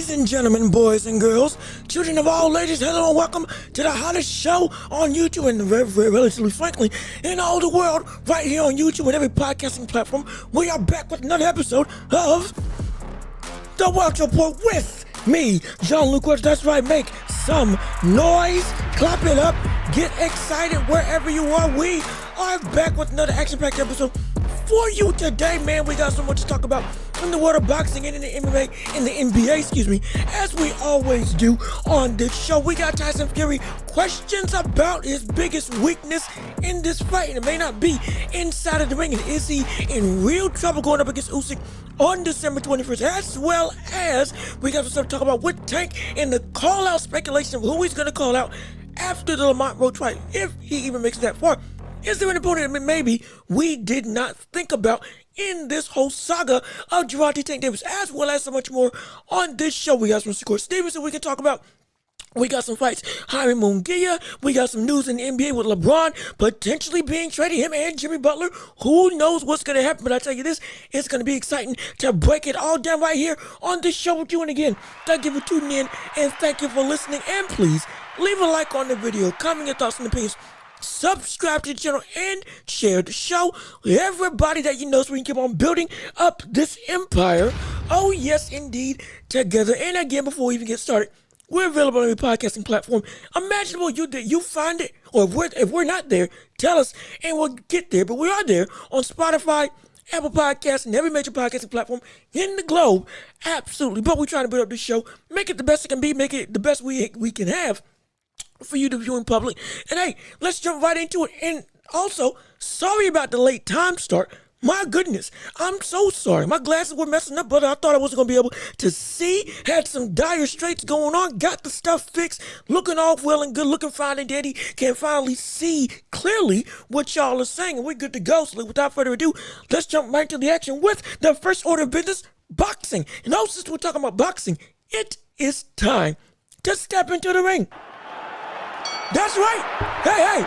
Ladies and gentlemen, boys and girls, children of all ages, hello and welcome to the hottest show on YouTube and relatively frankly, in all the world, right here on YouTube and every podcasting platform. We are back with another episode of The Welch Report with me, Jean-Luc Welch. That's right, make some noise, clap it up, get excited wherever you are. We are back with another action-packed episode for you today, man. We got so much to talk about in the world of boxing and in the MMA, in the NBA, as we always do on this show. We got Tyson Fury questions about his biggest weakness in this fight, and it may not be inside of the ring. And is he in real trouble going up against Usyk on December 21st? As well as we got some stuff to talk about with Tank and the call-out speculation of who he's going to call out after the Lamont Roach fight, if he even makes it that far. Is there an opponent that maybe we did not think about in this whole saga of Gervonta Tank Davis, as well as so much more on this show? We got some Suprise Stevenson we can talk about. We got some fights, Jaime Munguia. We got some news in the NBA with LeBron potentially being traded, him and Jimmy Butler. Who knows what's going to happen? But I tell you this, it's going to be exciting to break it all down right here on this show with you. And again, thank you for tuning in and thank you for listening. And please leave a like on the video, comment your thoughts and opinions. Subscribe to the channel and share the show with everybody that you know so we can keep on building up this empire. Oh yes, indeed, together. And again, before we even get started, we're available on every podcasting platform imaginable. You find it, or if we're not there, tell us and we'll get there. But we are there on Spotify, Apple Podcasts, and every major podcasting platform in the globe. Absolutely. But we're trying to build up this show, make it the best it can be, make it the best we can have for you to view in public. And hey, let's jump right into it. And also, sorry about the late time start. My goodness, I'm so sorry. My glasses were messing up, but I thought I wasn't going to be able to see. Had some dire straits going on. Got the stuff fixed. Looking all well and good. Looking fine and dandy. Can finally see clearly what y'all are saying. And we're good to go. So without further ado, let's jump right into the action with the first order of business, boxing. And also, since we're talking about boxing, it is time to step into the ring. That's right. Hey,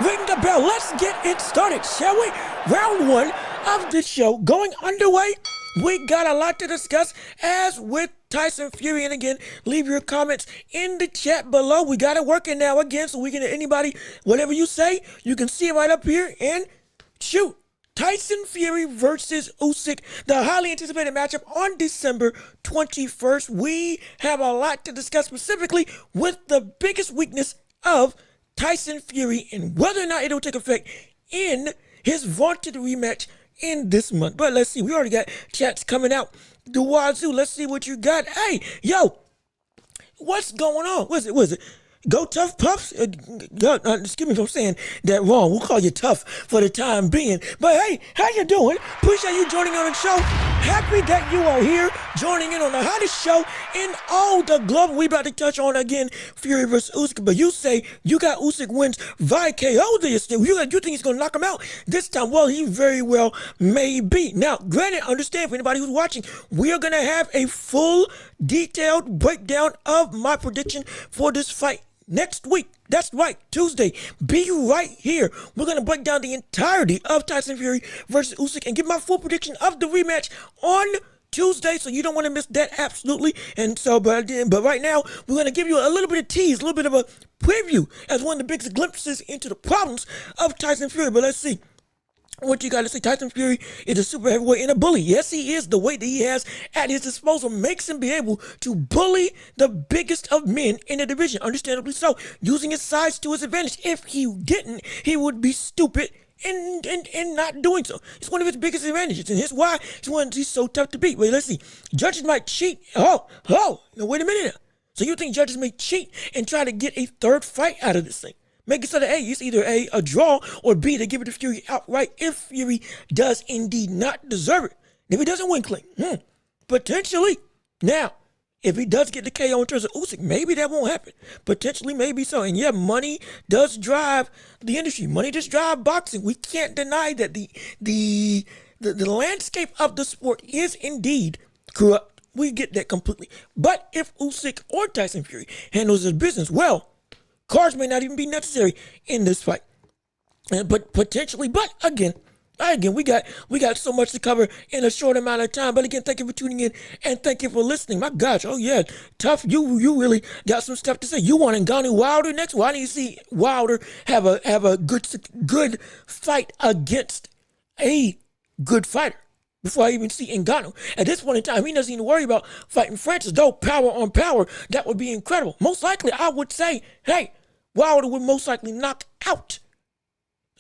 ring the bell. Let's get it started, shall we? Round one of this show going underway. We got a lot to discuss, as with Tyson Fury. And again, leave your comments in the chat below. We got it working now again, so we can, anybody, whatever you say, you can see it right up here and shoot. Tyson Fury versus Usyk, the highly anticipated matchup on December 21st. We have a lot to discuss, specifically with the biggest weakness of Tyson Fury and whether or not it will take effect in his vaunted rematch in this month. But let's see, we already got chats coming out the wazoo. Let's see what you got. Hey, yo, what's going on? What is it? Go Tough Puffs? Excuse me if I'm saying that wrong. We'll call you Tough for the time being. But hey, how you doing? Appreciate you joining on the show. Happy that you are here, joining in on the hottest show in all the globe. We about to touch on again Fury versus Usyk. But you say you got Usyk wins via KO this year. You think he's going to knock him out this time? Well, he very well may be. Now, granted, understand for anybody who's watching, we are going to have a full detailed breakdown of my prediction for this fight next week. That's right, Tuesday. Be right here. We're going to break down the entirety of Tyson Fury versus Usyk and give my full prediction of the rematch on Tuesday, so you don't want to miss that, absolutely. And so, but right now, we're going to give you a little bit of tease, a little bit of a preview as one of the biggest glimpses into the problems of Tyson Fury. But let's see what you got to say. Tyson Fury is a super heavyweight and a bully. Yes, he is. The weight that he has at his disposal makes him be able to bully the biggest of men in the division. Understandably so, using his size to his advantage. If he didn't, he would be stupid in not doing so. It's one of his biggest advantages, and here's why he's so tough to beat. Wait, let's see. Judges might cheat. Oh, now wait a minute. So you think judges may cheat and try to get a third fight out of this thing? Make it so that A, it's either A draw, or B, they give it to Fury outright if Fury does indeed not deserve it. If he doesn't win clean, potentially. Now, if he does get the KO in terms of Usyk, maybe that won't happen. Potentially, maybe so. And yeah, money does drive the industry. Money does drive boxing. We can't deny that the landscape of the sport is indeed corrupt. We get that completely. But if Usyk or Tyson Fury handles his business well, cards may not even be necessary in this fight. But potentially, but again, Again, we got so much to cover in a short amount of time. But again, thank you for tuning in and thank you for listening. My gosh, oh yeah, tough. You really got some stuff to say. You want Ngannou Wilder next? Why do you see Wilder have a good fight against a good fighter? Before I even see Ngannou. At this point in time, he doesn't even worry about fighting Francis, though power on power, that would be incredible. Most likely, I would say, hey, Wilder would most likely knock out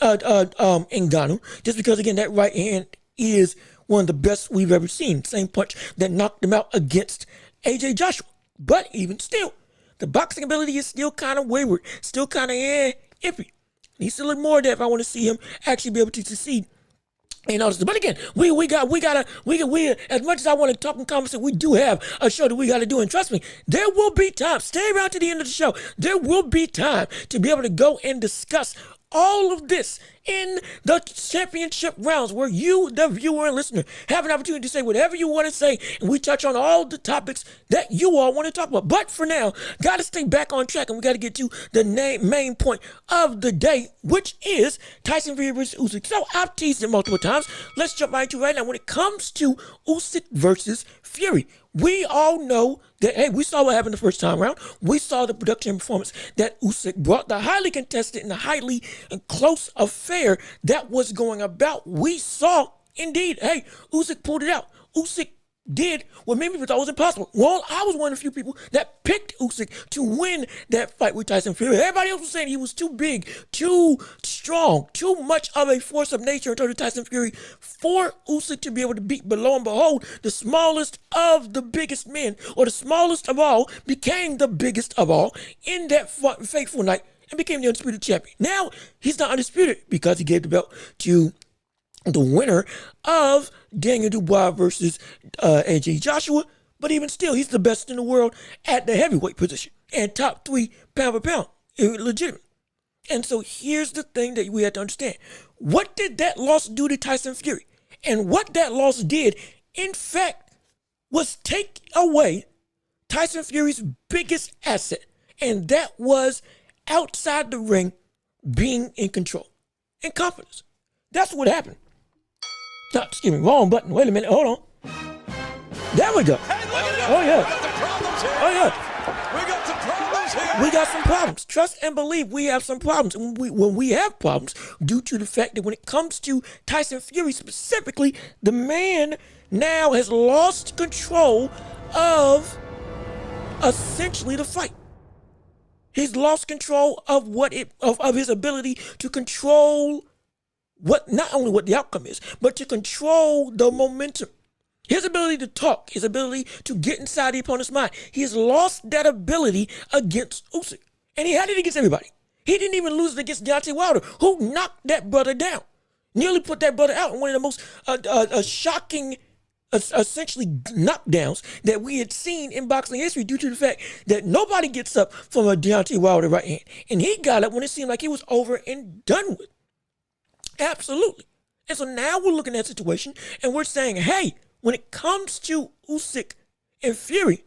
Ngannou, just because again that right hand is one of the best we've ever seen. Same punch that knocked him out against AJ Joshua. But even still, the boxing ability is still kind of wayward, still kind of iffy. Needs to look more at that if I want to see him actually be able to succeed. And all this. But again, we as much as I want to talk and conversate, we do have a show that we got to do. And trust me, there will be time. Stay around to the end of the show. There will be time to be able to go and discuss all of this in the championship rounds where you, the viewer and listener, have an opportunity to say whatever you want to say, and we touch on all the topics that you all want to talk about. But for now, got to stay back on track, and we got to get to the main point of the day, which is Tyson Fury versus Usyk. So I've teased it multiple times. Let's jump right into it right now. When it comes to Usyk versus Fury, we all know that, hey, we saw what happened the first time around. We saw the production and performance that Usyk brought, the highly contested and the highly close affair that was going about. We saw, indeed, hey, Usyk pulled it out. Usyk did what many people thought was impossible. Well, I was one of the few people that picked Usyk to win that fight with Tyson Fury. Everybody else was saying he was too big, too strong, too much of a force of nature in terms of Tyson Fury for Usyk to be able to beat. But lo and behold, the smallest of the biggest men, or the smallest of all, became the biggest of all in that fateful night and became the undisputed champion. Now, he's not undisputed because he gave the belt to the winner of Daniel Dubois versus AJ Joshua. But even still, he's the best in the world at the heavyweight position and top 3 pound for pound, legitimate. And so here's the thing that we have to understand. What did that loss do to Tyson Fury? And what that loss did, in fact, was take away Tyson Fury's biggest asset. And that was outside the ring being in control and confidence. That's what happened. No, excuse me, wrong button. Wait a minute, hold on. There we go. Hey, look at it. Oh, yeah. Oh, yeah. We got some problems here. We got some problems. Trust and believe we have some problems. And when we have problems, due to the fact that when it comes to Tyson Fury specifically, the man now has lost control of essentially the fight. He's lost control of of his ability to control not only what the outcome is, but to control the momentum. His ability to talk, his ability to get inside the opponent's mind. He has lost that ability against Usyk. And he had it against everybody. He didn't even lose it against Deontay Wilder, who knocked that brother down. Nearly put that brother out in one of the most shocking, essentially knockdowns that we had seen in boxing history, due to the fact that nobody gets up from a Deontay Wilder right hand. And he got up when it seemed like he was over and done with. Absolutely. And so now we're looking at that situation and we're saying, hey, when it comes to Usyk and Fury,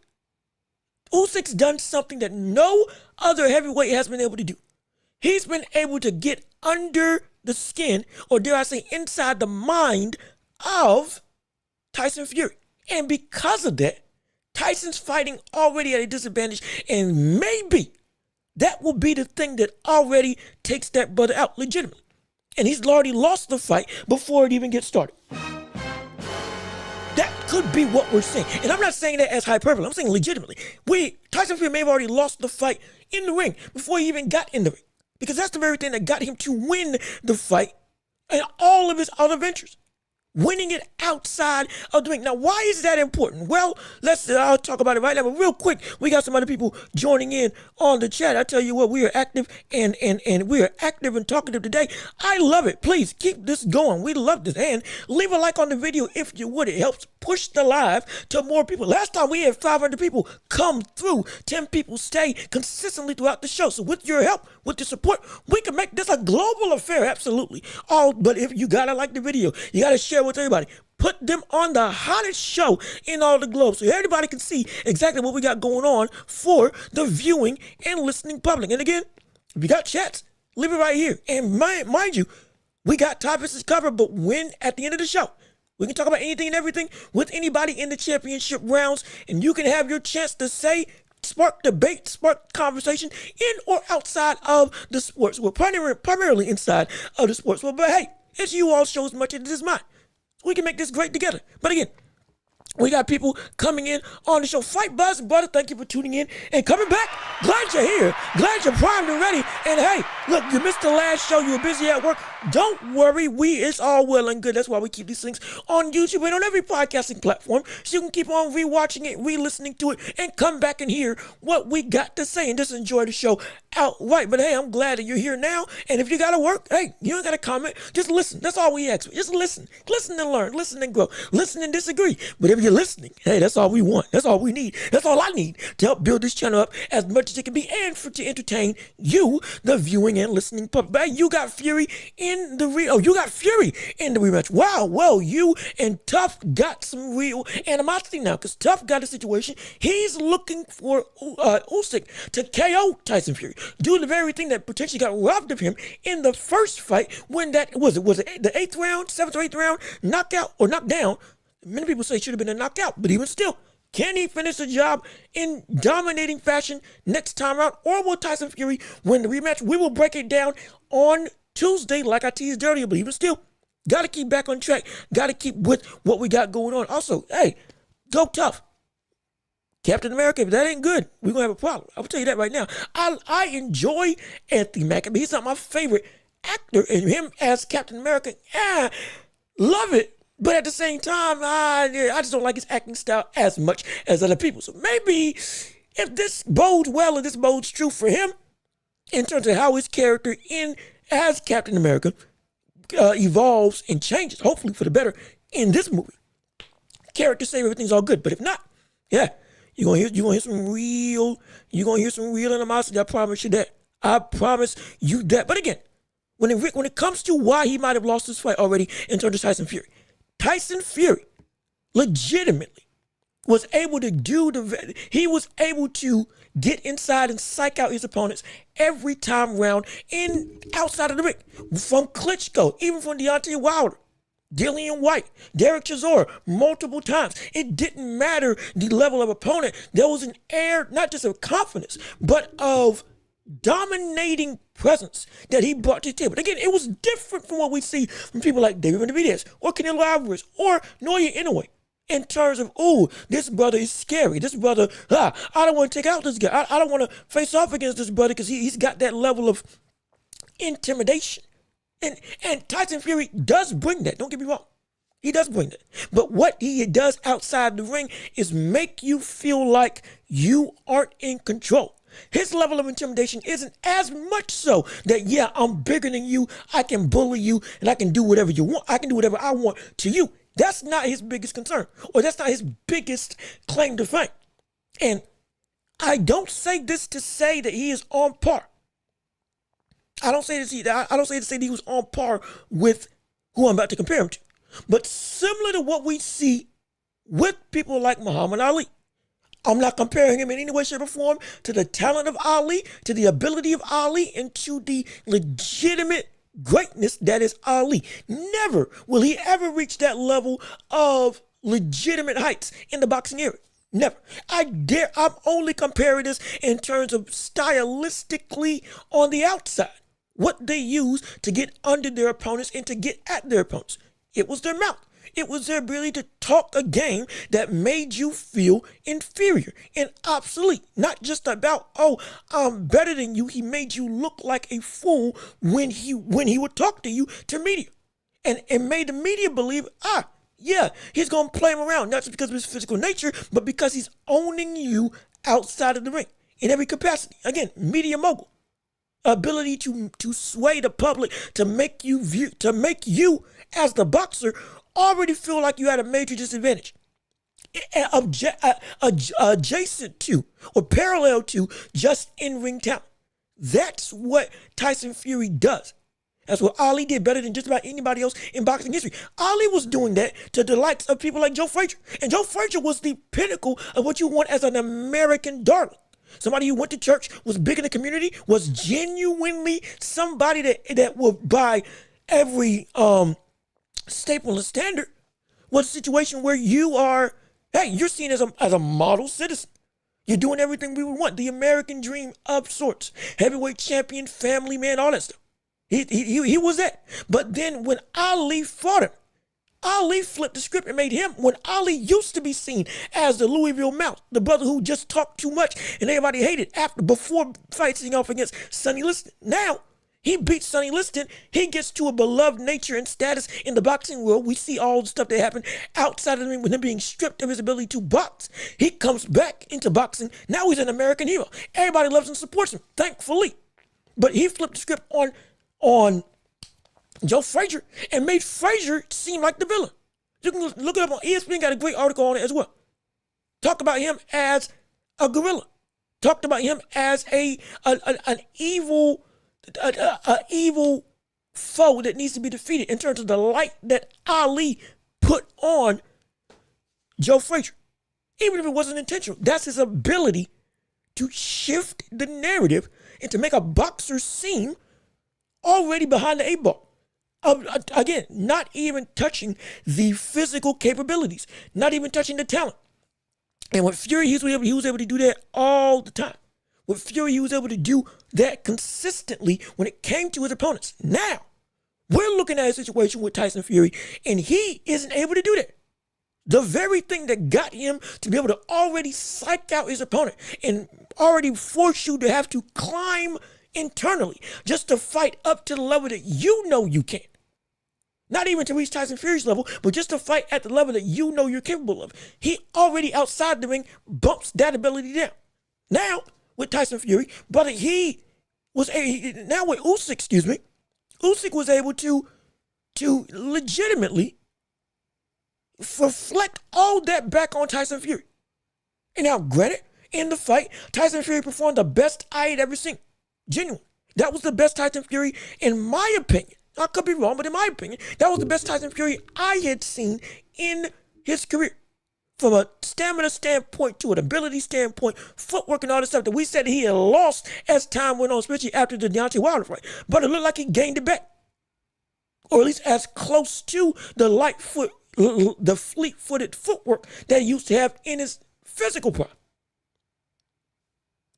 Usyk's done something that no other heavyweight has been able to do. He's been able to get under the skin, or dare I say inside the mind of Tyson Fury. And because of that, Tyson's fighting already at a disadvantage, and maybe that will be the thing that already takes that brother out legitimately. And he's already lost the fight before it even gets started. That could be what we're saying. And I'm not saying that as hyperbole. I'm saying legitimately. Tyson Fury may have already lost the fight in the ring before he even got in the ring. Because that's the very thing that got him to win the fight and all of his other ventures. Winning it outside of the ring. Now, why is that important? Well, I'll talk about it right now. But real quick, we got some other people joining in on the chat. I tell you what, we are active and we are active and talkative today. I love it. Please keep this going. We love this. And leave a like on the video if you would. It helps push the live to more people. Last time we had 500 people come through. 10 people stay consistently throughout the show. So with your help, with your support, we can make this a global affair. Absolutely. But if you gotta like the video, you gotta share with everybody. Put them on the hottest show in all the globe so everybody can see exactly what we got going on for the viewing and listening public. And again, if you got chats, leave it right here. And mind you, We got topics covered, but when at the end of the show, we can talk about anything and everything with anybody in the championship rounds, and you can have your chance to say, spark debate, spark conversation in or outside of the sports world, primarily inside of the sports world. But hey, it's you all show as much as it is mine. We can make this great together. But again, we got people coming in on the show. Fight Buzz, brother, thank you for tuning in and coming back. Glad you're here. Glad you're primed and ready. And hey, look, you missed the last show. You were busy at work. Don't worry. It's all well and good. That's why we keep these things on YouTube and on every podcasting platform, so you can keep on rewatching it, re-listening to it, and come back and hear what we got to say and just enjoy the show outright. But hey, I'm glad that you're here now. And if you got to work, hey, you don't got to comment. Just listen. That's all we ask. Just listen. Listen and learn. Listen and grow. Listen and disagree. But if you're listening, hey, that's all we want. That's all we need. That's all I need to help build this channel up as much as it can be and to entertain you, the viewing and listening public. But hey, you got Fury in the rematch. Wow, well, you and Tough got some real animosity now, because Tough got a situation. He's looking for Usyk to KO Tyson Fury, doing the very thing that potentially got robbed of him in the first fight when that was it the 8th round, 7th or 8th round knockout or knockdown. Many people say it should have been a knockout, but even still, can he finish the job in dominating fashion next time around, or will Tyson Fury win the rematch? We will break it down on Tuesday, like I teased earlier, but even still, got to keep back on track. Got to keep with what we got going on. Also, hey, go Tough. Captain America, if that ain't good, we're going to have a problem. I'll tell you that right now. I enjoy Anthony Mackie, but he's not my favorite actor, and him as Captain America, love it. But at the same time, I just don't like his acting style as much as other people. So maybe if this bodes well and this bodes true for him in terms of how his character as Captain America evolves and changes, hopefully for the better, in this movie. Characters say everything's all good, but if not, yeah, you're gonna hear some real animosity. I promise you that. I promise you that. But again, when it comes to why he might have lost this fight already in terms of Tyson Fury legitimately was able to he was able to get inside and psych out his opponents every time round outside of the ring. From Klitschko, even from Deontay Wilder, Dillian White, Derek Chisora, multiple times. It didn't matter the level of opponent. There was an air, not just of confidence, but of dominating presence that he brought to the table. Again, it was different from what we see from people like David Benavidez or Canelo Alvarez or Naoya Inoue. In terms of, this brother is scary. This brother, I don't want to take out this guy. I don't want to face off against this brother because he's got that level of intimidation. And Tyson Fury does bring that. Don't get me wrong. He does bring that. But what he does outside the ring is make you feel like you aren't in control. His level of intimidation isn't as much so that, yeah, I'm bigger than you, I can bully you, and I can do whatever you want. I can do whatever I want to you. That's not his biggest concern, or that's not his biggest claim to fame. And I don't say this to say that he is on par. I don't say this to say that he was on par with who I'm about to compare him to. But similar to what we see with people like Muhammad Ali, I'm not comparing him in any way, shape, or form to the talent of Ali, to the ability of Ali, and to the legitimate greatness that is Ali. Never will he ever reach that level of legitimate heights in the boxing era. Never. I'm only comparing this in terms of stylistically on the outside. What they use to get under their opponents and to get at their opponents. It was their mouth. It was their ability to talk a game that made you feel inferior and obsolete. Not just about, I'm better than you. He made you look like a fool when he would talk to you to media. And made the media believe, yeah, he's going to play him around. Not just because of his physical nature, but because he's owning you outside of the ring in every capacity. Again, media mogul. Ability to sway the public, to make you as the boxer already feel like you had a major disadvantage, adjacent to or parallel to just in-ring talent. That's what Tyson Fury does. That's what Ali did better than just about anybody else in boxing history. Ali was doing that to the likes of people like Joe Frazier. And Joe Frazier was the pinnacle of what you want as an American darling. Somebody who went to church, was big in the community, was genuinely somebody that would, by every staple and standard was a situation where you're seen as a model citizen. You're doing everything we would want. The American dream of sorts. Heavyweight champion, family man, all that stuff. He was that. But then when Ali fought him, Ali flipped the script and made him, when Ali used to be seen as the Louisville Mouse, the brother who just talked too much and everybody hated before fighting off against Sonny Liston. Now, he beats Sonny Liston. He gets to a beloved nature and status in the boxing world. We see all the stuff that happened outside of the ring with him being stripped of his ability to box. He comes back into boxing. Now he's an American hero. Everybody loves and supports him, thankfully. But he flipped the script on Joe Frazier and made Frazier seem like the villain. You can look it up on ESPN, got a great article on it as well. Talk about him as a gorilla. Talked about him as an evil foe that needs to be defeated in terms of the light that Ali put on Joe Frazier. Even if it wasn't intentional, that's his ability to shift the narrative and to make a boxer seem already behind the eight ball. Again, not even touching the physical capabilities, not even touching the talent. And with Fury, he was able to do that all the time. With Fury, he was able to do that consistently when it came to his opponents. Now, we're looking at a situation with Tyson Fury, and he isn't able to do that. The very thing that got him to be able to already psych out his opponent and already force you to have to climb internally just to fight up to the level that you know you can. Not even to reach Tyson Fury's level, but just to fight at the level that you know you're capable of. He already outside the ring bumps that ability down. Now, with Tyson Fury, but now with Usyk, Usyk was able to legitimately reflect all that back on Tyson Fury. And now, granted, in the fight, Tyson Fury performed the best I had ever seen. Genuine. That was the best Tyson Fury, in my opinion. I could be wrong, but in my opinion, that was the best Tyson Fury I had seen in his career. From a stamina standpoint to an ability standpoint, footwork and all this stuff that we said he had lost as time went on, especially after the Deontay Wilder fight. But it looked like he gained it back. Or at least as close to the fleet-footed footwork that he used to have in his physical prime.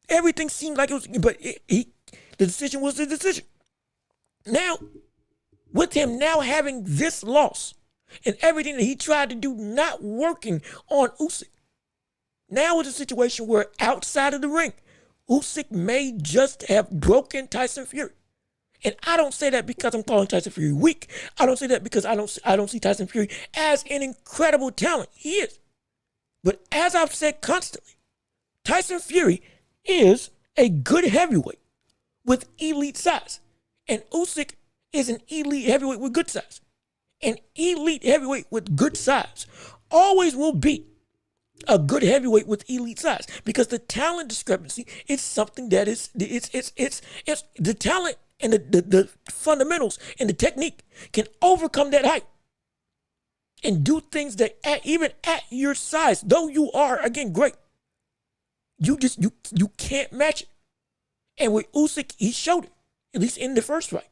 Everything seemed like it was, but the decision was the decision. Now, with him now having this loss and everything that he tried to do not working on Usyk, now it's a situation where outside of the ring, Usyk may just have broken Tyson Fury. And I don't say that because I'm calling Tyson Fury weak. I don't say that because I don't see Tyson Fury as an incredible talent. He is. But as I've said constantly, Tyson Fury is a good heavyweight with elite size. And Usyk is an elite heavyweight with good size. An elite heavyweight with good size always will be a good heavyweight with elite size, because the talent discrepancy is something that is it's the talent and the fundamentals and the technique can overcome that height and do things that even at your size, though you are again great, you can't match it. And with Usyk, he showed it, at least in the first fight.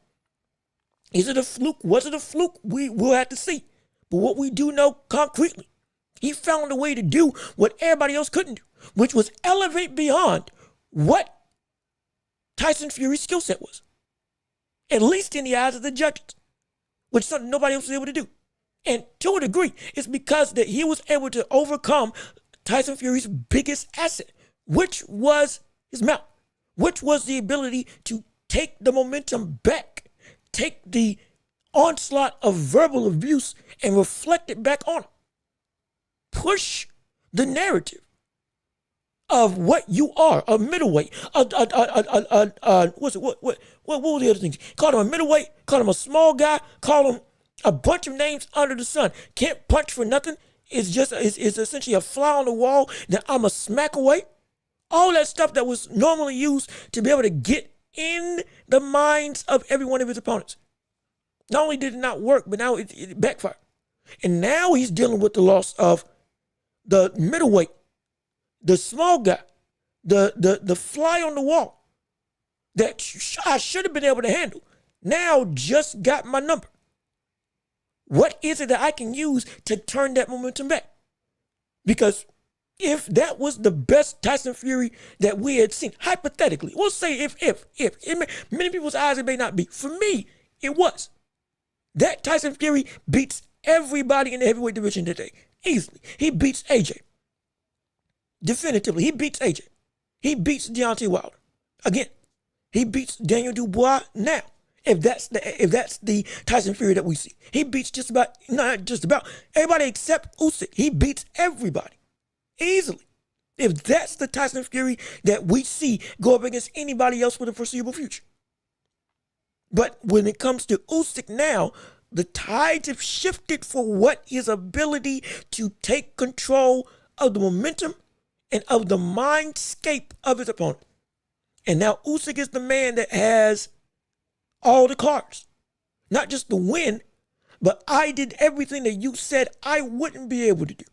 Is it a fluke? Was it a fluke? We'll have to see. But what we do know concretely, he found a way to do what everybody else couldn't do, which was elevate beyond what Tyson Fury's skill set was. At least in the eyes of the judges, which something nobody else was able to do. And to a degree, it's because that he was able to overcome Tyson Fury's biggest asset, which was his mouth, which was the ability to take the momentum back, take the onslaught of verbal abuse and reflect it back on him. Push the narrative of what you are, a middleweight, what were the other things? Called him a middleweight, called him a small guy, called him a bunch of names under the sun. Can't punch for nothing. It's essentially a fly on the wall that I'm a smack away. All that stuff that was normally used to be able to get in the minds of every one of his opponents. Not only did it not work, but now it backfired. And now he's dealing with the loss of the middleweight, the small guy, the fly on the wall that I should have been able to handle. now just got my number. What is it that I can use to turn that momentum back? Because if that was the best Tyson Fury that we had seen, hypothetically, we'll say if, in many people's eyes it may not be. For me, it was. That Tyson Fury beats everybody in the heavyweight division today, easily. He beats AJ. Definitively, he beats AJ. He beats Deontay Wilder. Again, he beats Daniel Dubois now. If that's the Tyson Fury that we see, he beats not just about everybody except Usyk. He beats everybody easily. If that's the Tyson Fury that we see go up against anybody else for the foreseeable future. But when it comes to Usyk now, the tides have shifted for what his ability to take control of the momentum and of the mindscape of his opponent. And now Usyk is the man that has all the cards. Not just the win, but I did everything that you said I wouldn't be able to do.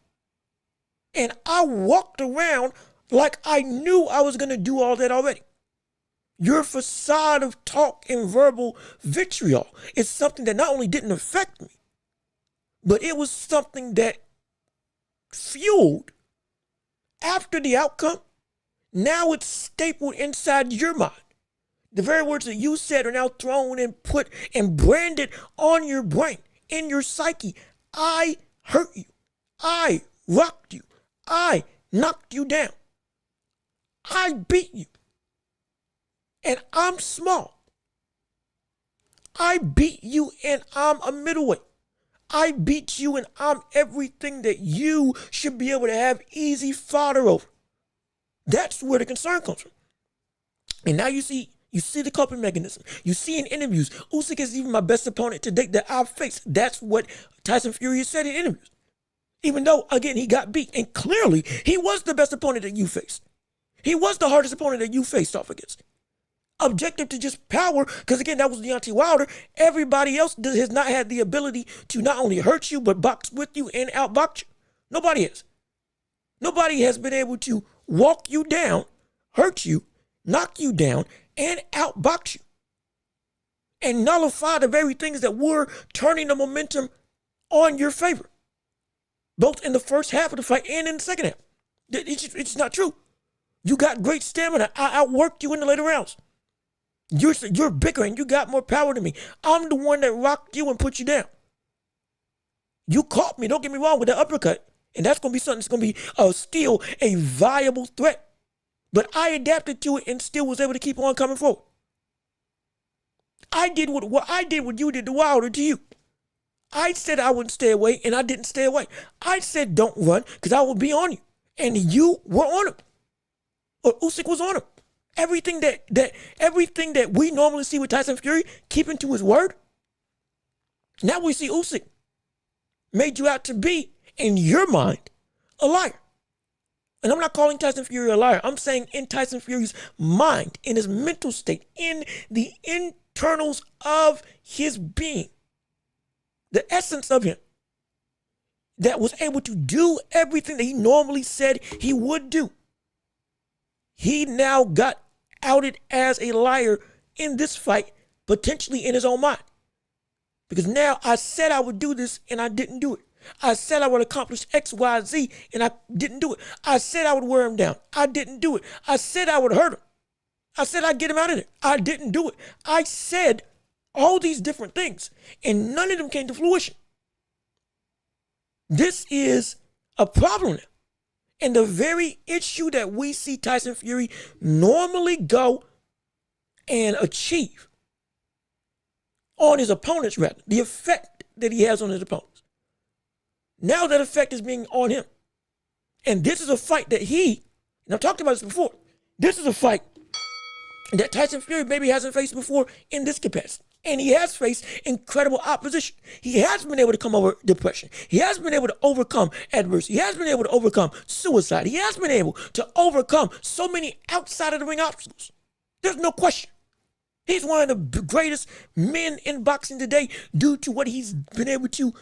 And I walked around like I knew I was going to do all that already. Your facade of talk and verbal vitriol is something that not only didn't affect me, but it was something that fueled after the outcome. Now it's stapled inside your mind. The very words that you said are now thrown and put and branded on your brain, in your psyche. I hurt you. I rocked you. I knocked you down. I beat you. And I'm small. I beat you and I'm a middleweight. I beat you and I'm everything that you should be able to have easy fodder over. That's where the concern comes from. And now you see the coping mechanism. You see in interviews, Usyk is even my best opponent to date that I've faced. That's what Tyson Fury has said in interviews. Even though, again, he got beat. And clearly, he was the best opponent that you faced. He was the hardest opponent that you faced off against. Objective to just power, because again, that was Deontay Wilder. Everybody else has not had the ability to not only hurt you, but box with you and outbox you. Nobody has. Nobody has been able to walk you down, hurt you, knock you down, and outbox you. And nullify the very things that were turning the momentum on your favor. Both in the first half of the fight and in the second half. It's not true. You got great stamina. I outworked you in the later rounds. You're bigger and you got more power than me. I'm the one that rocked you and put you down. You caught me, don't get me wrong, with the uppercut. And that's going to be something that's going to be still a viable threat. But I adapted to it and still was able to keep on coming forward. I did what you did to Wilder to you. I said I wouldn't stay away and I didn't stay away. I said don't run because I would be on you. And you were on him. Or Usyk was on him. Everything that we normally see with Tyson Fury, keeping to his word. Now we see Usyk made you out to be, in your mind, a liar. And I'm not calling Tyson Fury a liar. I'm saying in Tyson Fury's mind, in his mental state, in the internals of his being, the essence of him, that was able to do everything that he normally said he would do. He now got outed as a liar in this fight, potentially in his own mind. Because now I said I would do this and I didn't do it. I said I would accomplish X, Y, Z and I didn't do it. I said I would wear him down. I didn't do it. I said I would hurt him. I said I'd get him out of there. I didn't do it. I said all these different things and none of them came to fruition. This is a problem now. And the very issue that we see Tyson Fury normally go and achieve on his opponents, rather, the effect that he has on his opponents. Now that effect is being on him. And this is a fight that and I've talked about this before, this is a fight that Tyson Fury maybe hasn't faced before in this capacity. And he has faced incredible opposition. He has been able to come over depression. He has been able to overcome adversity. He has been able to overcome suicide. He has been able to overcome so many outside of the ring obstacles. There's no question. He's one of the greatest men in boxing today due to what he's been able to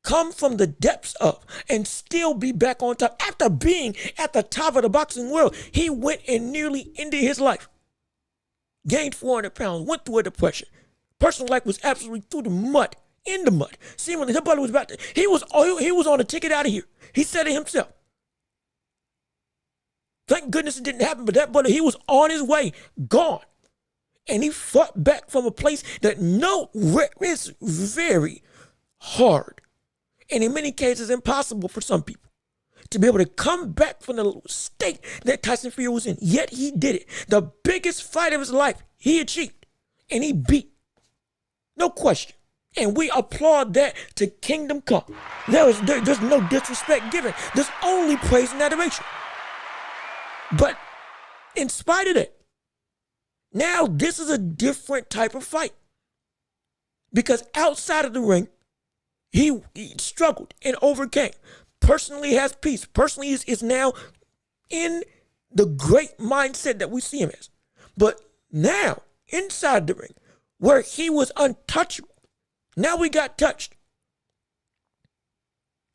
come from the depths of and still be back on top. After being at the top of the boxing world, he went and nearly ended his life. Gained 400 pounds, went through a depression. Personal life was absolutely through the mud, in the mud. Seemingly, her brother was about to, he was on a ticket out of here. He said it himself. Thank goodness it didn't happen, but that brother, he was on his way, gone. And he fought back from a place that is very hard. And in many cases, impossible for some people to be able to come back from the state that Tyson Fury was in. Yet he did it. The biggest fight of his life, he achieved. And he beat. No question. And we applaud that to Kingdom Come. There's no disrespect given. There's only praise and adoration. But in spite of that, now this is a different type of fight. Because outside of the ring, he struggled and overcame. Personally has peace. Personally is now in the great mindset that we see him as. But now, inside the ring, where he was untouchable, now we got touched.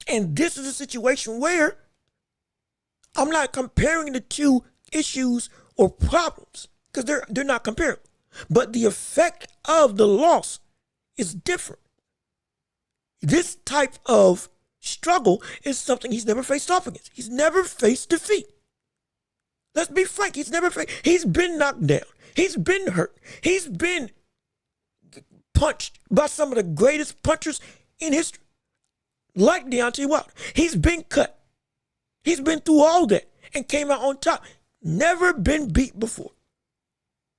And this is a situation where I'm not comparing the two issues or problems because they're not comparable. But the effect of the loss is different. This type of struggle is something he's never faced off against. He's never faced defeat. Let's be frank. He's been knocked down. He's been hurt. He's been punched by some of the greatest punchers in history, like Deontay Wilder. He's been cut. He's been through all that and came out on top. Never been beat before.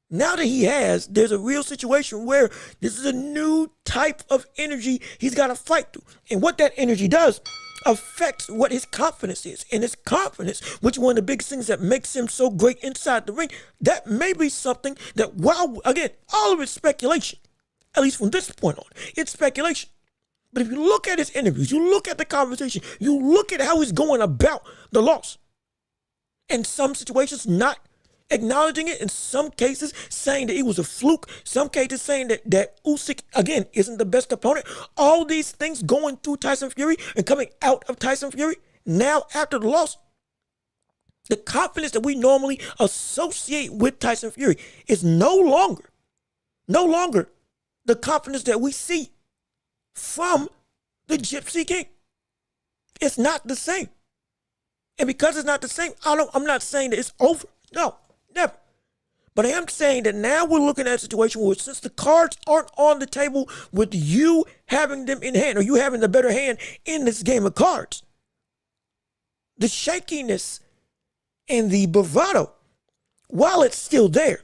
Now that he has, there's a real situation where this is a new type of energy he's got to fight through. And what that energy does affects what his confidence is. And his confidence, which is one of the biggest things that makes him so great inside the ring, that may be something that, while, again, all of it's speculation, at least from this point on, it's speculation. But if you look at his interviews, you look at the conversation, you look at how he's going about the loss. In some situations, not acknowledging it, in some cases saying that it was a fluke, some cases saying that Usyk, again, isn't the best opponent. All these things going through Tyson Fury and coming out of Tyson Fury now after the loss. The confidence that we normally associate with Tyson Fury is no longer the confidence that we see from the Gypsy King. It's not the same. And because it's not the same, I'm not saying that it's over. No, never. But I am saying that now we're looking at a situation where, since the cards aren't on the table with you having them in hand, or you having the better hand in this game of cards, the shakiness and the bravado, while it's still there,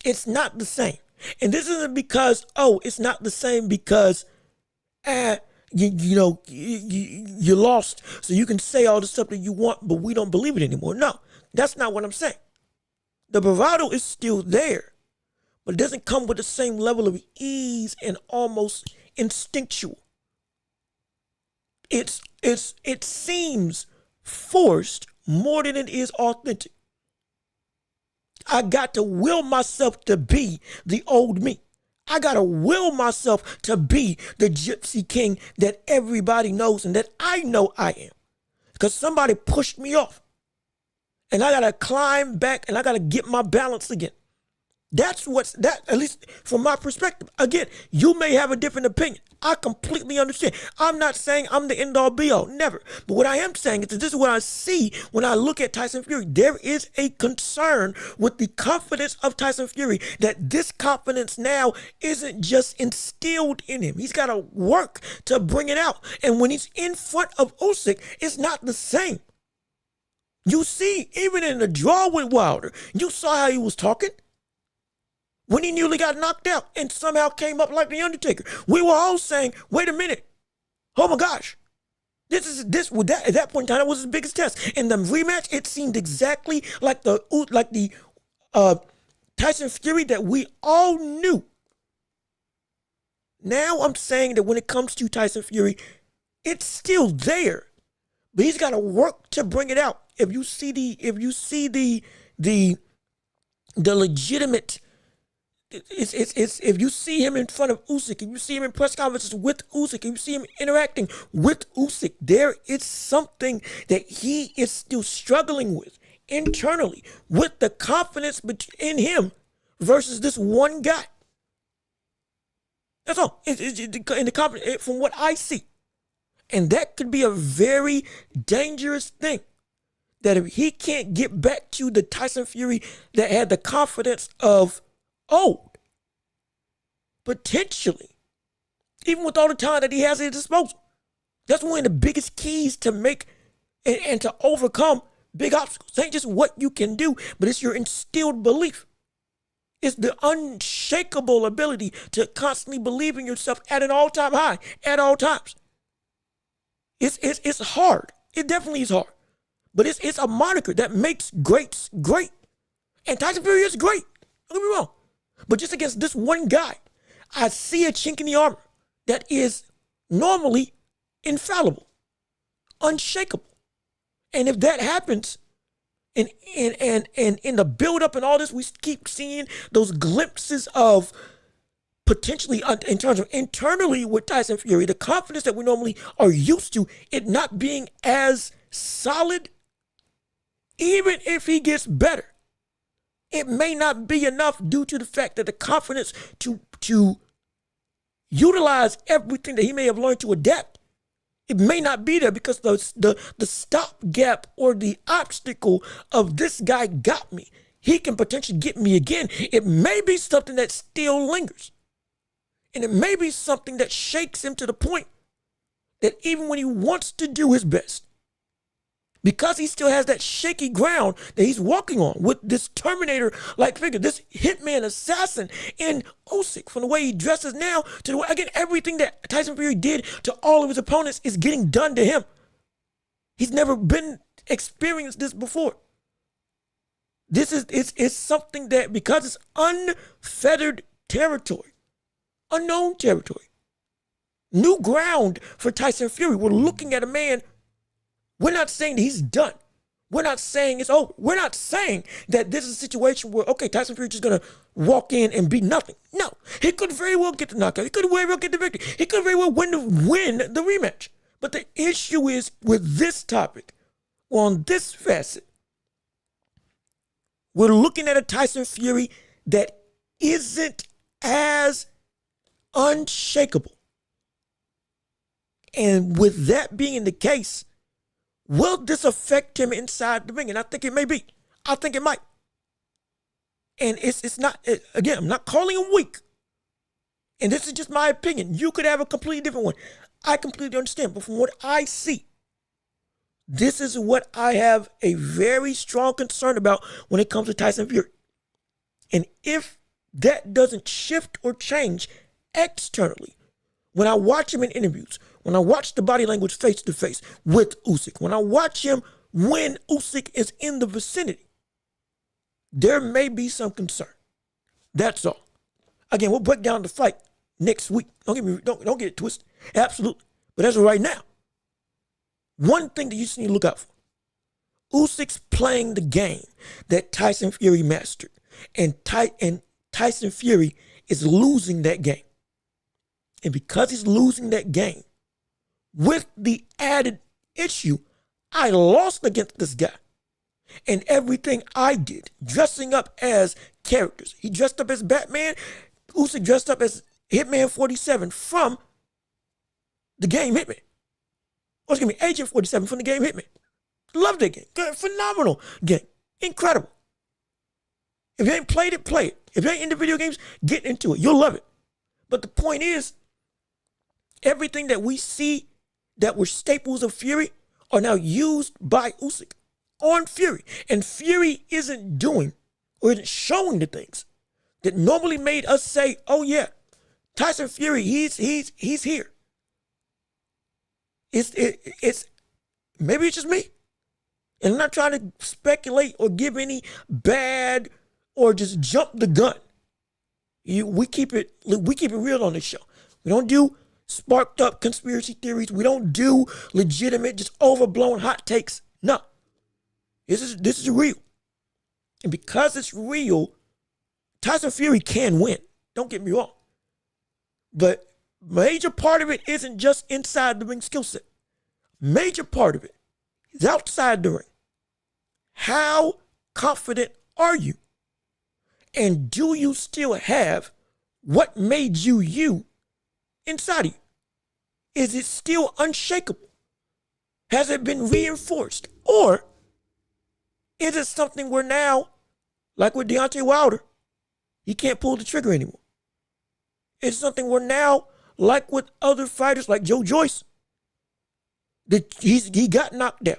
it's not the same. And this isn't because, it's not the same because, you lost, so you can say all the stuff that you want, but we don't believe it anymore. No, that's not what I'm saying. The bravado is still there, but it doesn't come with the same level of ease and almost instinctual. It seems forced more than it is authentic. I got to will myself to be the old me. I got to will myself to be the Gypsy King that everybody knows and that I know I am. Because somebody pushed me off. And I got to climb back and I got to get my balance again. That's at least from my perspective. Again, you may have a different opinion. I completely understand. I'm not saying I'm the end all be all, never. But what I am saying is that this is what I see when I look at Tyson Fury. There is a concern with the confidence of Tyson Fury, that this confidence now isn't just instilled in him. He's got to work to bring it out. And when he's in front of Usyk, it's not the same. You see, even in the draw with Wilder, you saw how he was talking when he nearly got knocked out and somehow came up like the Undertaker. We were all saying, wait a minute. Oh my gosh. At that point in time, that was his biggest test. In the rematch, it seemed exactly like the Tyson Fury that we all knew. Now I'm saying that when it comes to Tyson Fury, it's still there, but he's got to work to bring it out. If you see the legitimate, if you see him in front of Usyk, if you see him in press conferences with Usyk, if you see him interacting with Usyk, there is something that he is still struggling with internally, with the confidence in him versus this one guy. That's all. In the confidence from what I see. And that could be a very dangerous thing. That if he can't get back to the Tyson Fury that had the confidence of old, potentially, even with all the time that he has at his disposal, that's one of the biggest keys to make and to overcome big obstacles. It ain't just what you can do, but it's your instilled belief. It's the unshakable ability to constantly believe in yourself at an all-time high, at all times. It's hard. It definitely is hard. But it's a moniker that makes greats great. And Tyson Fury is great. Don't get me wrong. But just against this one guy, I see a chink in the armor that is normally infallible, unshakable. And if that happens, and in the build-up and all this, we keep seeing those glimpses of potentially, in terms of internally with Tyson Fury, the confidence that we normally are used to, it not being as solid. Even if he gets better, it may not be enough due to the fact that the confidence to utilize everything that he may have learned to adapt, it may not be there because the stopgap or the obstacle of this guy got me. He can potentially get me again. It may be something that still lingers. And it may be something that shakes him to the point that even when he wants to do his best, because he still has that shaky ground that he's walking on with this Terminator-like figure, this hitman assassin in Usyk, from the way he dresses now to the way, again, everything that Tyson Fury did to all of his opponents is getting done to him. He's never been experienced this before. This is something that, because it's unfettered territory, unknown territory, new ground for Tyson Fury. We're looking at a man. We're not saying that he's done. We're not saying it's over. We're not saying that this is a situation where, okay, Tyson Fury just going to walk in and be nothing. No. He could very well get the knockout. He could very well get the victory. He could very well win the rematch. But the issue is with this topic, on this facet, we're looking at a Tyson Fury that isn't as unshakable. And with that being the case, will this affect him inside the ring? And I think it may be. I think it might. And it's not, again, I'm not calling him weak. And this is just my opinion. You could have a completely different one. I completely understand. But from what I see, this is what I have a very strong concern about when it comes to Tyson Fury. And if that doesn't shift or change externally, when I watch him in interviews, when I watch the body language face to face with Usyk, when I watch him when Usyk is in the vicinity, there may be some concern. That's all. Again, we'll break down the fight next week. Don't get it twisted. Absolutely. But as of right now, one thing that you just need to look out for. Usyk's playing the game that Tyson Fury mastered. And Tyson Fury is losing that game. And because he's losing that game, with the added issue, I lost against this guy. And everything I did, dressing up as characters. He dressed up as Batman. Usyk dressed up as Hitman 47 from the game Hitman. Or excuse me, Agent 47 from the game Hitman. Love that game. Good, phenomenal game. Incredible. If you ain't played it, play it. If you ain't into video games, get into it. You'll love it. But the point is, everything that we see that were staples of Fury are now used by Usyk on Fury. And Fury isn't doing or isn't showing the things that normally made us say, oh yeah, Tyson Fury, he's here. It's maybe it's just me. And I'm not trying to speculate or give any bad or just jump the gun. We keep it real on this show. We don't do sparked up conspiracy theories. We don't do legitimate, just overblown hot takes. No. This is real. And because it's real, Tyson Fury can win. Don't get me wrong. But major part of it isn't just inside the ring skill set. Major part of it is outside the ring. How confident are you? And do you still have what made you you inside of you? Is it still unshakable? Has it been reinforced? Or is it something where now, like with Deontay Wilder, he can't pull the trigger anymore? It's something where now, like with other fighters like Joe Joyce, that he got knocked down.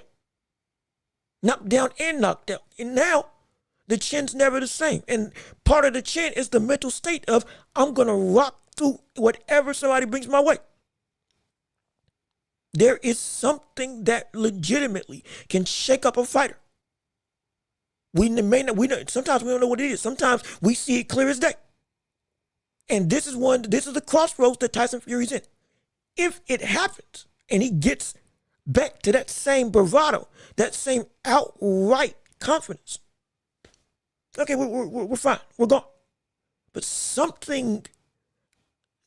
Knocked down and knocked out. And now, the chin's never the same. And part of the chin is the mental state of, I'm going to rock through whatever somebody brings my way. There is something that legitimately can shake up a fighter. Sometimes we don't know what it is. Sometimes we see it clear as day. And this is the crossroads that Tyson Fury's in. If it happens and he gets back to that same bravado, that same outright confidence, okay, we're fine. We're gone. But something,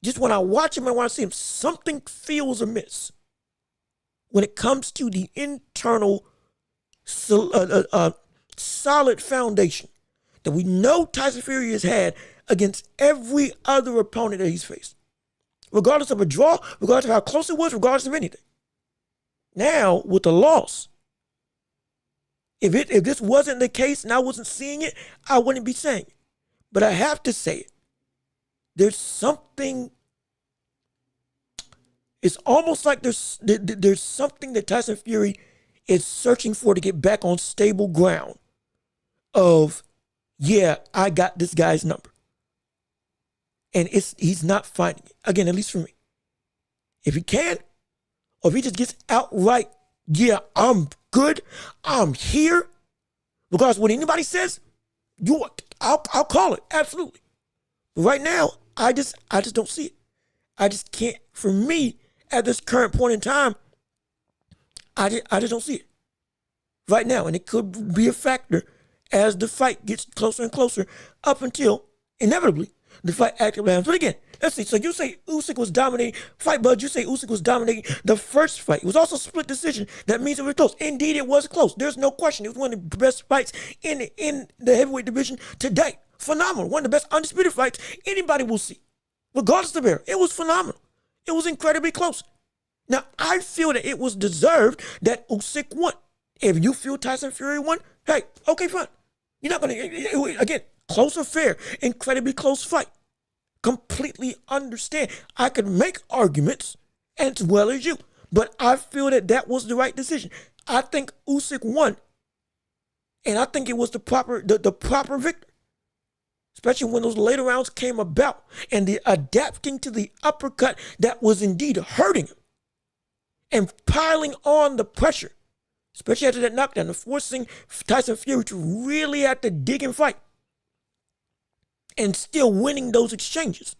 just when I watch him and when I see him, something feels amiss when it comes to the internal solid foundation that we know Tyson Fury has had against every other opponent that he's faced. Regardless of a draw, regardless of how close it was, regardless of anything. Now, with the loss, if this wasn't the case and I wasn't seeing it, I wouldn't be saying it. But I have to say it. There's something. It's almost like there's something that Tyson Fury is searching for to get back on stable ground of, yeah, I got this guy's number. And he's not finding it. Again, at least for me. If he can, or if he just gets outright, yeah, I'm good, I'm here, regardless of what anybody says, I'll call it, absolutely. But right now, I just don't see it. I just can't, for me, at this current point in time, I just don't see it right now. And it could be a factor as the fight gets closer and closer up until, inevitably, the fight actively happens. But again, let's see. So you say Usyk was dominating, Fight Bud, you say Usyk was dominating the first fight. It was also a split decision. That means it was close. Indeed, it was close. There's no question. It was one of the best fights in the heavyweight division today. Phenomenal. One of the best undisputed fights anybody will see. Regardless of the bear. It was phenomenal. It was incredibly close. Now, I feel that it was deserved that Usyk won. If you feel Tyson Fury won, hey, okay, fine. You're not going to, again, close or fair, incredibly close fight. Completely understand. I could make arguments as well as you, but I feel that was the right decision. I think Usyk won, and I think it was the proper victory. Especially when those later rounds came about and the adapting to the uppercut that was indeed hurting him and piling on the pressure, especially after that knockdown, and forcing Tyson Fury to really have to dig and fight and still winning those exchanges.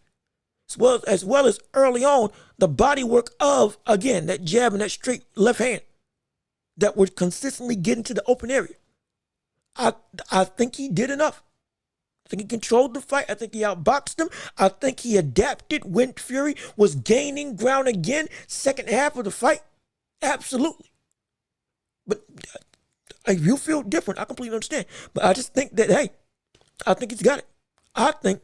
As well as early on, the body work of, again, that jab and that straight left hand that would consistently get into the open area. I think he did enough. I think he controlled the fight. I think he outboxed him. I think he adapted when Fury was gaining ground again, second half of the fight. Absolutely. But if you feel different, I completely understand. But I just think that, hey, I think he's got it. I think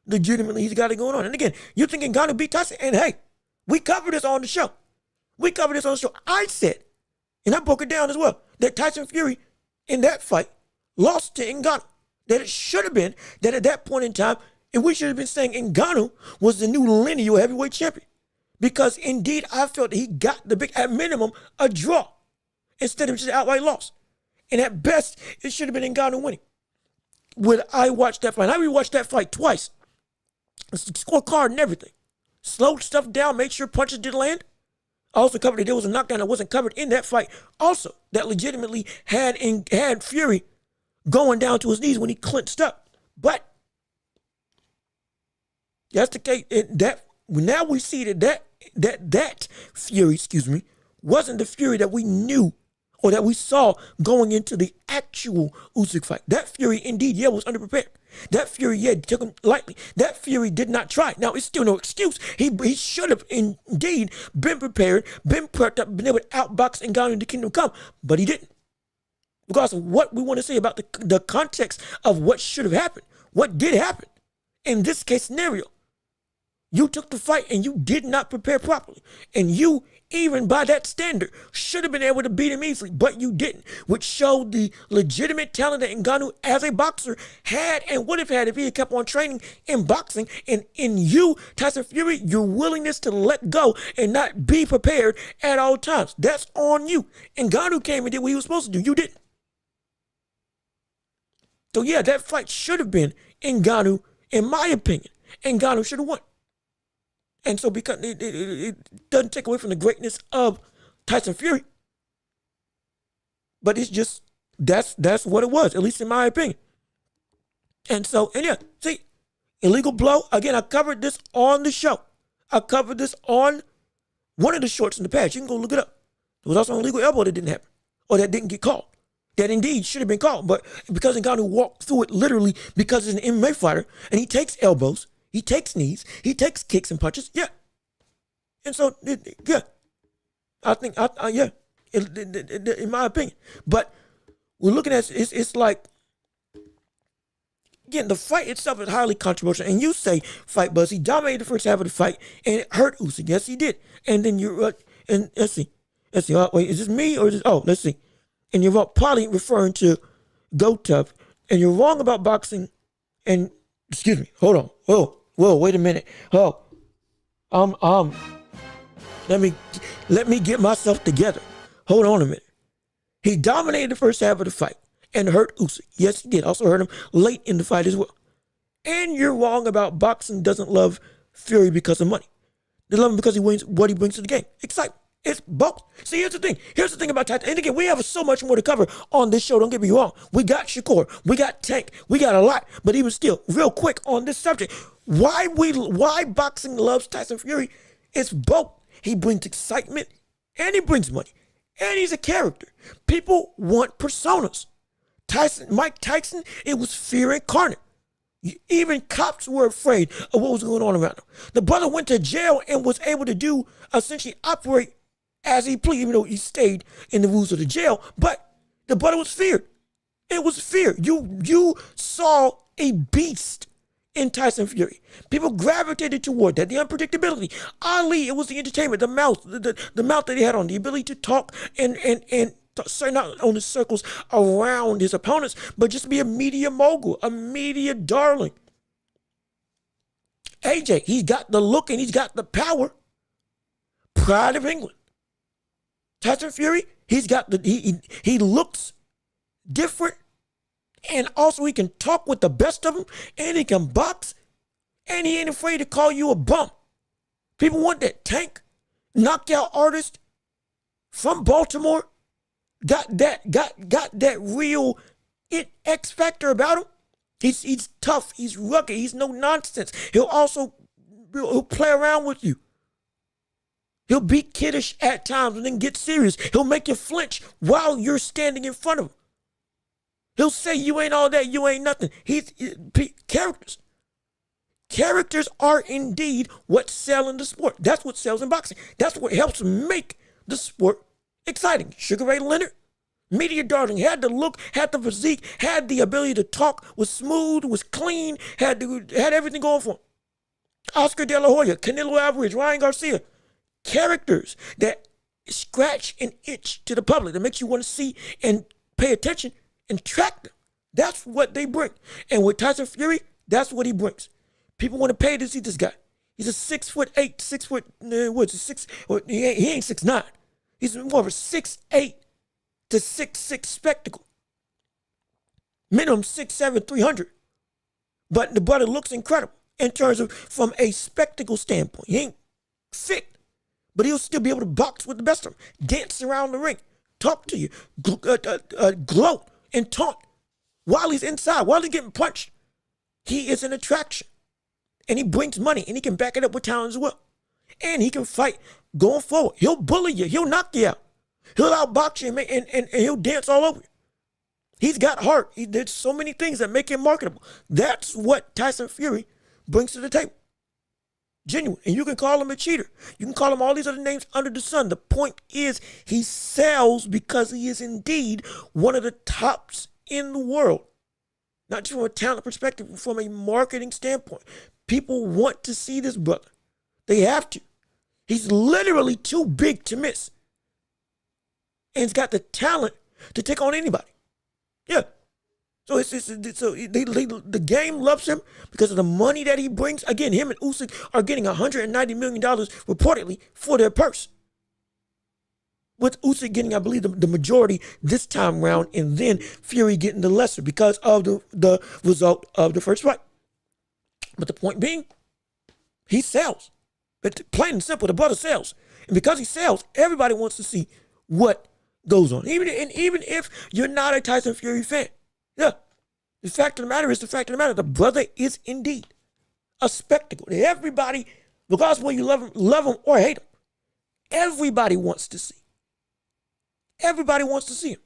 legitimately he's got it going on. And again, you're thinking Ngannou beat Tyson. And hey, we covered this on the show. I said, and I broke it down as well, that Tyson Fury in that fight lost to Ngannou. That it should have been that at that point in time, and we should have been saying Ngannou was the new lineal heavyweight champion. Because indeed, I felt he got at minimum, a draw instead of just an outright loss. And at best, it should have been Ngannou winning. Would I watch that fight? I rewatched that fight twice. Scorecard and everything. Slowed stuff down, made sure punches didn't land. I also covered that there was a knockdown that wasn't covered in that fight. Also, that legitimately had Fury going down to his knees when he clinched up. But that's the case. Now we see that Fury, wasn't the Fury that we knew or that we saw going into the actual Usyk fight. That Fury, indeed, was underprepared. That Fury, took him lightly. That Fury did not try. Now, it's still no excuse. He should have indeed been prepared, been prepped up, been able to outbox and got into Kingdom Come, but he didn't. Regardless of what we want to say about the context of what should have happened, what did happen in this case scenario You took the fight and you did not prepare properly. And you, even by that standard, should have been able to beat him easily, but you didn't, which showed the legitimate talent that Ngannou as a boxer had and would have had if he had kept on training in boxing. And in you, Tyson Fury, your willingness to let go and not be prepared at all times. That's on you. Ngannou came and did what he was supposed to do. You didn't. So yeah, that fight should have been Ngannou, in my opinion. Ngannou should have won. And so because it doesn't take away from the greatness of Tyson Fury. But it's just, that's what it was, at least in my opinion. And so, and yeah, see, illegal blow. Again, I covered this on the show. I covered this on one of the shorts in the past. You can go look it up. There was also an illegal elbow that didn't happen, or that didn't get called. That indeed should have been called. But because Ngannou walked through it literally because he's an MMA fighter, and he takes elbows, he takes knees, he takes kicks and punches, yeah. And so, yeah, I think, yeah, in my opinion. But we're looking at, it's like, again, the fight itself is highly controversial. And you say, Fight Buzz, he dominated the first half of the fight, and it hurt Usyk. Yes, he did. And then you're, and let's see. Wait, is this me or is this, let's see. And you're probably referring to Go Tough, and you're wrong about boxing, and, excuse me, hold on, whoa, wait a minute, let me get myself together. Hold on a minute. He dominated the first half of the fight and hurt Usyk. Yes, he did. Also hurt him late in the fight as well. And you're wrong about boxing doesn't love Fury because of money. They love him because he wins what he brings to the game. Excitement. It's both. See, here's the thing. Here's the thing about Tyson. And again, we have so much more to cover on this show. Don't get me wrong. We got Shakur. We got Tank. We got a lot. But even still, real quick on this subject, why boxing loves Tyson Fury? It's both. He brings excitement and he brings money. And he's a character. People want personas. Mike Tyson, it was fear incarnate. Even cops were afraid of what was going on around him. The brother went to jail and was able to essentially operate as he pleased, even though he stayed in the rules of the jail. But the brother was feared. It was fear. You saw a beast in Tyson Fury. People gravitated toward that. The unpredictability. Ali, it was the entertainment, the mouth, the mouth that he had on, the ability to talk and not only circles around his opponents, but just be a media mogul, a media darling. AJ, he's got the look and he's got the power. Pride of England. Tyson Fury, he's got he looks different, and also he can talk with the best of them, and he can box, and he ain't afraid to call you a bum. People want that. Tank, knockout artist from Baltimore, got that real X factor about him. He's tough, he's rugged, he's no nonsense. He'll play around with you. He'll be kiddish at times and then get serious. He'll make you flinch while you're standing in front of him. He'll say you ain't all that, you ain't nothing. Characters. Characters are indeed what sell in the sport. That's what sells in boxing. That's what helps make the sport exciting. Sugar Ray Leonard, media darling, had the look, had the physique, had the ability to talk, was smooth, was clean, had everything going for him. Oscar De La Hoya, Canelo Alvarez, Ryan Garcia. Characters that scratch and itch to the public, that makes you want to see and pay attention and track them. That's what they bring. And with Tyson Fury, that's what he brings. People want to pay to see this guy. He's a 6'8", he ain't 6'9". He's more of a 6'8" to 6'6" spectacle. Minimum 6'7", 300. But the brother looks incredible in terms of from a spectacle standpoint. He ain't fit, but he'll still be able to box with the best of them, dance around the ring, talk to you, gloat and taunt while he's inside, while he's getting punched. He is an attraction, and he brings money, and he can back it up with talent as well. And he can fight going forward. He'll bully you. He'll knock you out. He'll outbox you and he'll dance all over you. He's got heart. There's so many things that make him marketable. That's what Tyson Fury brings to the table. Genuine. And you can call him a cheater. You can call him all these other names under the sun. The point is he sells because he is indeed one of the tops in the world. Not just from a talent perspective, from a marketing standpoint. People want to see this brother. They have to. He's literally too big to miss. And he's got the talent to take on anybody. Yeah. So the game loves him because of the money that he brings. Again, him and Usyk are getting $190 million reportedly for their purse. With Usyk getting, I believe, the majority this time round, and then Fury getting the lesser because of the result of the first fight. But the point being, he sells. But plain and simple, the brother sells. And because he sells, everybody wants to see what goes on. Even if you're not a Tyson Fury fan. Yeah. The fact of the matter is the fact of the matter. The brother is indeed a spectacle. Everybody, regardless of whether you love him or hate him, everybody wants to see. Everybody wants to see him.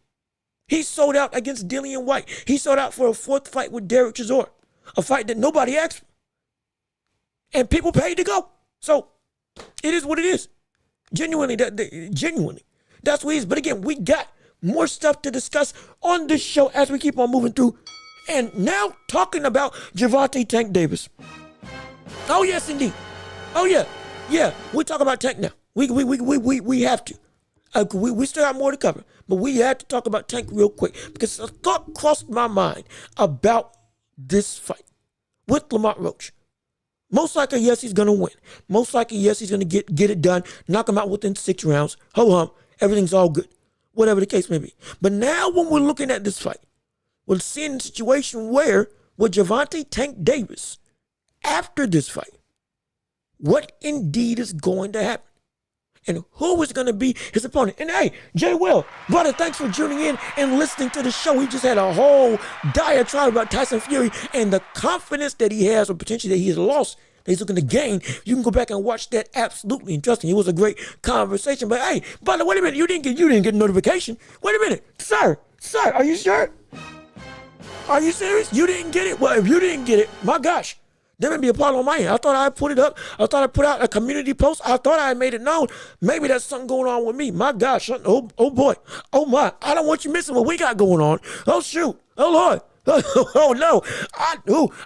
He sold out against Dillian White. He sold out for a fourth fight with Derek Chisora, a fight that nobody asked for. And people paid to go. So it is what it is. Genuinely, that's what it is. But again, we got more stuff to discuss on this show as we keep on moving through. And now talking about Gervonta Tank Davis. Oh yes, indeed. Oh yeah, yeah. We talk about Tank now. We have to. We still have more to cover, but we had to talk about Tank real quick because a thought crossed my mind about this fight with Lamont Roach. Most likely, yes, he's gonna win. Most likely, yes, he's gonna get it done, knock him out within 6 rounds. Ho hum, everything's all good. Whatever the case may be. But now when we're looking at this fight, we're seeing a situation where with Gervonta Tank Davis, after this fight, what indeed is going to happen? And who is going to be his opponent? And hey, Jay Will, brother, thanks for tuning in and listening to the show. We just had a whole diatribe about Tyson Fury and the confidence that he has, or potentially that he has lost, that he's looking to gain. You can go back and watch that absolutely. And trust me, it was a great conversation. But hey, brother, wait a minute. You didn't get a notification. Wait a minute. Sir, are you sure? Are you serious? You didn't get it? Well, if you didn't get it, my gosh. There may be a problem on my end. I thought I put it up. I thought I put out a community post. I thought I made it known. Maybe there's something going on with me. My gosh. Oh boy. Oh my. I don't want you missing what we got going on. Oh shoot. Oh Lord. Oh no.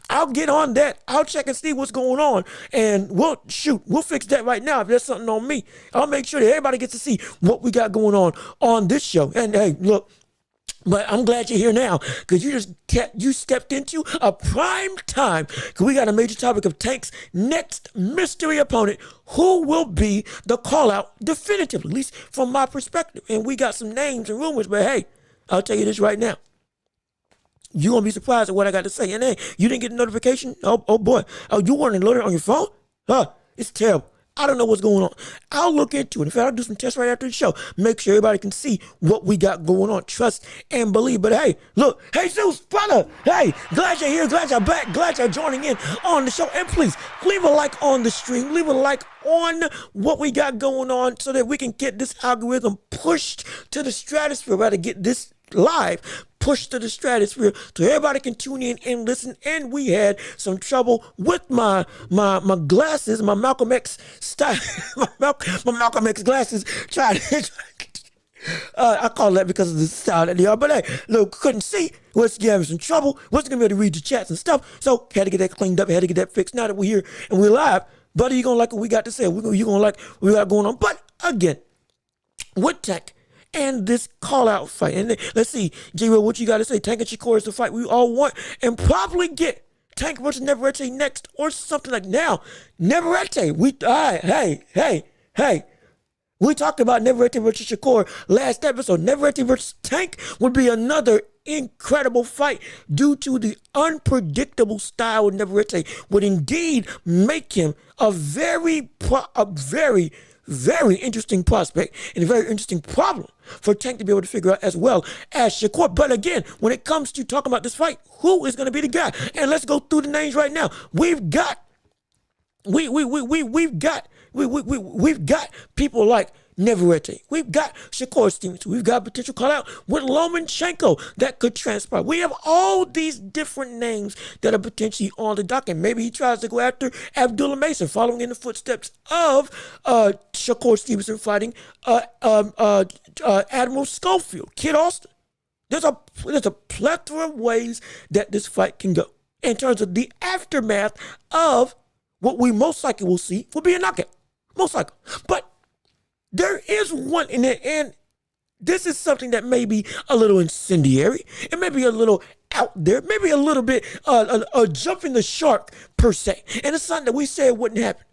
I'll get on that. I'll check and see what's going on. And we'll fix that right now. If there's something on me, I'll make sure that everybody gets to see what we got going on this show. And hey, look. But I'm glad you're here now because you stepped into a prime time because we got a major topic of Tank's next mystery opponent, who will be the call-out definitively, at least from my perspective. And we got some names and rumors, but hey, I'll tell you this right now. You're going to be surprised at what I got to say. And hey, you didn't get a notification? Oh boy. Oh, you weren't alerted on your phone? Huh, it's terrible. I don't know what's going on. I'll look into it. In fact, I'll do some tests right after the show. Make sure everybody can see what we got going on. Trust and believe. But hey, look. Hey, Zeus, brother. Hey, glad you're here. Glad you're back. Glad you're joining in on the show. And please, leave a like on the stream. Leave a like on what we got going on so that we can get this algorithm pushed to the stratosphere. Rather, get this live pushed to the stratosphere so everybody can tune in and listen. And we had some trouble with my glasses, my Malcolm X style, my Malcolm X glasses. I call that because of the style that they are. But hey, look, couldn't see. Was having some trouble. Wasn't gonna be able to read the chats and stuff. So had to get that cleaned up. Had to get that fixed. Now that we're here and we're live, buddy, you gonna like what we got to say. You gonna like what we got going on. But again, with Tank and this call-out fight. And let's see, J-Will, what you got to say? Tank and Shakur is the fight we all want and probably get. Tank versus Neverete next or something like now. Neverete, hey. We talked about Neverete versus Shakur last episode. Neverete versus Tank would be another incredible fight due to the unpredictable style of Neverete would indeed make him a very interesting prospect and a very interesting problem for Tank to be able to figure out as well as Shakur. But again, when it comes to talking about this fight, who is going to be the guy? And let's go through the names right now. We've got people like Neverete. We've got Shakur Stevenson. We've got potential call out with Lomachenko that could transpire. We have all these different names that are potentially on the docket. Maybe he tries to go after Abdullah Mason, following in the footsteps of Shakur Stevenson fighting Admiral Schofield, Kid Austin. There's a plethora of ways that this fight can go in terms of the aftermath of what we most likely will see will be a knockout. Most likely. But there is one in there, and this is something that may be a little incendiary. It may be a little out there, maybe a little bit jumping the shark per se. And it's something that we said wouldn't happen.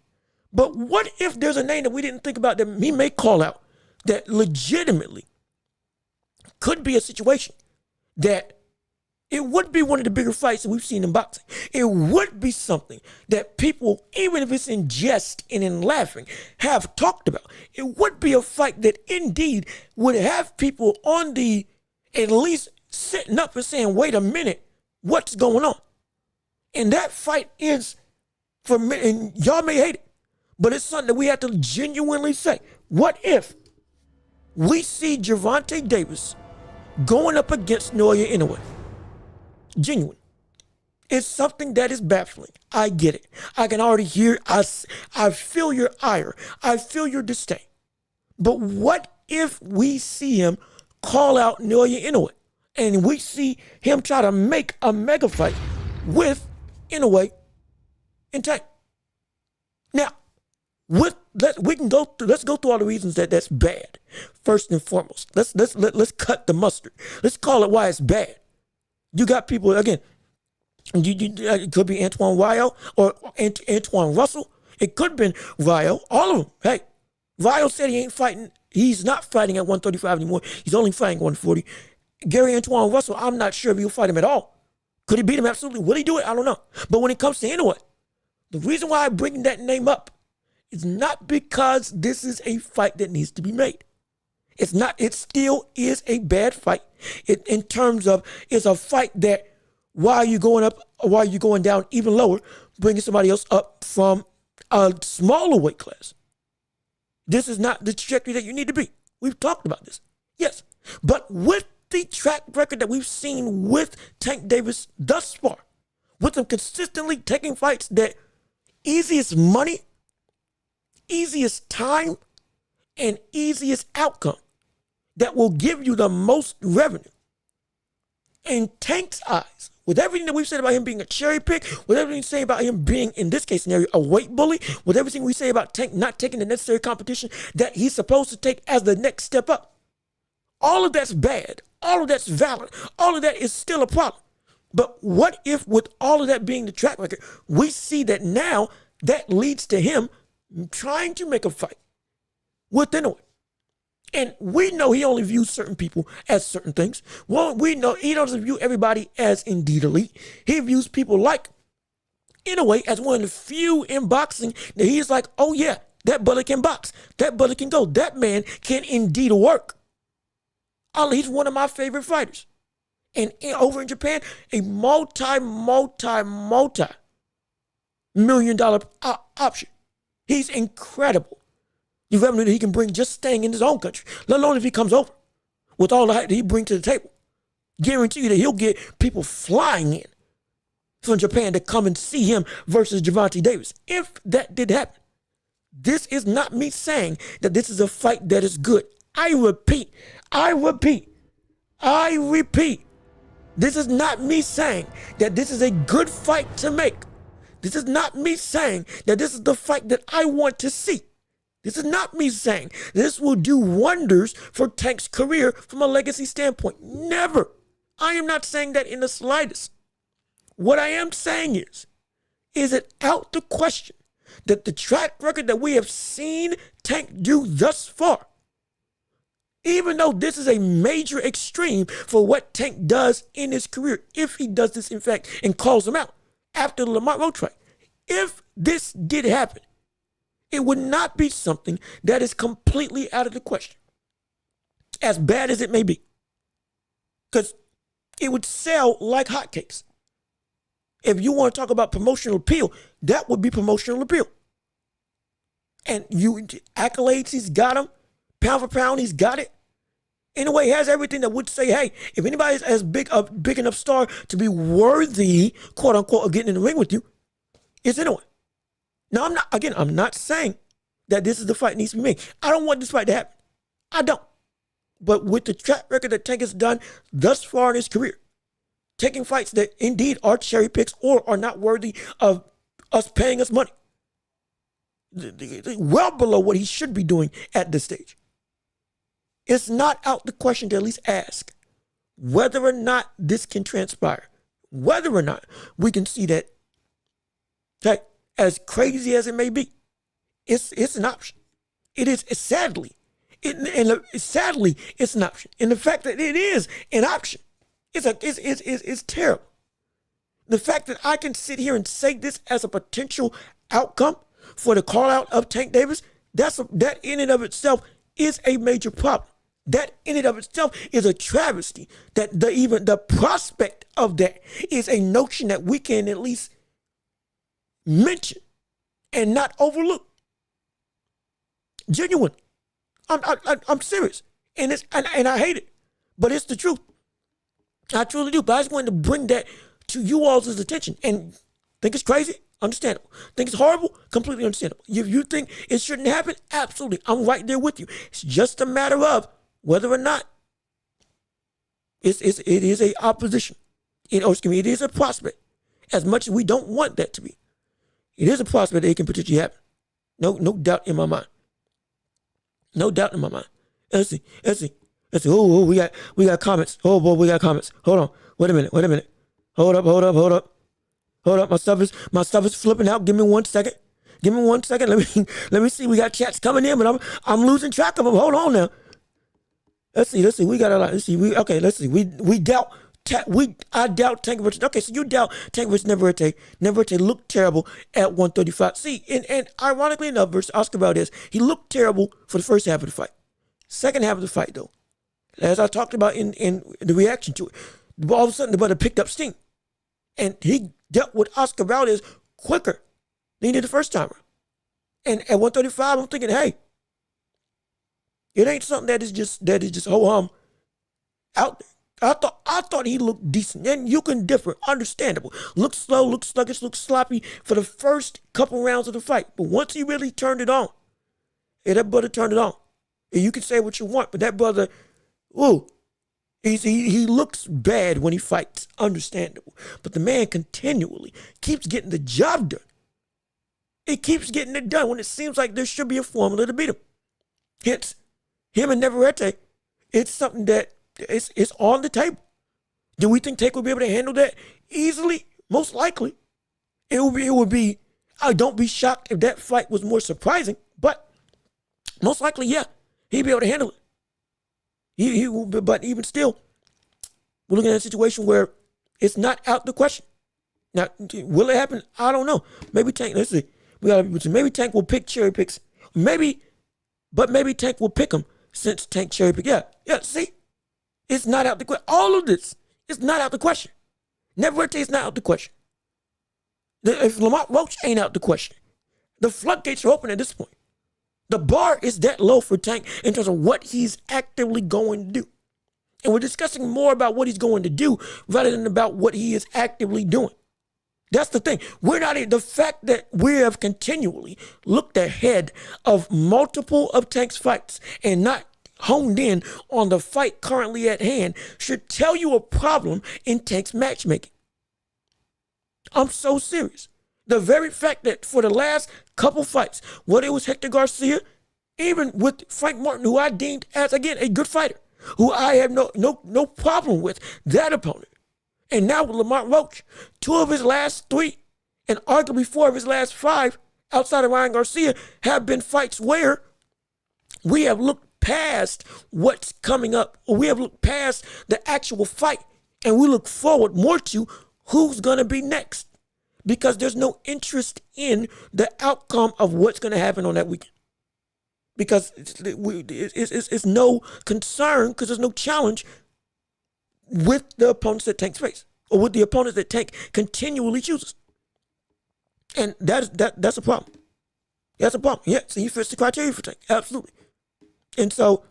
But what if there's a name that we didn't think about that he may call out that legitimately could be a situation that it would be one of the bigger fights that we've seen in boxing. It would be something that people, even if it's in jest and in laughing, have talked about. It would be a fight that indeed would have people on the, at least sitting up and saying, wait a minute, what's going on? And that fight is, for me, and y'all may hate it, but it's something that we have to genuinely say. What if we see Gervonta Davis going up against Naoya Inoue? Genuine. It's something that is baffling. I get it. I can already hear, I feel your ire. I feel your disdain. But what if we see him call out Naoya Inoue and we see him try to make a mega fight with Inoue and Tank? Now, let's go through all the reasons that's bad. First and foremost, let's cut the mustard. Let's call it why it's bad. You got people, again, it could be Antoine Ryo or Antoine Russell. It could have been Ryo. All of them. Hey, Ryo said he ain't fighting. He's not fighting at 135 anymore. He's only fighting 140. Gary Antoine Russell, I'm not sure if he'll fight him at all. Could he beat him? Absolutely. Will he do it? I don't know. But when it comes to Inoue, the reason why I bring that name up is not because this is a fight that needs to be made. It's not. It still is a bad fight. In terms of, it's a fight that while you're going up, or while you're going down even lower, bringing somebody else up from a smaller weight class. This is not the trajectory that you need to be. We've talked about this. Yes. But with the track record that we've seen with Tank Davis thus far, with him consistently taking fights that easiest money, easiest time, and easiest outcome that will give you the most revenue. In Tank's eyes, with everything that we've said about him being a cherry pick, with everything we say about him being, in this case scenario, a weight bully, with everything we say about Tank not taking the necessary competition that he's supposed to take as the next step up, all of that's bad. All of that's valid. All of that is still a problem. But what if, with all of that being the track record, we see that now that leads to him trying to make a fight with Inoue? And we know he only views certain people as certain things. Well, we know he doesn't view everybody as indeed elite. He views people like Inoue as one of the few in boxing that he's like, oh yeah, that brother can box. That brother can go. That man can indeed work. He's one of my favorite fighters. And over in Japan, a multi-million-dollar option. He's incredible. The revenue that he can bring just staying in his own country, let alone if he comes over with all the hype that he brings to the table. Guarantee you that he'll get people flying in from Japan to come and see him versus Gervonta Davis. If that did happen, this is not me saying that this is a fight that is good. I repeat, this is not me saying that this is a good fight to make. This is not me saying that this is the fight that I want to see. This is not me saying this will do wonders for Tank's career from a legacy standpoint. Never. I am not saying that in the slightest. What I am saying is it out the question that the track record that we have seen Tank do thus far, even though this is a major extreme for what Tank does in his career, if he does this in fact and calls him out after the Lamont Roach fight, if this did happen, it would not be something that is completely out of the question, as bad as it may be, because it would sell like hotcakes. If you want to talk about promotional appeal, that would be promotional appeal. And accolades, he's got them. Pound for pound, he's got it. In a way, he has everything that would say, hey, if anybody's as big enough star to be worthy, quote unquote, of getting in the ring with you, it's Inoue. Now, I'm not saying that this is the fight that needs to be made. I don't want this fight to happen. I don't. But with the track record that Tank has done thus far in his career, taking fights that indeed are cherry picks or are not worthy of us paying us money, well below what he should be doing at this stage. It's not out the question to at least ask whether or not this can transpire, whether or not we can see that, as crazy as it may be, it's an option. It is, sadly, sadly, it's an option. And the fact that it is an option, it's terrible. The fact that I can sit here and say this as a potential outcome for the call out of Tank Davis, that in and of itself is a major problem. That in and of itself is a travesty. That even the prospect of that is a notion that we can at least mention and not overlook. Genuine. I'm serious. And I hate it. But it's the truth. I truly do. But I just wanted to bring that to you all's attention. And think it's crazy? Understandable. Think it's horrible? Completely understandable. If you think it shouldn't happen, absolutely. I'm right there with you. It's just a matter of whether or not it is a opposition. It is a prospect. As much as we don't want that to be, it is a prospect that it can potentially happen. No doubt in my mind. No doubt in my mind. Let's see. Oh, we got comments. Oh boy, we got comments. Hold on. Wait a minute. Hold up. My stuff is flipping out. Give me 1 second. Let me see. We got chats coming in, but I'm losing track of them. Hold on now. Let's see. We got a lot. Let's see. Let's see. We doubt. I doubt Tank versus. Okay, so you doubt Tank versus Neverete looked terrible at 135. See, and ironically enough, versus Oscar Valdez, he looked terrible for the first half of the fight. Second half of the fight, though, as I talked about in the reaction to it, all of a sudden the brother picked up steam, and he dealt with Oscar Valdez quicker than he did the first time. And at 135, I'm thinking, hey, it ain't something that is just ho-hum out there. I thought he looked decent, and you can differ, understandable. Looked slow, looked sluggish, looked sloppy for the first couple rounds of the fight. But once he really turned it on, that brother turned it on. And you can say what you want, but that brother, he looks bad when he fights, understandable. But the man continually keeps getting the job done. He keeps getting it done when it seems like there should be a formula to beat him. Hence, him and Neverete, it's something that it's on the table. Do we think Tank will be able to handle that easily? Most likely. It would be, I don't be shocked if that fight was more surprising, but most likely, yeah, he'd be able to handle it. He will, but even still, we're looking at a situation where it's not out the question. Now, will it happen? I don't know. Maybe Tank, let's see. Maybe Tank will pick cherry picks. Maybe Tank will pick him since Tank cherry pick. Yeah, see? It's not out the question. All of this is not out the question. Neverete is not out the question. If Welch ain't out the question, the floodgates are open at this point. The bar is that low for Tank in terms of what he's actively going to do. And we're discussing more about what he's going to do rather than about what he is actively doing. That's the thing. The fact that we have continually looked ahead of multiple of Tank's fights and not honed in on the fight currently at hand should tell you a problem in Tank's matchmaking. I'm so serious. The very fact that for the last couple fights, whether it was Hector Garcia, even with Frank Martin, who I deemed as, again, a good fighter, who I have no problem with, that opponent. And now with Lamont Roach, 2 of his last 3, and arguably 4 of his last 5, outside of Ryan Garcia, have been fights where we have looked past what's coming up, or we have looked past the actual fight, and we look forward more to who's going to be next, because there's no interest in the outcome of what's going to happen on that weekend, because it's no concern, because there's no challenge with the opponents that Tank face, or with the opponents that Tank continually chooses. And that's a problem. That's a problem. Yeah, so he fits the criteria for Tank. Absolutely. And so,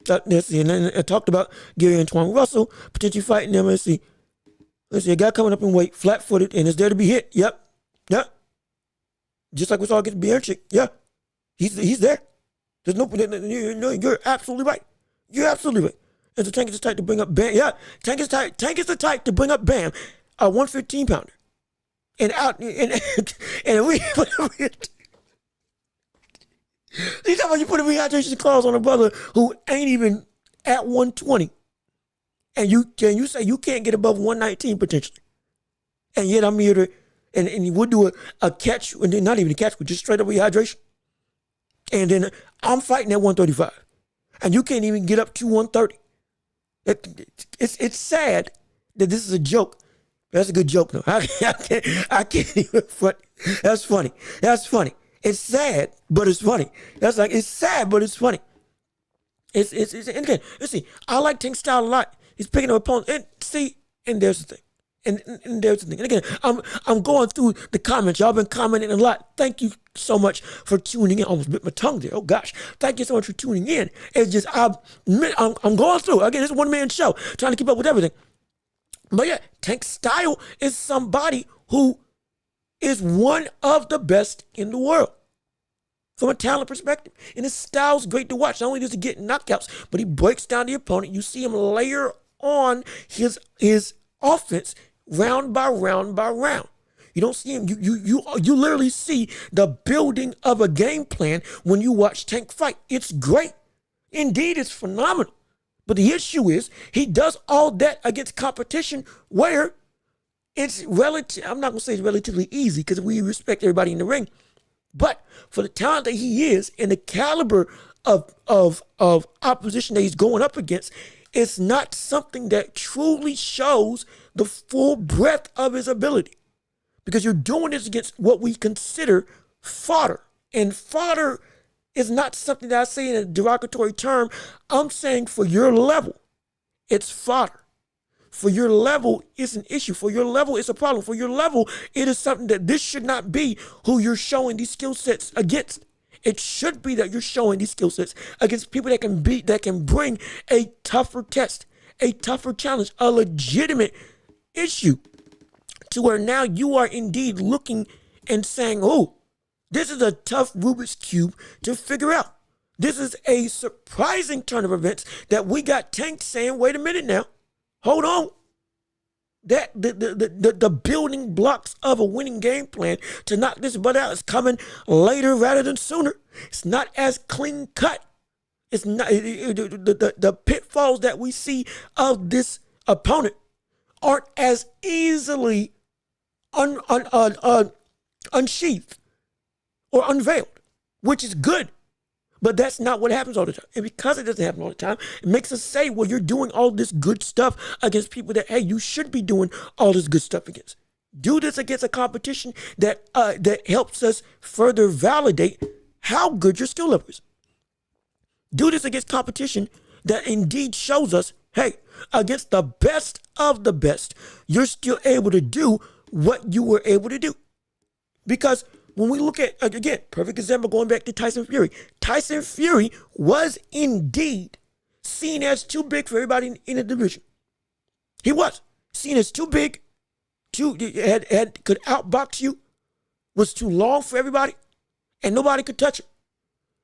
let's see. And then I talked about Gary Antoine Russell potentially fighting him. Let's see. A guy coming up in weight, flat-footed, and is there to be hit. Yep. Just like we saw against Bierchik. Yeah. He's there. There's no, you're absolutely right. You're absolutely right. And so Tank is the type to bring up Bam. Yeah, Tank is the type to bring up Bam, a 115-pounder. And we You talking about you put a rehydration clause on a brother who ain't even at 120, and you say you can't get above 119 potentially, and yet I'm here to, and we'll do a catch, and then not even a catch, but just straight up rehydration, and then I'm fighting at 135, and you can't even get up to 130. It's sad that this is a joke. That's a good joke though. I can't even. That's funny. That's funny. It's sad, but it's funny. That's like, it's sad, but it's funny. It's and again, let's see. I like Tank's style a lot. He's picking up opponents. And see, and there's the thing. And there's the thing. And again, I'm going through the comments. Y'all been commenting a lot. Thank you so much for tuning in. I almost bit my tongue there. Oh gosh. Thank you so much for tuning in. It's just I'm going through. Again, it's a one-man show, trying to keep up with everything. But yeah, Tank's style is somebody who is one of the best in the world from a talent perspective. And his style's great to watch. Not only does he get knockouts, but he breaks down the opponent. You see him layer on his offense round by round by round. You don't see him. You literally see the building of a game plan when you watch Tank fight. It's great. Indeed, it's phenomenal. But the issue is he does all that against competition where it's relative. I'm not gonna say it's relatively easy because we respect everybody in the ring, but for the talent that he is and the caliber of opposition that he's going up against, it's not something that truly shows the full breadth of his ability. Because you're doing this against what we consider fodder, and fodder is not something that I say in a derogatory term. I'm saying for your level, it's fodder. For your level, it's an issue. For your level, it's a problem. For your level, it is something that this should not be who you're showing these skill sets against. It should be that you're showing these skill sets against people that can bring a tougher test, a tougher challenge, a legitimate issue to where now you are indeed looking and saying, oh, this is a tough Rubik's Cube to figure out. This is a surprising turn of events that we got Tank saying, wait a minute now. Hold on. That the building blocks of a winning game plan to knock this butt out is coming later rather than sooner. It's not as clean cut. It's not the pitfalls that we see of this opponent aren't as easily unsheathed or unveiled, which is good. But that's not what happens all the time. And because it doesn't happen all the time, it makes us say, well, you're doing all this good stuff against people that, hey, you should be doing all this good stuff against. Do this against a competition that helps us further validate how good your skill level is. Do this against competition that indeed shows us, hey, against the best of the best, you're still able to do what you were able to do. Because when we look at, again, perfect example going back to Tyson Fury. Tyson Fury was indeed seen as too big for everybody in the division. He was seen as too big, could outbox you, was too long for everybody, and nobody could touch him.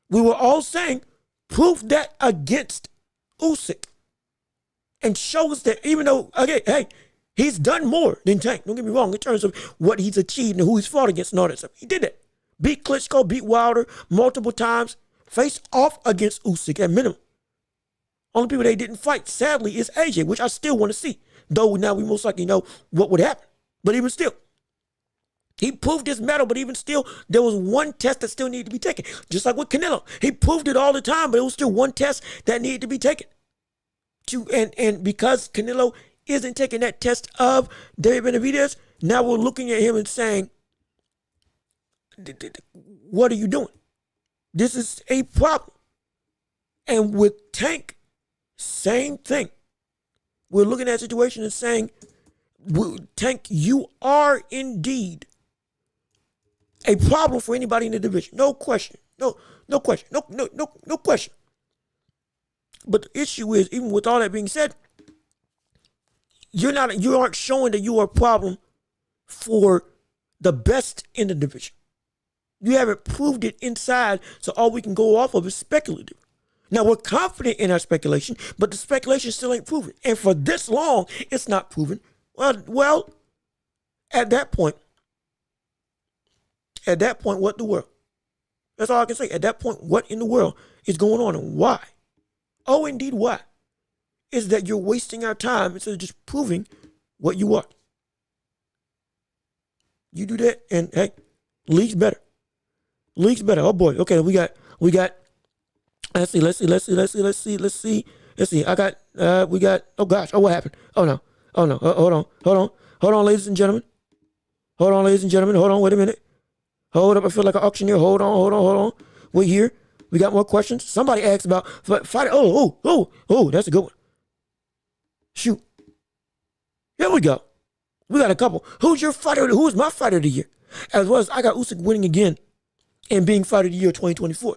We were all saying, prove that against Usyk. And show us that even though, okay, hey, he's done more than Tank. Don't get me wrong in terms of what he's achieved and who he's fought against and all that stuff. He did that. Beat Klitschko, beat Wilder multiple times. Faced off against Usyk at minimum. Only people they didn't fight, sadly, is AJ, which I still want to see. Though now we most likely know what would happen. But even still, he proved his mettle, but even still, there was one test that still needed to be taken. Just like with Canelo. He proved it all the time, but it was still one test that needed to be taken. And because Canelo isn't taking that test of David Benavidez, now we're looking at him and saying, what are you doing? This is a problem. And with Tank, same thing. We're looking at a situation and saying, Tank, you are indeed a problem for anybody in the division. No question. No question. No question. But the issue is, even with all that being said, you aren't showing that you are a problem for the best in the division. You haven't proved it inside, so all we can go off of is speculative. Now, we're confident in our speculation, but the speculation still ain't proven. And for this long, it's not proven. Well, at that point, what the world? That's all I can say. At that point, what in the world is going on and why? Oh, indeed, why? Is that you're wasting our time instead of just proving what you are. You do that, and hey, league's better. League's better. Oh boy. Okay, we got. Let's see. I got. We got. Oh gosh. Oh, what happened? Oh no. Hold on, ladies and gentlemen. Hold on. Wait a minute. Hold up. I feel like an auctioneer. Hold on. Wait here. We got more questions. Somebody asked about fighting. Oh, that's a good one. Shoot. Here we go. We got a couple. Who's your fighter? Who's my fighter of the year? As well as I got Usyk winning again and being fighter of the year 2024.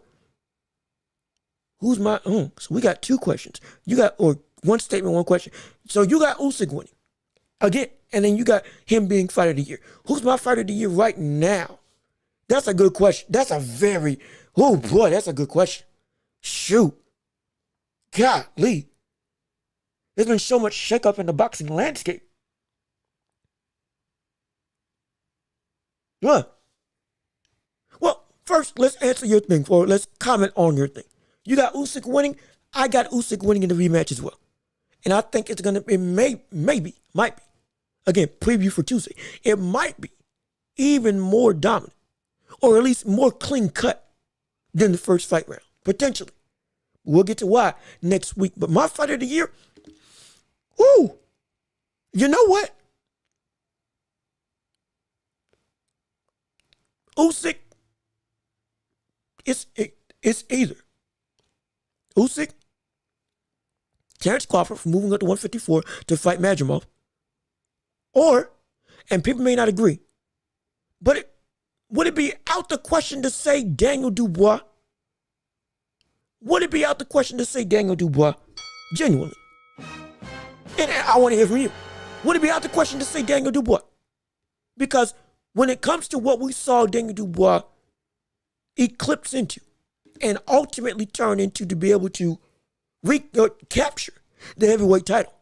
Who's my? So we got two questions. You got, or one statement, one question. So you got Usyk winning again, and then you got him being fighter of the year. Who's my fighter of the year right now? That's a good question. That's a very, oh boy, that's a good question. Shoot. Golly. There's been so much shakeup in the boxing landscape. What? Well, first, let's answer your thing, or let's comment on your thing. You got Usyk winning. I got Usyk winning in the rematch as well. And I think it's going to be, might be, again, preview for Tuesday. It might be even more dominant, or at least more clean cut than the first fight round, potentially. We'll get to why next week. But my fight of the year, ooh, you know what? Usyk, it's either Usyk, Terrence Crawford from moving up to 154 to fight Madrimov, or, and people may not agree, but would it be out the question to say Daniel Dubois? Would it be out the question to say Daniel Dubois? Genuinely. And I want to hear from you. Would it be out the question to say Daniel Dubois? Because when it comes to what we saw Daniel Dubois eclipse into and ultimately turn into to be able to capture the heavyweight title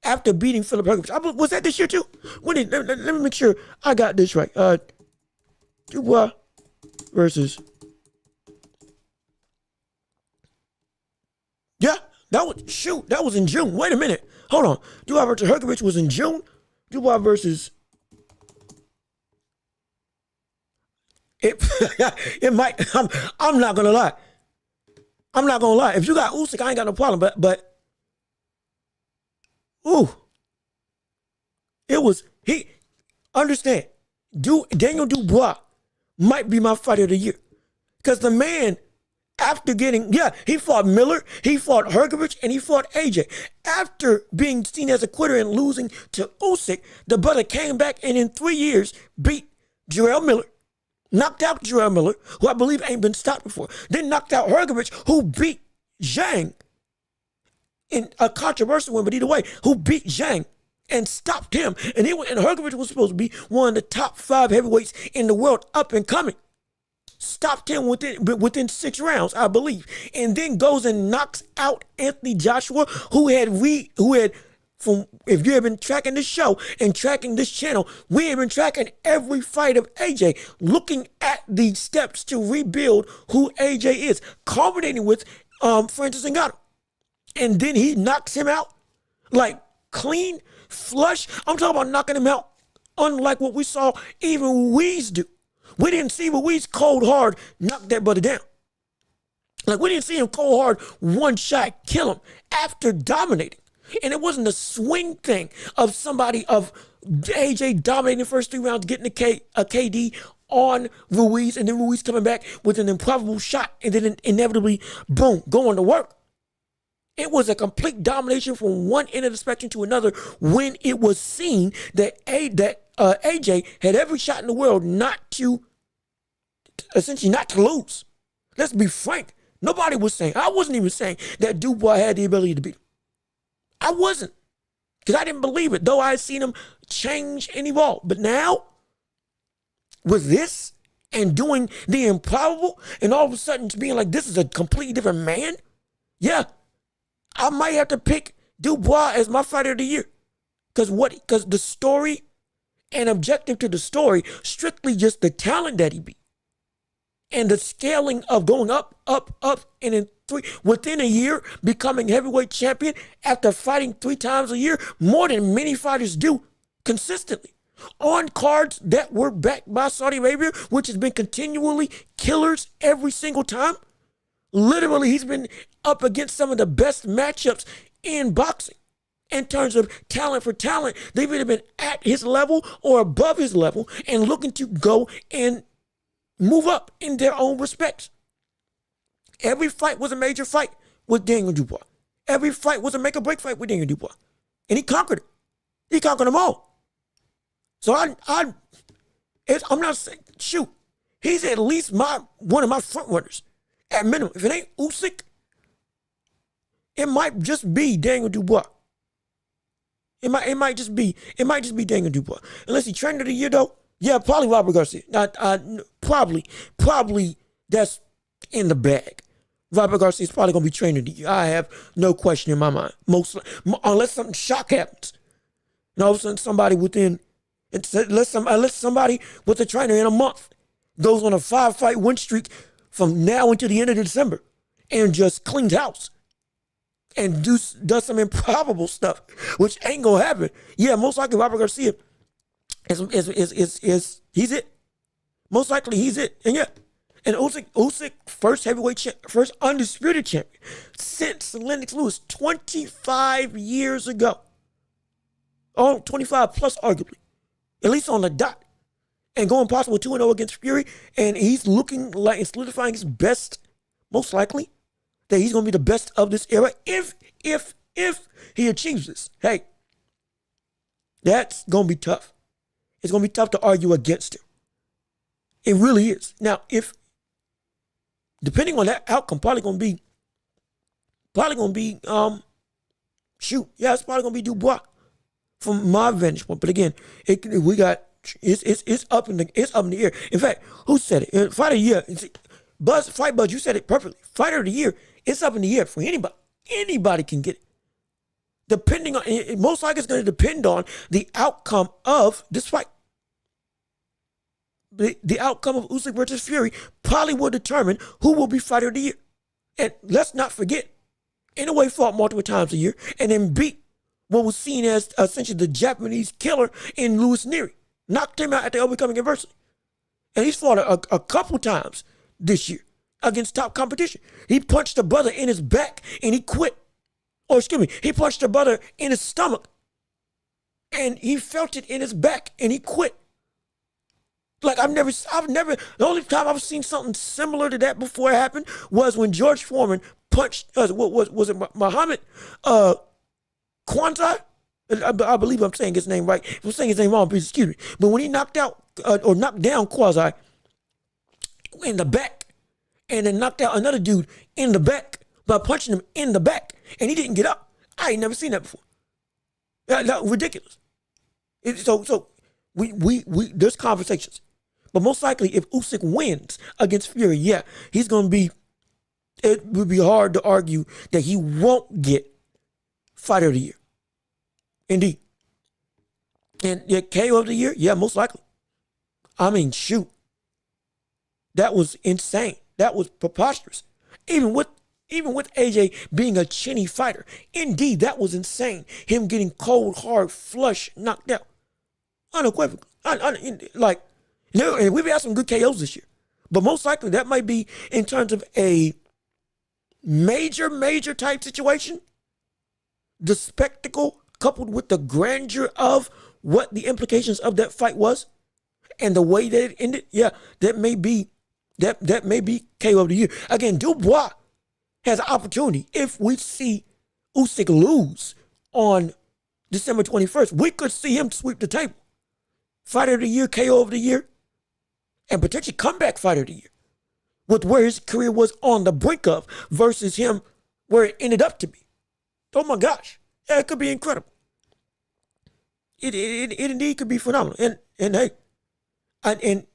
after beating Philip Hergovich. Was that this year too? Let me make sure I got this right. Dubois versus... Yeah, that was in June. Wait a minute. Hold on. Dubois versus Hergovich was in June. Dubois versus... It might. I'm not gonna lie. If you got Usyk, I ain't got no problem. But ooh, it was he. Understand? Daniel Dubois might be my fighter of the year because the man, after getting he fought Miller, he fought Hergovich, and he fought AJ. After being seen as a quitter and losing to Usyk, the brother came back and in 3 years beat Jarrell Miller. Knocked out Jarrell Miller, who I believe ain't been stopped before. Then knocked out Hergovich, who beat Zhang in a controversial one, but either way, who beat Zhang and stopped him. And Hergovich was supposed to be one of the top 5 heavyweights in the world, up and coming. Stopped him within 6 rounds, I believe. And then goes and knocks out Anthony Joshua, who had from, if you have been tracking this show and tracking this channel, we have been tracking every fight of AJ, looking at the steps to rebuild who AJ is, culminating with Francis Ngannou. And then he knocks him out like clean, flush. I'm talking about knocking him out unlike what we saw even Ruiz do. We didn't see Ruiz cold hard knock that brother down. Like we didn't see him cold hard one shot kill him after dominating. And it wasn't a swing thing of AJ dominating the first 3 rounds, getting a KD on Ruiz, and then Ruiz coming back with an improbable shot, and then inevitably, boom, going to work. It was a complete domination from one end of the spectrum to another when it was seen that AJ had every shot in the world essentially not to lose. Let's be frank. Nobody was saying, I wasn't even saying that Dubois had the ability to beat him. I wasn't, because I didn't believe it, though I had seen him change and evolve. But now, with this and doing the improbable, and all of a sudden being like, this is a completely different man, yeah, I might have to pick Dubois as my fighter of the year. Because the story and objective to the story, strictly just the talent that he beat. and the scaling of going up, and in within a year becoming heavyweight champion after fighting 3 times a year, more than many fighters do consistently. On cards that were backed by Saudi Arabia, which has been continually killers every single time. Literally, he's been up against some of the best matchups in boxing. In terms of talent for talent, they've either been at his level or above his level and looking to go and move up in their own respects. Every fight was a major fight with Daniel Dubois. Every fight was a make-or-break fight with Daniel Dubois. And he conquered it. He conquered them all. So I'm not saying, shoot, he's at least one of my front runners at minimum. If it ain't Usyk, it might just be Daniel Dubois. It might just be Daniel Dubois. Unless he trainer of the year though, yeah, probably Robert Garcia. Probably that's in the bag. Robert Garcia is probably gonna be trainer of the year. I have no question in my mind. Unless something shock happens, and all of a sudden somebody unless somebody with a trainer in a month goes on a 5-fight win streak from now until the end of December and just cleans house and does some improbable stuff, which ain't gonna happen. Yeah, most likely Robert Garcia is he's it. Most likely he's it. And yeah, and Usyk first undisputed champion since Lennox Lewis 25 years ago. Oh, 25 plus arguably, at least on the dot, and going possible 2-0 against Fury, and he's looking like and solidifying his best, most likely, that he's going to be the best of this era if he achieves this. Hey, that's going to be tough. It's going to be tough to argue against him. It really is. Now, depending on that outcome, probably going to be, it's probably going to be Dubois from my vantage point. But again, it's up in the air. In fact, who said it? Fight of the year. Fight Buzz, you said it perfectly. Fighter of the year, it's up in the air for anybody. Anybody can get it. Depending on, most likely it's going to depend on the outcome of this fight. The outcome of Usyk versus Fury probably will determine who will be fighter of the year. And let's not forget, Inoue fought multiple times a year and then beat what was seen as essentially the Japanese killer in Louis Neary. Knocked him out at the Overcoming Adversity. And he's fought a couple times this year against top competition. He punched a brother in his back and he quit. Or excuse me, he punched a brother in his stomach and he felt it in his back and he quit. Like I've never, the only time I've seen something similar to that before it happened was when George Foreman punched, was it Muhammad Kwanzaa? I believe I'm saying his name right. If I'm saying his name wrong, please excuse me. But when he knocked out, or knocked down Kwanzaa in the back, and then knocked out another dude in the back by punching him in the back, and he didn't get up. I ain't never seen that before. That ridiculous. So there's conversations. But most likely, if Usyk wins against Fury, yeah, he's going to be, it would be hard to argue that he won't get Fighter of the Year. Indeed. And yeah, KO of the Year, yeah, most likely. I mean, shoot. That was insane. That was preposterous. Even with AJ being a chinny fighter, indeed, that was insane. Him getting cold, hard, flush, knocked out. Unequivocally. And we've had some good KOs this year. But most likely that might be in terms of a major type situation. The spectacle coupled with the grandeur of what the implications of that fight was and the way that it ended, yeah, that may be KO of the Year. Again, Dubois has an opportunity. If we see Usyk lose on December 21st, we could see him sweep the table. Fighter of the Year, KO of the Year, and potentially comeback Fighter of the Year with where his career was on the brink of versus him where it ended up to be. Oh my gosh. Yeah, it could be incredible. It indeed could be phenomenal. And hey, and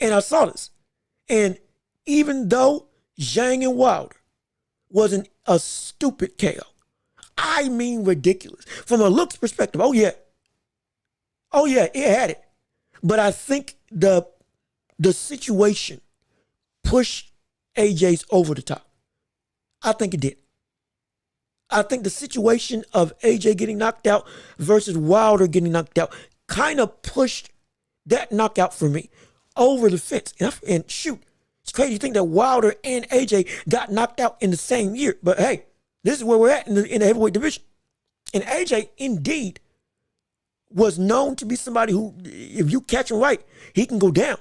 I saw this. And even though Zhang and Wilder wasn't a stupid KO, I mean ridiculous. From a looks perspective, oh yeah, it had it. But I think the the situation pushed AJ's over the top. I think it did. I think the situation of AJ getting knocked out versus Wilder getting knocked out kind of pushed that knockout for me over the fence. And shoot, it's crazy to think that Wilder and AJ got knocked out in the same year. But hey, this is where we're at in the heavyweight division. And AJ, indeed, was known to be somebody who, if you catch him right, he can go down.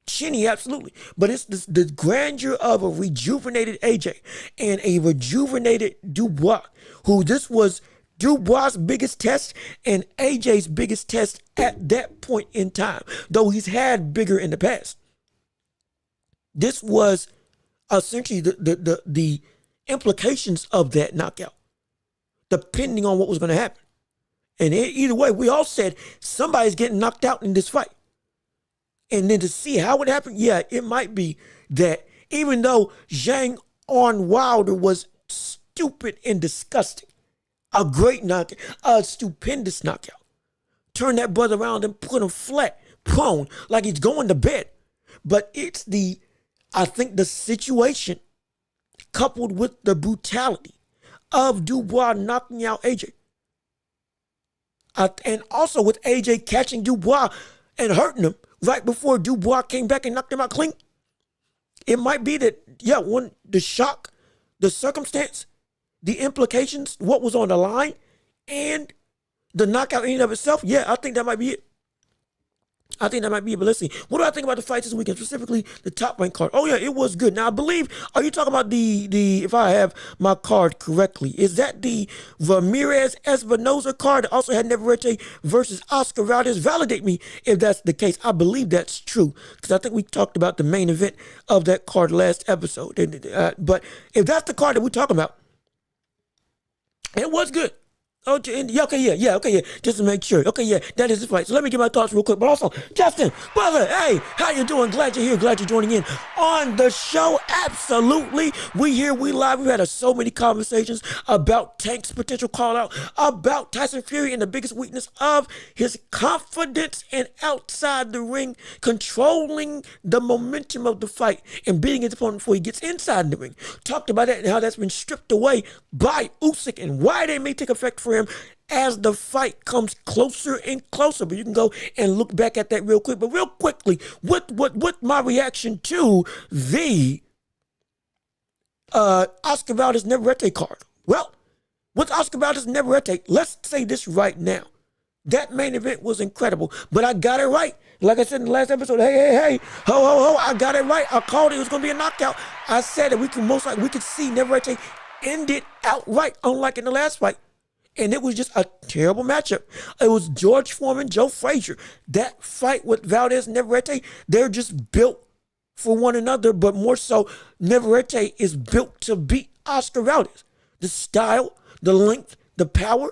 Chinny, absolutely. But it's the grandeur of a rejuvenated AJ and a rejuvenated Dubois, who this was Dubois' biggest test and AJ's biggest test at that point in time, though he's had bigger in the past. This was essentially the implications of that knockout, depending on what was going to happen. And either way, we all said somebody's getting knocked out in this fight. And then to see how it happened, yeah, it might be that even though Zhang on Wilder was stupid and disgusting, a great knockout, a stupendous knockout. Turn that brother around and put him flat, prone, like he's going to bed. But it's I think the situation coupled with the brutality of Dubois knocking out AJ. And also with AJ catching Dubois and hurting him right before Dubois came back and knocked him out clean. It might be that, yeah, the shock, the circumstance, the implications, what was on the line, and the knockout in and of itself, yeah, I think that might be it. I think that might be it. But let's see. What do I think about the fights this weekend, specifically the top rank card? Oh, yeah, it was good. Now, I believe, are you talking about the if I have my card correctly, is that the Ramirez Espinoza card that also had Navarrete versus Oscar Valdez? Validate me if that's the case. I believe that's true because I think we talked about the main event of that card last episode. But if that's the card that we're talking about, it was good. Oh, okay. Just to make sure. Okay, yeah, that is the fight. So let me get my thoughts real quick. But also, Justin, brother, hey, how you doing? Glad you're here. Glad you're joining in on the show. Absolutely. We here, we live. We've had so many conversations about Tank's potential call out, about Tyson Fury and the biggest weakness of his confidence and outside the ring, controlling the momentum of the fight and beating his opponent before he gets inside the ring. Talked about that and how that's been stripped away by Usyk and why they may take effect for him as the fight comes closer and closer. But you can go and look back at that real quick. But real quickly, what my reaction to the Oscar Valdez Navarrete card? Well, with Oscar Valdez Navarrete, let's say this right now. That main event was incredible, but I got it right. Like I said in the last episode, hey, ho, I got it right. I called it was going to be a knockout. I said that we could see Navarrete end it outright, unlike in the last fight. And it was just a terrible matchup. It was George Foreman, Joe Frazier. That fight with Valdez and Navarrete, they're just built for one another, but more so, Navarrete is built to beat Oscar Valdez. The style, the length, the power.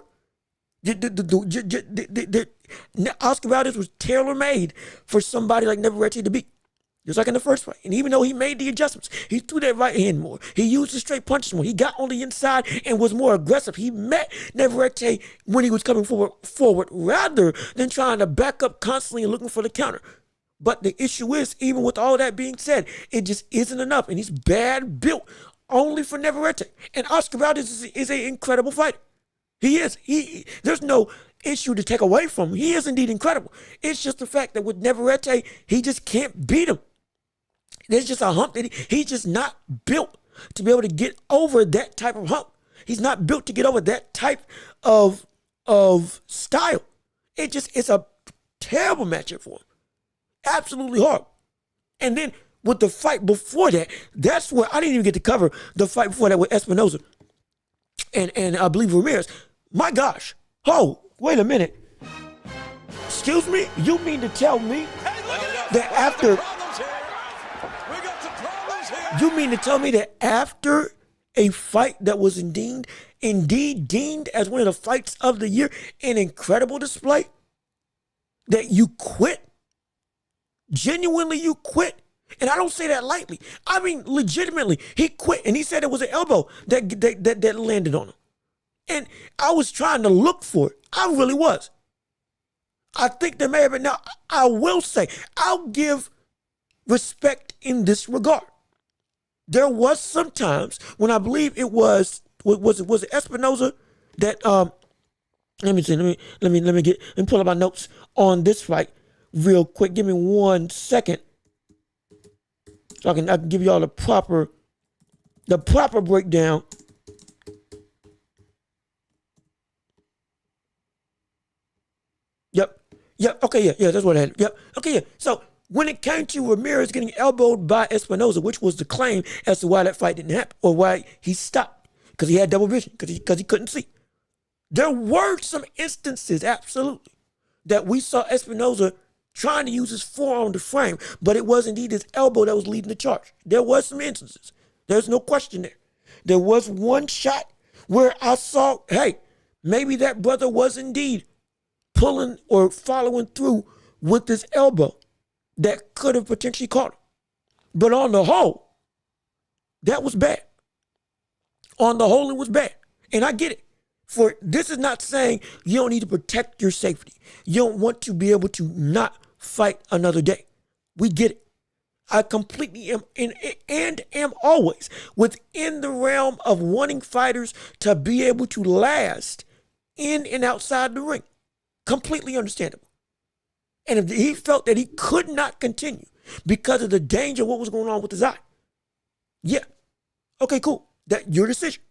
Oscar Valdez was tailor-made for somebody like Navarrete to beat. Just like in the first fight. And even though he made the adjustments, he threw that right hand more. He used the straight punches more. He got on the inside and was more aggressive. He met Navarrete when he was coming forward rather than trying to back up constantly and looking for the counter. But the issue is, even with all that being said, it just isn't enough. And he's bad built only for Navarrete. And Oscar Valdez is an incredible fighter. He is. There's no issue to take away from him. He is indeed incredible. It's just the fact that with Navarrete, he just can't beat him. There's just a hump that he's just not built to be able to get over that type of hump. He's not built to get over that type of style. It's a terrible matchup for him. Absolutely horrible. And then with the fight before that, that's where I didn't even get to cover the fight before that with Espinoza and I believe Ramirez. My gosh. Oh, wait a minute. Excuse me? You mean to tell me that after... You mean to tell me that after a fight that was indeed deemed as one of the fights of the year, an incredible display, that you quit? Genuinely, you quit? And I don't say that lightly. I mean, legitimately, he quit, and he said it was an elbow that landed on him. And I was trying to look for it. I really was. I think there may have been. Now, I will say, I'll give respect in this regard. There was some times when I believe it was it Espinoza that let me see, let me pull up my notes on this fight real quick. Give me 1 second so I can give you all the proper breakdown. Yep. Okay, yeah, that's what I had. Yep. Okay, yeah. So when it came to Ramirez getting elbowed by Espinoza, which was the claim as to why that fight didn't happen or why he stopped, because he had double vision, because he couldn't see. There were some instances, absolutely, that we saw Espinoza trying to use his forearm to frame, but it was indeed his elbow that was leading the charge. There was some instances. There's no question there. There was one shot where I saw, hey, maybe that brother was indeed pulling or following through with his elbow that could have potentially caught him. But on the whole, that was bad. On the whole, it was bad. And I get it. For this is not saying you don't need to protect your safety. You don't want to be able to not fight another day. We get it. I completely am and am always within the realm of wanting fighters to be able to last in and outside the ring. Completely understandable. And if he felt that he could not continue because of the danger of what was going on with his eye, yeah, okay, cool. That's your decision.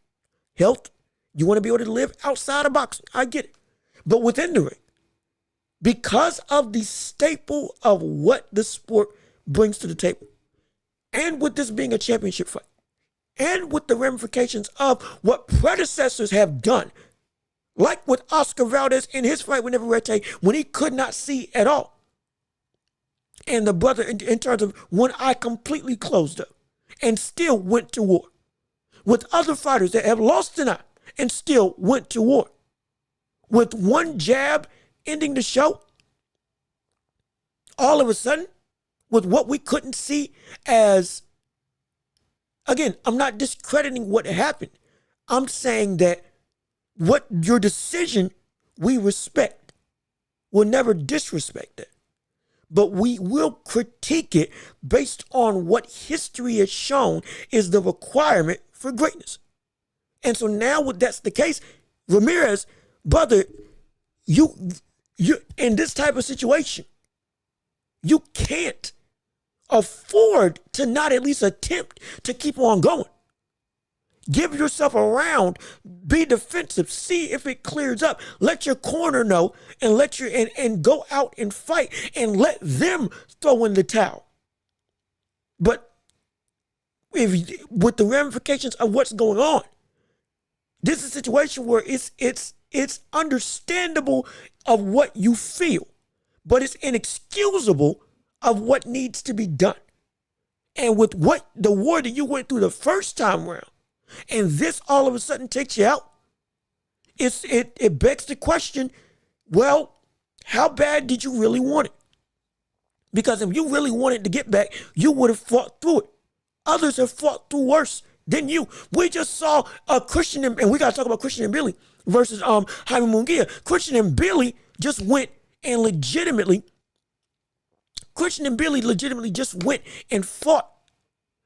Health, you want to be able to live outside of boxing. I get it. But within the ring, because of the staple of what the sport brings to the table, and with this being a championship fight, and with the ramifications of what predecessors have done, like with Oscar Valdez in his fight with Navarrete when he could not see at all. And the brother, in terms of one eye completely closed up and still went to war. With other fighters that have lost an eye and still went to war. With one jab ending the show, all of a sudden, with what we couldn't see as, again, I'm not discrediting what happened. I'm saying that what your decision, we respect. We'll never disrespect it. But we will critique it based on what history has shown is the requirement for greatness. And so now when that's the case, Ramirez, brother, you in this type of situation, you can't afford to not at least attempt to keep on going. Give yourself a round, be defensive, see if it clears up. Let your corner know and let your and go out and fight and let them throw in the towel. But if with the ramifications of what's going on, this is a situation where it's understandable of what you feel, but it's inexcusable of what needs to be done. And with what the war that you went through the first time around, and this all of a sudden takes you out, it begs the question, well, how bad did you really want it? Because if you really wanted to get back, you would have fought through it. Others have fought through worse than you. We just saw Christian, and we got to talk about Christian and Billy versus Jaime Munguia. Christian and Billy just went and Christian and Billy legitimately just went and fought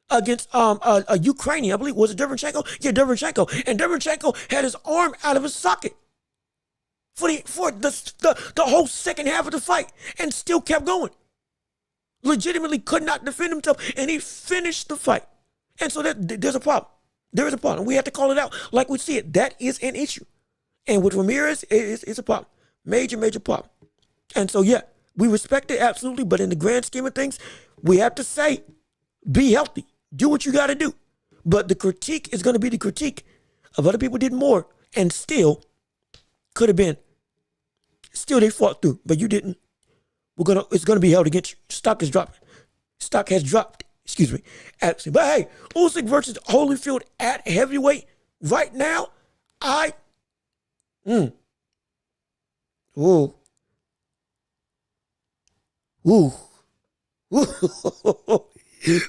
against a Ukrainian, I believe, was it Derevchenko? Yeah, Derevchenko. And Derevchenko had his arm out of his socket for the whole second half of the fight and still kept going. Legitimately could not defend himself, and he finished the fight. And so there's a problem. There is a problem. We have to call it out like we see it. That is an issue. And with Ramirez, it's a problem. Major, major problem. And so, yeah, we respect it, absolutely, but in the grand scheme of things, we have to say, be healthy. Do what you got to do. But the critique is going to be the critique of other people did more and still could have been. Still they fought through, but you didn't. It's going to be held against you. Stock is dropping. Stock has dropped. Excuse me. Absolutely. But hey, Usyk versus Holyfield at heavyweight right now, Ooh.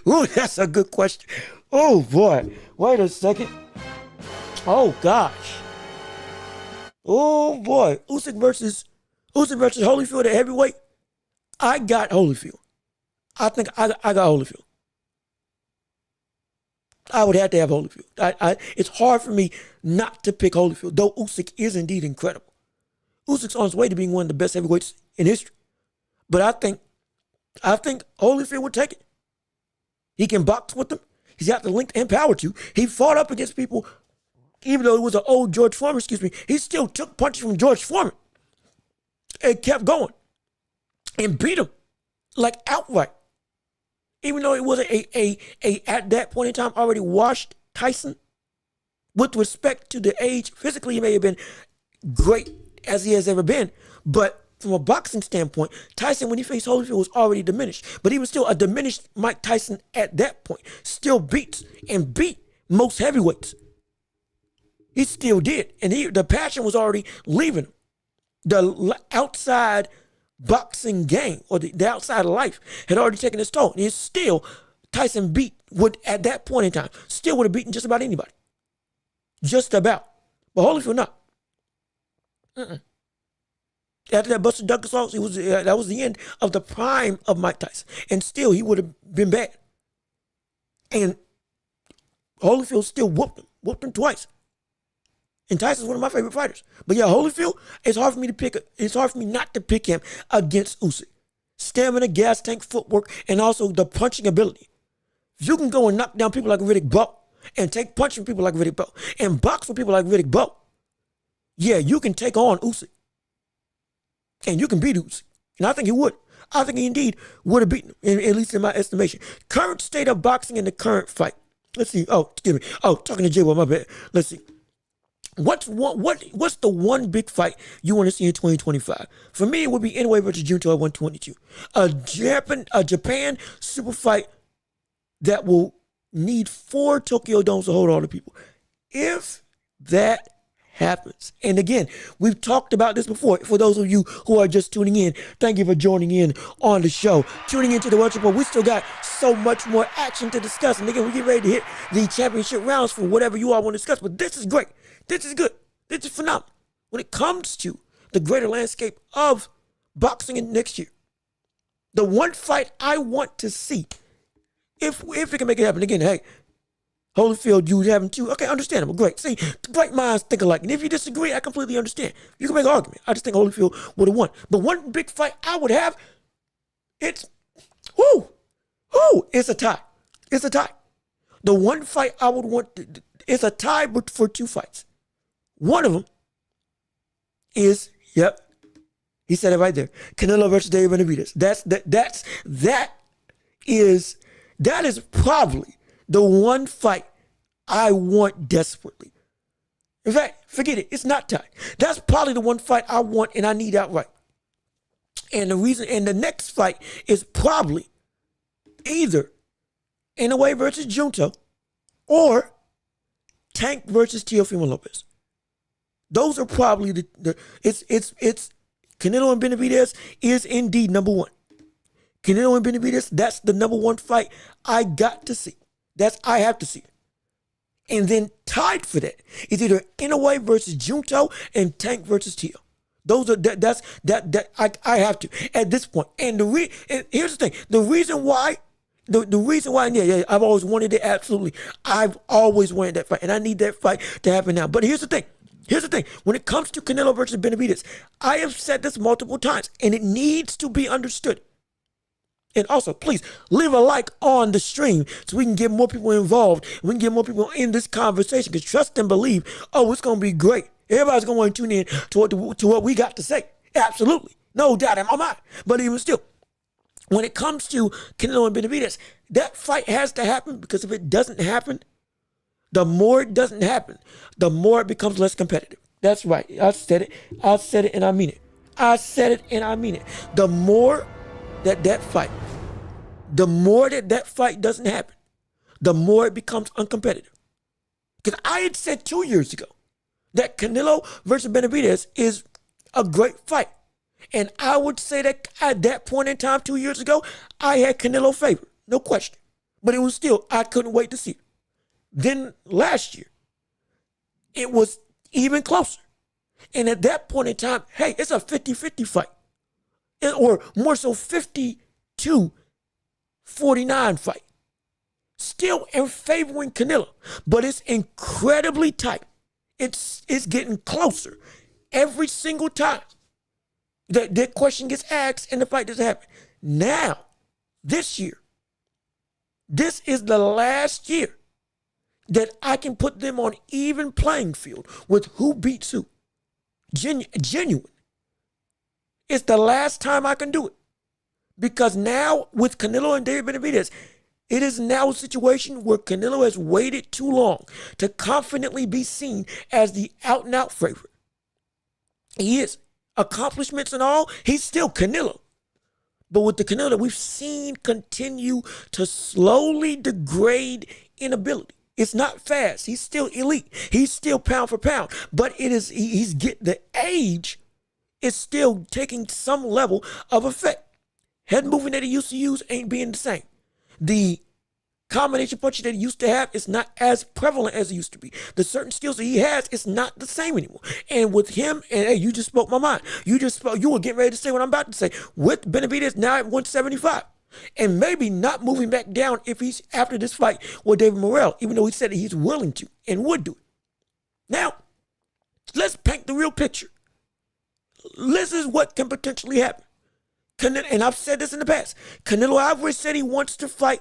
Ooh, that's a good question. Oh boy. Wait a second. Oh gosh. Oh boy. Usyk versus Holyfield at heavyweight. I got Holyfield. I think I got Holyfield. I would have to have Holyfield. It's hard for me not to pick Holyfield, though Usyk is indeed incredible. Usyk's on his way to being one of the best heavyweights in history. But I think Holyfield would take it. He can box with them. He's got the length and power to. He fought up against people, even though it was an old George Foreman, he still took punches from George Foreman and kept going and beat him like outright. Even though it was a at that point in time already washed Tyson, with respect to the age, physically he may have been great as he has ever been, but from a boxing standpoint, Tyson, when he faced Holyfield, was already diminished. But he was still a diminished Mike Tyson at that point. Still beat most heavyweights. He still did. And the passion was already leaving him. The outside boxing game, or the outside life, had already taken its toll. And Tyson at that point in time, still would have beaten just about anybody. Just about. But Holyfield, not. After that Buster Douglas loss, that was the end of the prime of Mike Tyson. And still, he would have been bad. And Holyfield still whooped him twice. And Tyson's one of my favorite fighters. But yeah, Holyfield, it's hard for me not to pick him against Usyk. Stamina, gas tank, footwork, and also the punching ability. If you can go and knock down people like Riddick Bowe, and take punch from people like Riddick Bowe, and box with people like Riddick Bowe, yeah, you can take on Usyk. And you can beat Usyk. And I think he would. I think he indeed would have beaten him, at least in my estimation. Current state of boxing in the current fight. Let's see. Oh, excuse me. Oh, talking to Jay, well, my bad. Let's see. What's the one big fight you want to see in 2025? For me, it would be Inoue versus Junto at 122. A Japan super fight that will need 4 Tokyo Domes to hold all the people. If that happens. And again, we've talked about this before. For those of you who are just tuning in, thank you for joining in on the show. Tuning into the Welch Report. We still got so much more action to discuss. And again, we get ready to hit the championship rounds for whatever you all want to discuss. But this is great. This is good. This is phenomenal. When it comes to the greater landscape of boxing in next year, the one fight I want to see, if we can make it happen, again, hey, Holyfield, you having 2. Okay, understandable. Great. See, great minds think alike. And if you disagree, I completely understand. You can make an argument. I just think Holyfield would have won. But one big fight I would have, it's a tie. It's a tie. The one fight I would want, it's a tie for 2 fights. One of them is, yep, he said it right there, Canelo versus David Benavidez. That is probably the one fight I want desperately. In fact, forget it. It's not tied. That's probably the one fight I want and I need outright. And the next fight is probably either Inoue versus Junto or Tank versus Teofimo Lopez. Those are probably it's Canelo and Benavidez is indeed number 1. Canelo and Benavidez, that's the number 1 fight I got to see. I have to see it. And then tied for that is either Inoue versus Junto and Tank versus Teo. Those are I have to at this point. And here's the thing: the reason why, yeah, I've always wanted it. Absolutely, I've always wanted that fight, and I need that fight to happen now. But here's the thing: when it comes to Canelo versus Benavidez, I have said this multiple times, and it needs to be understood. And also, please leave a like on the stream so we can get more people involved. We can get more people in this conversation. Because trust and believe, it's going to be great. Everybody's going to want to tune in to what we got to say. Absolutely. No doubt in my mind. But even still, when it comes to Canelo and Benavidez, that fight has to happen, because if it doesn't happen, the more it doesn't happen, the more it becomes less competitive. That's right. I said it and I mean it. The more that fight doesn't happen, the more it becomes uncompetitive. Because I had said 2 years ago that Canelo versus Benavidez is a great fight. And I would say that at that point in time 2 years ago, I had Canelo favored, no question. But it was still, I couldn't wait to see it. Then last year, it was even closer. And at that point in time, hey, it's a 50-50 fight. Or more so 52-49 49 fight. Still in favoring Canelo, but it's incredibly tight. It's getting closer every single time that question gets asked and the fight doesn't happen. Now, this year, this is the last year that I can put them on even playing field with who beats who. Genuine. It's the last time I can do it. Because now with Canelo and David Benavidez, it is now a situation where Canelo has waited too long to confidently be seen as the out-and-out favorite. He is. Accomplishments and all, he's still Canelo. But with the Canelo that we've seen continue to slowly degrade in ability. It's not fast. He's still elite. He's still pound for pound. But he's getting the age is still taking some level of effect. Head movement that he used to use ain't being the same. The combination punches that he used to have is not as prevalent as it used to be. The certain skills that he has is not the same anymore. And with him, and hey, you just spoke my mind. You were getting ready to say what I'm about to say. With Benavidez now at 175. And maybe not moving back down if he's after this fight with David Morrell, even though he said that he's willing to and would do it. Now, let's paint the real picture. This is what can potentially happen. And I've said this in the past. Canelo Alvarez said he wants to fight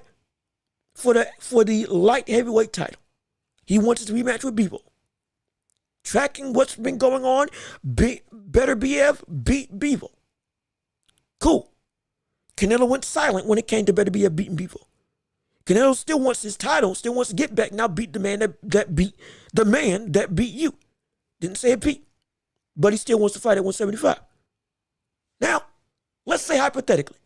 for the light heavyweight title. He wants to rematch with Bivol. Tracking what's been going on, Better BF beat Bivol. Cool. Canelo went silent when it came to Better BF beating Bivol. Canelo still wants his title, still wants to get back. Now beat the man that beat the man that beat you. Didn't say it beat, but he still wants to fight at 175. Now, let's say hypothetically,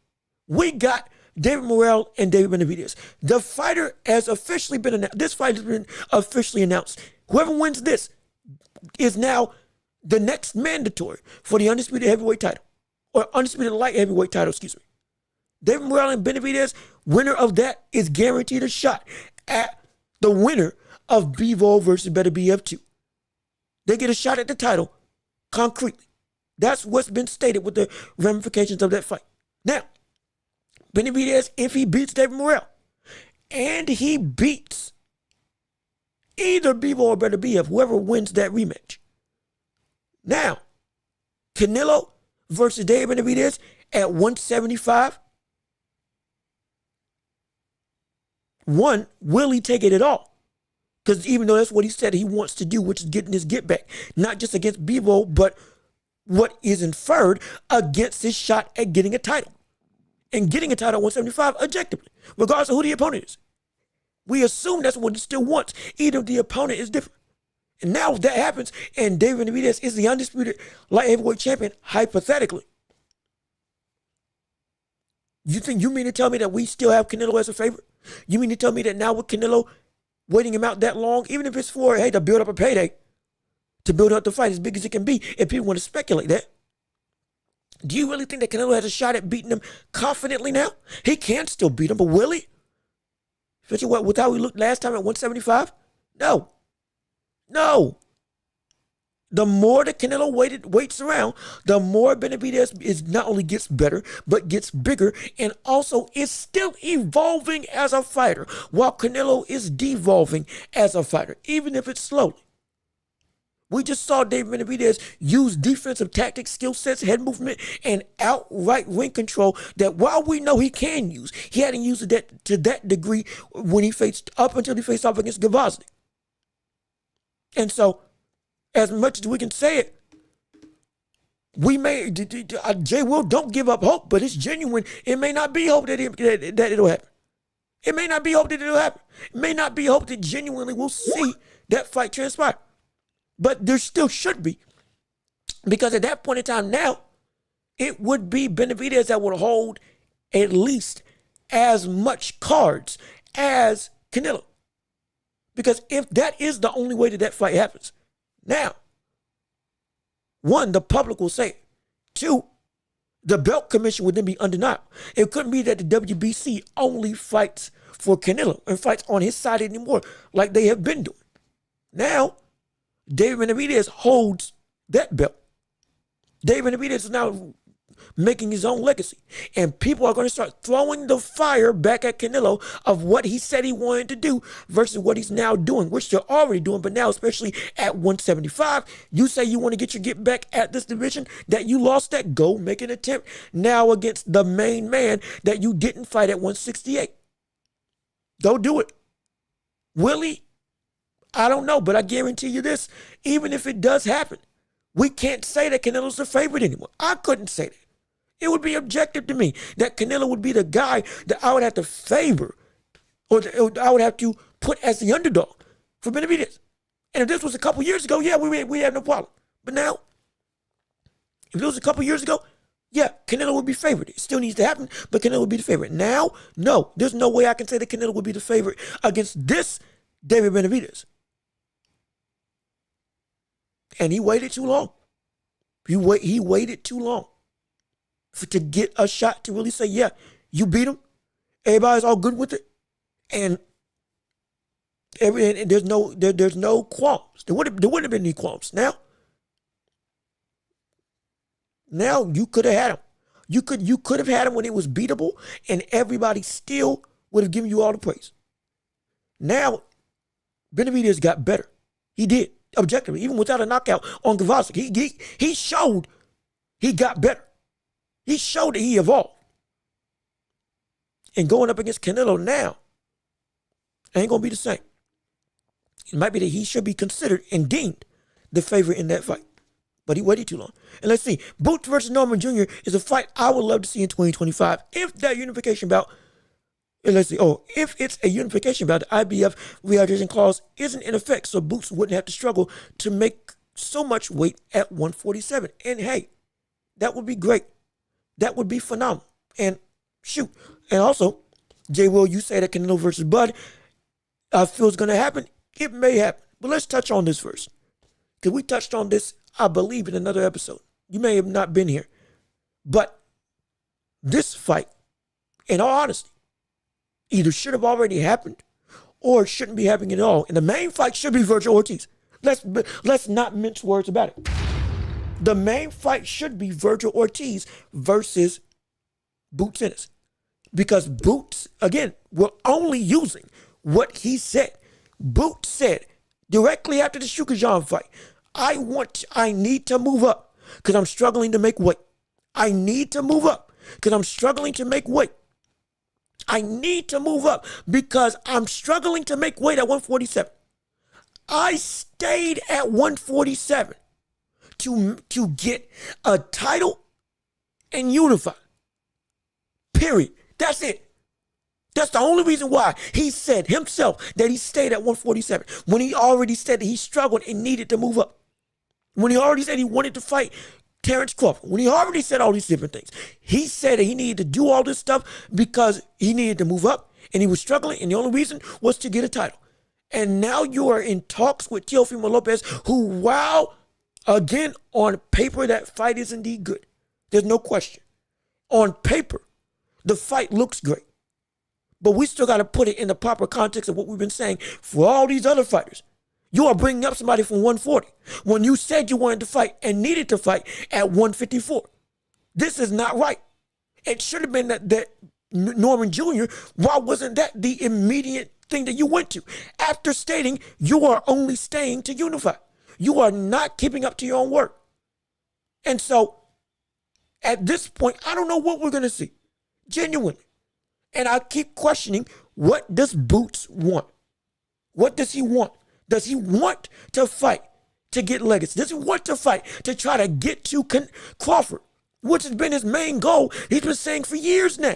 we got David Morrell and David Benavidez. The fighter has officially been announced. This fight has been officially announced. Whoever wins this is now the next mandatory for the undisputed heavyweight title, or undisputed light heavyweight title, excuse me. David Morrell and Benavidez, winner of that is guaranteed a shot at the winner of Bivol versus Better BF2. They get a shot at the title concretely. That's what's been stated with the ramifications of that fight. Now, Benavidez, if he beats David Morrell, and he beats either Bivol or Better BF, whoever wins that rematch. Now, Canelo versus David Benavidez at 175. One, will he take it at all? Because even though that's what he said he wants to do, which is getting his get back, not just against Bivol, but what is inferred against his shot at getting a title. And getting a title at 175 objectively, regardless of who the opponent is. We assume that's what he still wants, even if the opponent is different. And now if that happens, and David Benavidez is the undisputed light heavyweight champion, hypothetically, you mean to tell me that we still have Canelo as a favorite? You mean to tell me that now with Canelo waiting him out that long, even if it's for, hey, to build up a payday, to build up the fight as big as it can be, if people want to speculate that, do you really think that Canelo has a shot at beating him confidently now? He can still beat him, but will he? Especially with how he looked last time at 175? No. No. The more that Canelo waits around, the more Benavidez is not only gets better, but gets bigger, and also is still evolving as a fighter, while Canelo is devolving as a fighter, even if it's slowly. We just saw David Benavidez use defensive tactics, skill sets, head movement, and outright ring control that while we know he can use, he hadn't used it to that degree when he faced up until he faced off against Gervonta. And so, as much as we can say it, we may, Jay Will, don't give up hope, but it's genuine. It may not be hope that it'll happen. It may not be hope that it'll happen. It may not be hope that genuinely we'll see that fight transpire. But there still should be. Because at that point in time now, it would be Benavidez that would hold at least as much cards as Canelo. Because if that is the only way that fight happens, now, one, the public will say it. Two, the belt commission would then be undeniable. It couldn't be that the WBC only fights for Canelo and fights on his side anymore like they have been doing. Now, David Benavidez holds that belt. David Benavidez is now making his own legacy. And people are going to start throwing the fire back at Canelo of what he said he wanted to do versus what he's now doing, which they're already doing. But now, especially at 175, you say you want to get back at this division that you lost at. Go make an attempt now against the main man that you didn't fight at 168. Go do it. Will he? I don't know, but I guarantee you this, even if it does happen, we can't say that Canelo's the favorite anymore. I couldn't say that. It would be objective to me that Canelo would be the guy that I would have to favor or I would have to put as the underdog for Benavidez. And if this was a couple years ago, yeah, we have no problem. But now, if it was a couple years ago, yeah, Canelo would be favored. It still needs to happen, but Canelo would be the favorite. Now, no, there's no way I can say that Canelo would be the favorite against this David Benavidez. And he waited too long. He waited too long to get a shot to really say, yeah, you beat him. Everybody's all good with it. And there's no qualms. There wouldn't have been any qualms. Now you could have had him. You could have had him when it was beatable, and everybody still would have given you all the praise. Now, Benavidez got better. He did. Objectively, even without a knockout on Gervonta, he showed he got better. He showed that he evolved. And going up against Canelo now ain't going to be the same. It might be that he should be considered and deemed the favorite in that fight. But he waited too long. And let's see, Boots versus Norman Jr. is a fight I would love to see in 2025 if that unification bout. And let's see. If it's a unification bout, the IBF rehydration clause isn't in effect, so Boots wouldn't have to struggle to make so much weight at 147. And hey, that would be great. That would be phenomenal. And shoot. And also, J. Will, you say that Canelo versus Bud feels going to happen. It may happen. But let's touch on this first. Because we touched on this, I believe, in another episode. You may have not been here. But this fight, in all honesty, either should have already happened or shouldn't be happening at all. And the main fight should be Virgil Ortiz. Let's not mince words about it. The main fight should be Virgil Ortiz versus Boots Ennis. Because Boots, again, we're only using what he said. Boots said directly after the Shukajan fight, I need to move up because I'm struggling to make weight. I need to move up because I'm struggling to make weight. I need to move up because I'm struggling to make weight at 147. I stayed at 147 to get a title and unify. Period. That's it. That's the only reason why he said himself that he stayed at 147 when he already said that he struggled and needed to move up. When he already said he wanted to fight Terrence Crawford, when he already said all these different things, he said that he needed to do all this stuff because he needed to move up and he was struggling, and the only reason was to get a title. And now you are in talks with Teofimo Lopez, who, while, again, on paper, that fight is indeed good. There's no question. On paper, the fight looks great. But we still got to put it in the proper context of what we've been saying for all these other fighters. You are bringing up somebody from 140 when you said you wanted to fight and needed to fight at 154. This is not right. It should have been that Norman Jr., why wasn't that the immediate thing that you went to? After stating you are only staying to unify. You are not keeping up to your own word. And so, at this point, I don't know what we're going to see. Genuinely. And I keep questioning, what does Boots want? What does he want? Does he want to fight to get legacy? Does he want to fight to try to get to Crawford, which has been his main goal he's been saying for years now?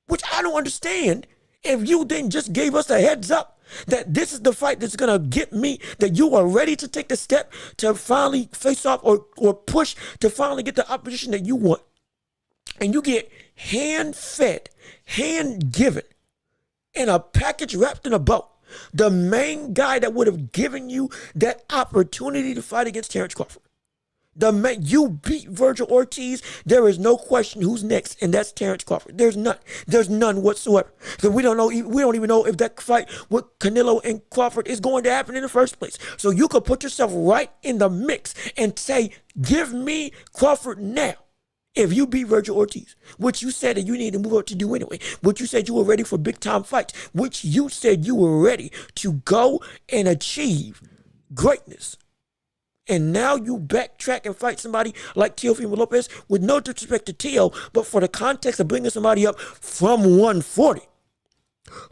Which I don't understand if you then just gave us a heads up that this is the fight that's going to get me, that you are ready to take the step to finally face off or push to finally get the opposition that you want. And you get hand-fed, hand-given, in a package wrapped in a bow, the main guy that would have given you that opportunity to fight against Terrence Crawford. You beat Virgil Ortiz. There is no question who's next, and that's Terrence Crawford. There's none. There's none whatsoever. Because we don't know. We don't even know if that fight with Canelo and Crawford is going to happen in the first place. So you could put yourself right in the mix and say, "Give me Crawford now." If you beat Virgil Ortiz, which you said that you need to move up to do anyway, which you said you were ready for big time fights, which you said you were ready to go and achieve greatness. And now you backtrack and fight somebody like Teofimo Lopez, with no disrespect to Teo, but for the context of bringing somebody up from 140,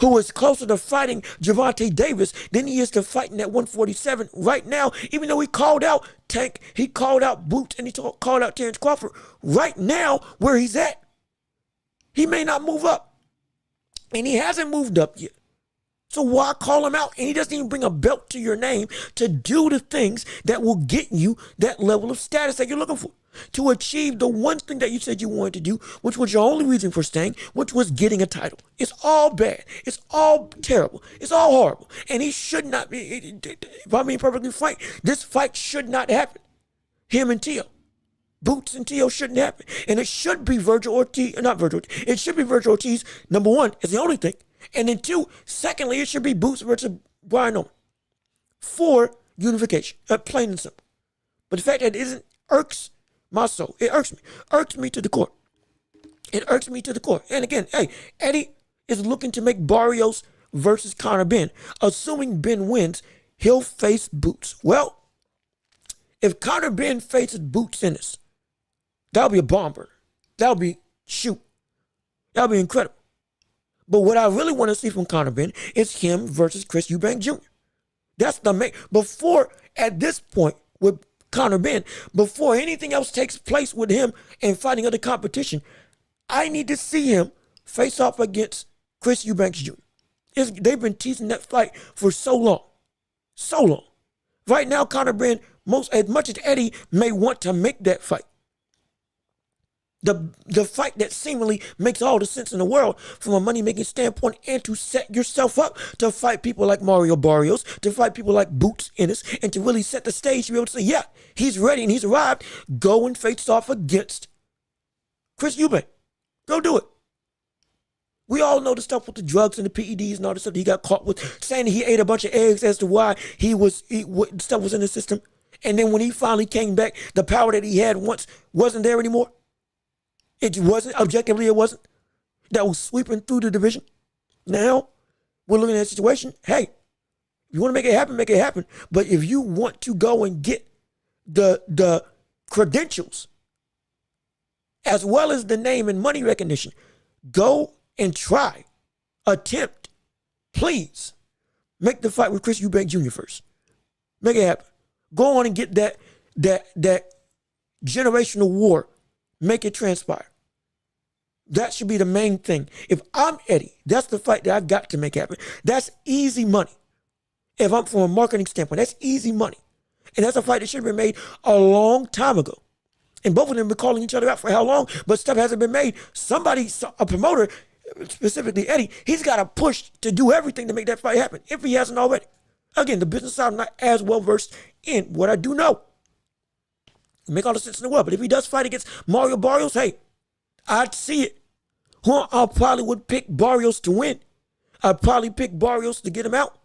who is closer to fighting Gervonta Davis than he is to fighting at 147 right now, even though he called out Tank, he called out Boots, and he called out Terrence Crawford. Right now, where he's at, he may not move up. And he hasn't moved up yet. So why call him out? And he doesn't even bring a belt to your name to do the things that will get you that level of status that you're looking for. To achieve the one thing that you said you wanted to do, which was your only reason for staying, which was getting a title. It's all bad. It's all terrible. It's all horrible. And he should not be, if I'm being perfectly frank, this fight should not happen. Him and Teo. Boots and Teo shouldn't happen. And it should be Virgil Ortiz, not Virgil Ortiz. It should be Virgil Ortiz, number one, is the only thing. And then two, secondly, it should be Boots versus Brian Norman for unification, plain and simple. But the fact that it isn't irks my soul. It irks me. Irks me to the core. It irks me to the core. And again, hey, Eddie is looking to make Barrios versus Conor Benn. Assuming Benn wins, he'll face Boots. Well, if Conor Benn faces Boots in this, that'll be a bomber. That'll be that'll be incredible. But what I really want to see from Conor Benn is him versus Chris Eubank Jr. That's the main. Before, at this point, with Conor Benn, before anything else takes place with him and fighting other competition, I need to see him face off against Chris Eubanks Jr. They've been teasing that fight for so long. So long. Right now, Conor Benn, as much as Eddie may want to make that fight, the fight that seemingly makes all the sense in the world from a money-making standpoint, and to set yourself up to fight people like Mario Barrios, to fight people like Boots Ennis, and to really set the stage to be able to say, yeah, he's ready and he's arrived. Go and face off against Chris Eubank. Go do it. We all know the stuff with the drugs and the PEDs and all the stuff that he got caught with, saying that he ate a bunch of eggs as to why stuff was in the system. And then when he finally came back, the power that he had once wasn't there anymore. It wasn't, objectively it wasn't. That was sweeping through the division. Now, we're looking at a situation, hey, if you want to make it happen. But if you want to go and get the credentials, as well as the name and money recognition, go and try, attempt, please, make the fight with Chris Eubank Jr. first. Make it happen. Go on and get that generational war. Make it transpire. That should be the main thing. If I'm Eddie, that's the fight that I've got to make happen. That's easy money. If I'm from a marketing standpoint, that's easy money. And that's a fight that should have been made a long time ago. And both of them been calling each other out for how long, but stuff hasn't been made. Somebody, a promoter, specifically Eddie, he's got to push to do everything to make that fight happen, if he hasn't already. Again, the business side, I'm not as well versed in. What I do know, make all the sense in the world. But if he does fight against Mario Barrios, hey, I'd see it. I probably would pick Barrios to win. I'd probably pick Barrios to get him out.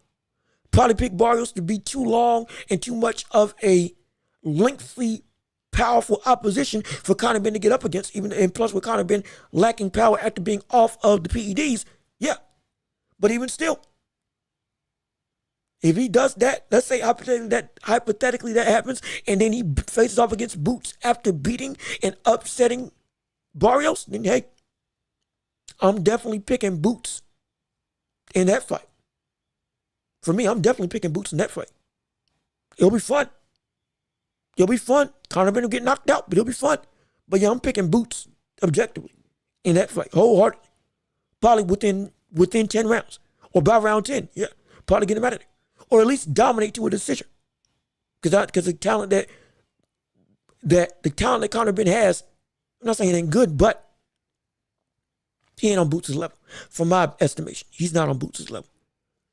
Probably pick Barrios to be too long and too much of a lengthy, powerful opposition for Conor Benn to get up against. And plus with Conor Benn lacking power after being off of the PEDs, yeah. But even still, if he does that, let's say hypothetically that happens, and then he faces off against Boots after beating and upsetting Barrios, then hey, I'm definitely picking Boots in that fight. For me, I'm definitely picking Boots in that fight. It'll be fun. Conor Benn will get knocked out, but it'll be fun. But yeah, I'm picking Boots objectively in that fight, wholeheartedly. Probably within 10 rounds, or by round 10, yeah, probably get him out of there. Or at least dominate to a decision. Because the talent that Conor Benn has, I'm not saying it ain't good, but he ain't on Boots' level. From my estimation, he's not on Boots' level.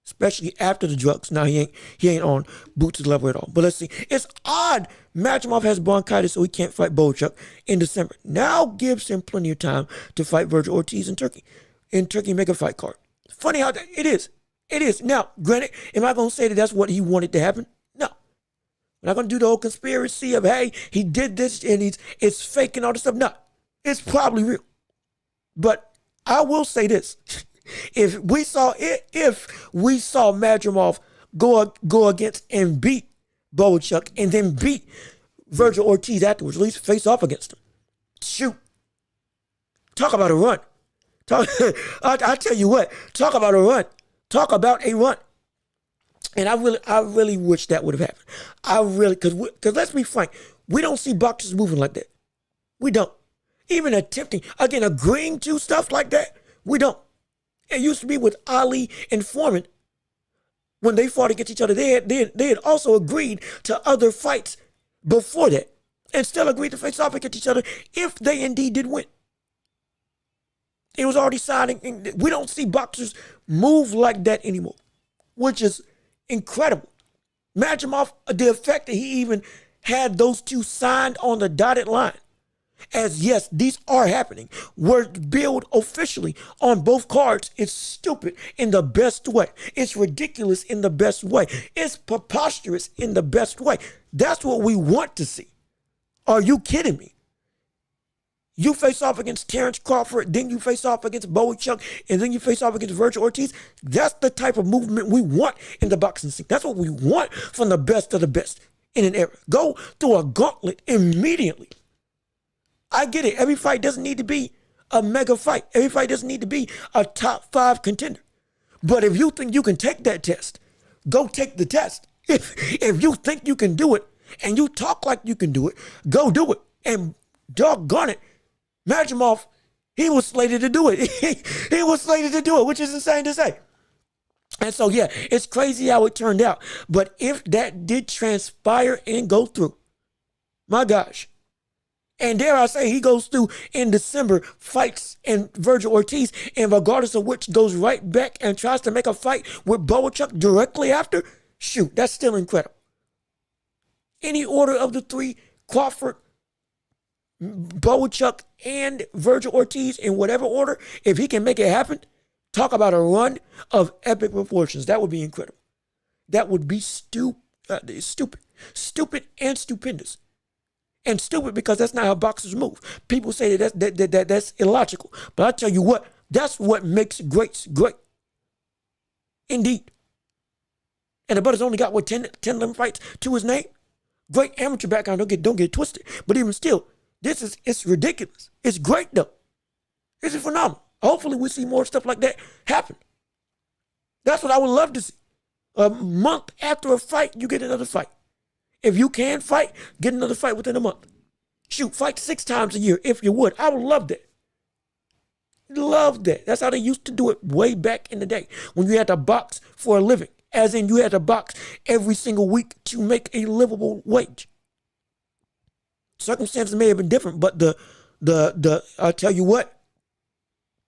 especially after the drugs. Now he ain't on Boots' level at all. But let's see. It's odd. Machimov has bronchitis, so he can't fight Bochuk in December. Now gives him plenty of time to fight Virgil Ortiz in Turkey. In Turkey, make a fight card. Funny how it is. It is. Now, granted, am I going to say that that's what he wanted to happen? No. We're not going to do the whole conspiracy of, hey, he did this and it's fake and all this stuff. No. It's probably real. But I will say this. If we saw Machimov go against and beat Bochuk and then beat Virgil Ortiz afterwards, at least face off against him. Shoot. Talk about a run. I tell you what, talk about a run. Talk about a run. And I really wish that would have happened. Because let's be frank, we don't see boxers moving like that. We don't. Even attempting, again, agreeing to stuff like that, we don't. It used to be with Ali and Foreman. When they fought against each other, they had also agreed to other fights before that and still agreed to face off against each other if they indeed did win. It was already signed. We don't see boxers move like that anymore, which is incredible. Machimov, the effect that he even had those two signed on the dotted line. As yes, these are happening. Word billed officially on both cards is stupid in the best way. It's ridiculous in the best way. It's preposterous in the best way. That's what we want to see. Are you kidding me? You face off against Terrence Crawford, then you face off against Bochuk, and then you face off against Virgil Ortiz. That's the type of movement we want in the boxing scene. That's what we want from the best of the best in an era. Go through a gauntlet immediately. I get it. Every fight doesn't need to be a mega fight. Every fight doesn't need to be a top 5 contender. But if you think you can take that test, go take the test. If you think you can do it and you talk like you can do it, go do it. And doggone it, Machimov, he was slated to do it. He was slated to do it, which is insane to say. And so, yeah, it's crazy how it turned out. But if that did transpire and go through, my gosh. And dare I say, he goes through in December, fights and Virgil Ortiz, and regardless of which goes right back and tries to make a fight with Bochuk directly after, shoot, that's still incredible. Any order of the three, Crawford, Bochuk, and Virgil Ortiz, in whatever order, if he can make it happen, talk about a run of epic proportions. That would be incredible. That would be stupid and stupendous. And stupid because that's not how boxers move. People say that's illogical. But I tell you what, that's what makes greats great. Indeed. And the brother's only got, 10, 11 fights to his name? Great amateur background, don't get it twisted. But even still, it's ridiculous. It's great though. It's phenomenal. Hopefully we see more stuff like that happen. That's what I would love to see. A month after a fight, you get another fight. If you can fight, get another fight within a month. Shoot, fight 6 times a year if you would. I would love that. Love that. That's how they used to do it way back in the day when you had to box for a living. As in you had to box every single week to make a livable wage. Circumstances may have been different, but I'll tell you what,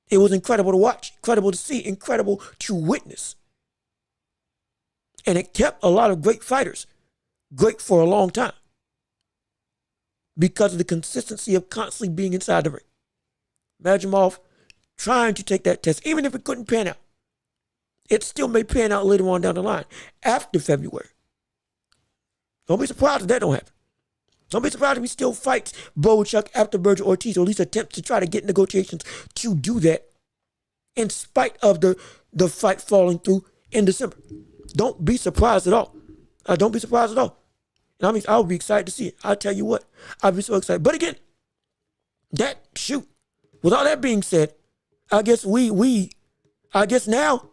it was incredible to watch, incredible to see, incredible to witness. And it kept a lot of great fighters great for a long time because of the consistency of constantly being inside the ring. Machimov trying to take that test, even if it couldn't pan out. It still may pan out later on down the line after February. Don't be surprised if that don't happen. Don't be surprised if he still fights Bochuk after Virgil Ortiz, or at least attempts to try to get negotiations to do that in spite of the fight falling through in December. Don't be surprised at all. Don't be surprised at all. And I mean, I would be excited to see it. I'll tell you what, I'd be so excited. But again, with all that being said, I guess now,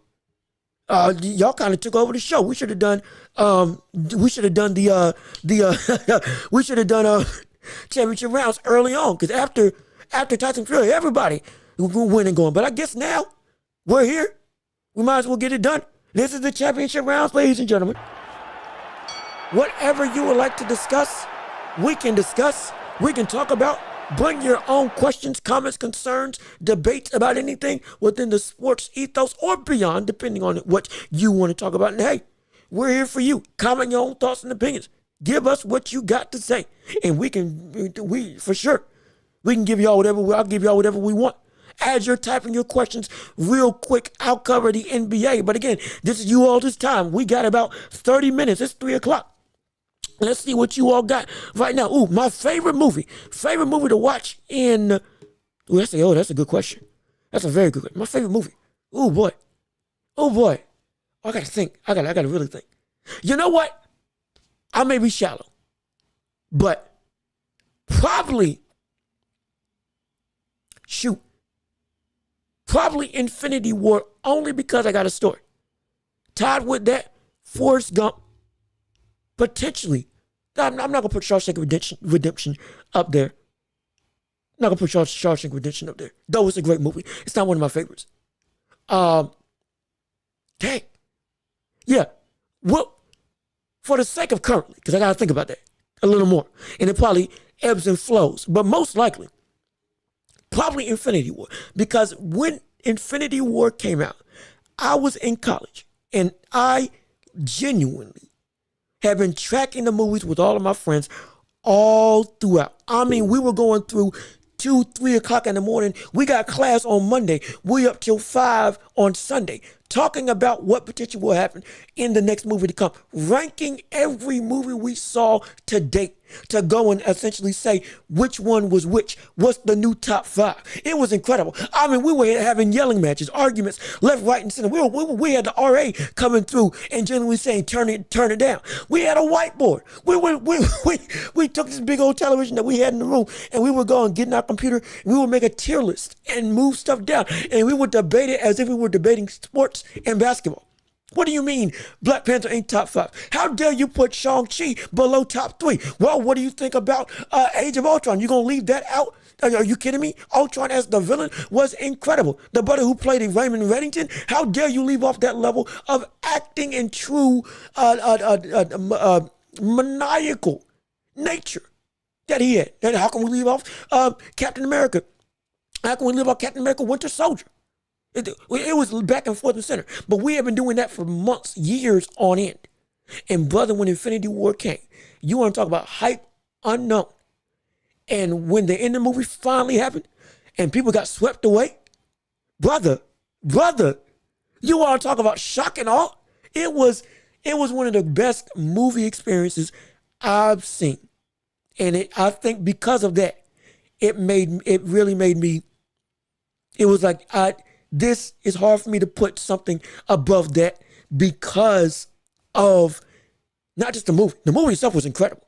y'all kind of took over the show. We should have done championship rounds early on, because after Tyson Fury, everybody will win and going. But I guess now we're here. We might as well get it done. This is the championship rounds, ladies and gentlemen. Whatever you would like to discuss, we can talk about. Bring your own questions, comments, concerns, debates about anything within the sports ethos or beyond, depending on what you want to talk about. And hey, we're here for you. Comment your own thoughts and opinions. Give us what you got to say. And we for sure, we can give y'all whatever, I'll give y'all whatever we want. As you're typing your questions real quick, I'll cover the NBA. But again, this is you all this time. We got about 30 minutes. It's 3 o'clock. Let's see what you all got right now. Ooh, my favorite movie to watch in, that's a good question. That's a very good question. My favorite movie. Oh boy. I gotta think. I gotta really think. You know what? I may be shallow, but probably Infinity War, only because I got a story. Tied with that, Forrest Gump, potentially. I'm not going to put Shawshank Redemption up there. I'm not going to put Shawshank Redemption up there. Though it's a great movie. It's not one of my favorites. Dang. Yeah. Well, for the sake of currently, because I got to think about that a little more. And it probably ebbs and flows. But most likely, probably Infinity War. Because when Infinity War came out, I was in college. And I genuinely have been tracking the movies with all of my friends all throughout. I mean, we were going through 2, 3 o'clock in the morning. We got class on Monday. We up till 5 on Sunday, talking about what potentially will happen in the next movie to come, ranking every movie we saw to date to go and essentially say which one was which. What's the new top 5? It was incredible. I mean, we were having yelling matches, arguments, left, right, and center. We had the RA coming through and generally saying, turn it down. We had a whiteboard. We took this big old television that we had in the room and we would go and get in our computer and we would make a tier list and move stuff down. And we would debate it as if we were debating sports and basketball. What do you mean Black Panther ain't top 5? How dare you put Shang-Chi below top 3? Well, what do you think about Age of Ultron? You gonna leave that out? Are you kidding me? Ultron as the villain was incredible. The brother who played it, Raymond Reddington, how dare you leave off that level of acting and true maniacal nature that he had? And how can we leave off Captain America? How can we leave off Captain America Winter Soldier? It was back and forth and center. But we have been doing that for months, years on end. And brother, when Infinity War came, you want to talk about hype unknown. And when the end of the movie finally happened and people got swept away, brother, you want to talk about shock and awe? It was one of the best movie experiences I've seen. And I think because of that, it really made me, it was like, this is hard for me to put something above that because of not just the movie. The movie itself was incredible.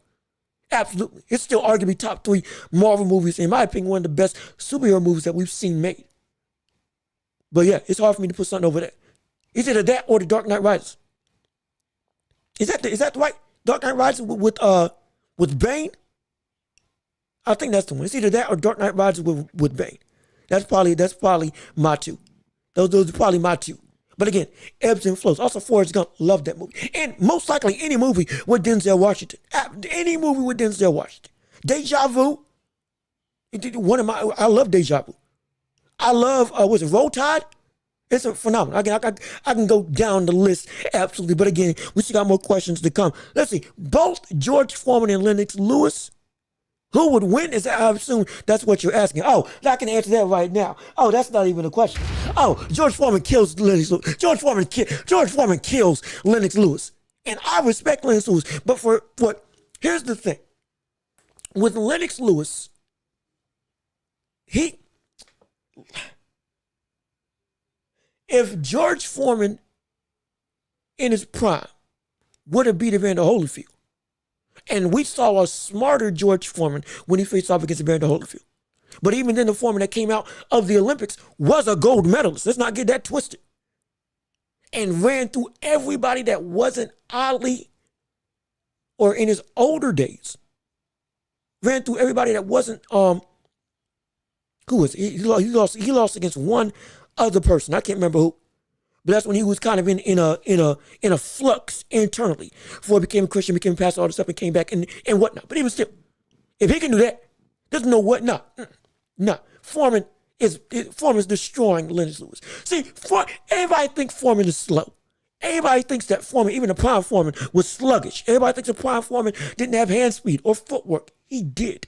Absolutely. It's still arguably top 3 Marvel movies. In my opinion, one of the best superhero movies that we've seen made. But yeah, it's hard for me to put something over that. It's either that or The Dark Knight Rises. Is that right? Dark Knight Rises with Bane? I think that's the one. It's either that or Dark Knight Rises with Bane. That's probably my 2. Those are probably my 2. But again, ebbs and flows. Also, Forrest Gump, love that movie. And most likely any movie with Denzel Washington. Any movie with Denzel Washington. Deja Vu. I love Deja Vu. I love, Roll Tide? It's a phenomenon. I can go down the list, absolutely. But again, we still got more questions to come. Let's see. Both George Foreman and Lennox Lewis, who would win? I assume that's what you're asking. Oh, I can answer that right now. Oh, that's not even a question. Oh, George Foreman kills Lennox Lewis. George Foreman kills Lennox Lewis. And I respect Lennox Lewis. But here's the thing. With Lennox Lewis, if George Foreman in his prime would have beat Evander Holyfield, and we saw a smarter George Foreman when he faced off against Evander Holyfield. But even then, the Foreman that came out of the Olympics was a gold medalist. Let's not get that twisted. And ran through everybody that wasn't Ali or in his older days. Ran through everybody that wasn't, who was it? He lost against one other person. I can't remember who. But that's when he was kind of in a flux internally before he became a Christian, became a pastor, all this stuff, and came back and whatnot. But even still, if he can do that, There's no what? No. No. Foreman's destroying Lennox Lewis. See, everybody thinks Foreman is slow. Everybody thinks that Foreman, even the prime Foreman, was sluggish. Everybody thinks the prime Foreman didn't have hand speed or footwork. He did.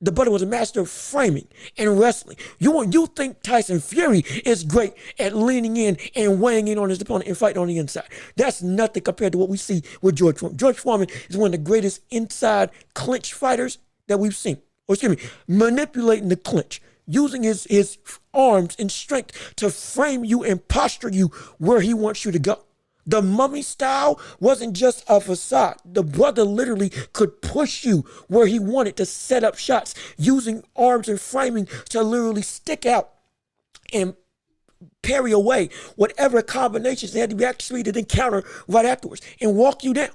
The brother was a master of framing and wrestling. You think Tyson Fury is great at leaning in and weighing in on his opponent and fighting on the inside. That's nothing compared to what we see with George Foreman. George Foreman is one of the greatest inside clinch fighters that we've seen. Or excuse me, manipulating the clinch, using his arms and strength to frame you and posture you where he wants you to go. The mummy style wasn't just a facade. The brother literally could push you where he wanted to set up shots, using arms and framing to literally stick out and parry away whatever combinations they had to be actually to then counter right afterwards and walk you down.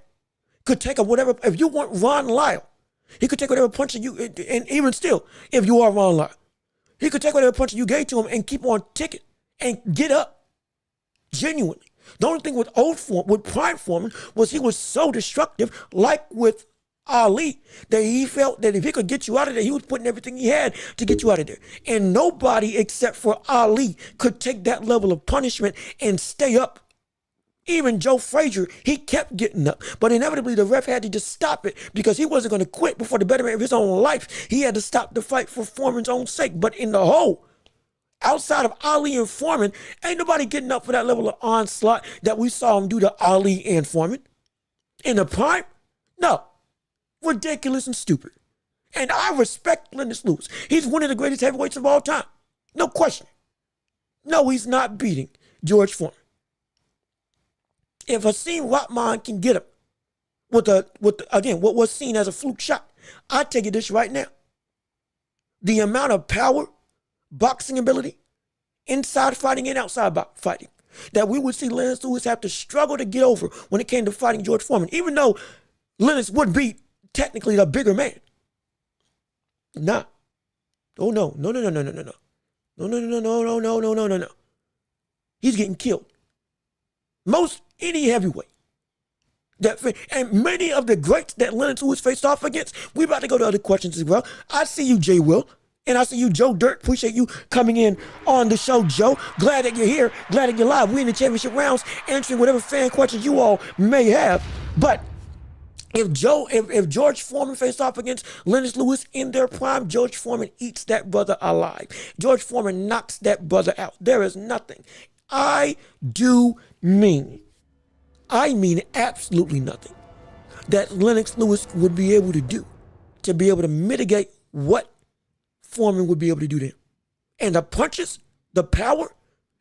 Could take up whatever, if you want Ron Lyle, he could take whatever punch you, and even still, if you are Ron Lyle, he could take whatever punch you gave to him and keep on ticking and get up. Genuinely. The only thing with prime Foreman was he was so destructive, like with Ali, that he felt that if he could get you out of there, he was putting everything he had to get you out of there. And nobody except for Ali could take that level of punishment and stay up. Even Joe Frazier, he kept getting up. But inevitably, the ref had to just stop it because he wasn't going to quit before the betterment of his own life. He had to stop the fight for Foreman's own sake. But in the whole, outside of Ali and Foreman, ain't nobody getting up for that level of onslaught that we saw him do to Ali and Foreman. In the prime? No. Ridiculous and stupid. And I respect Lennox Lewis. He's one of the greatest heavyweights of all time. No question. No, he's not beating George Foreman. If Hasim Rahman can get him with what was seen as a fluke shot, I tell you this right now. The amount of power, boxing ability, inside fighting and outside fighting, that we would see Lennox Lewis have to struggle to get over when it came to fighting George Foreman, even though Lennox would be technically the bigger man. Nah. Oh no. No. No. He's getting killed. Most any heavyweight. And many of the greats that Lennox Lewis faced off against, we about to go to other questions as well. I see you, Jay Will. And I see you, Joe Dirt. Appreciate you coming in on the show, Joe. Glad that you're here. Glad that you're live. We're in the championship rounds, answering whatever fan questions you all may have. But if George Foreman faced off against Lennox Lewis in their prime, George Foreman eats that brother alive. George Foreman knocks that brother out. There is nothing. I mean absolutely nothing that Lennox Lewis would be able to do to be able to mitigate what Foreman would be able to do to him. And the punches, the power,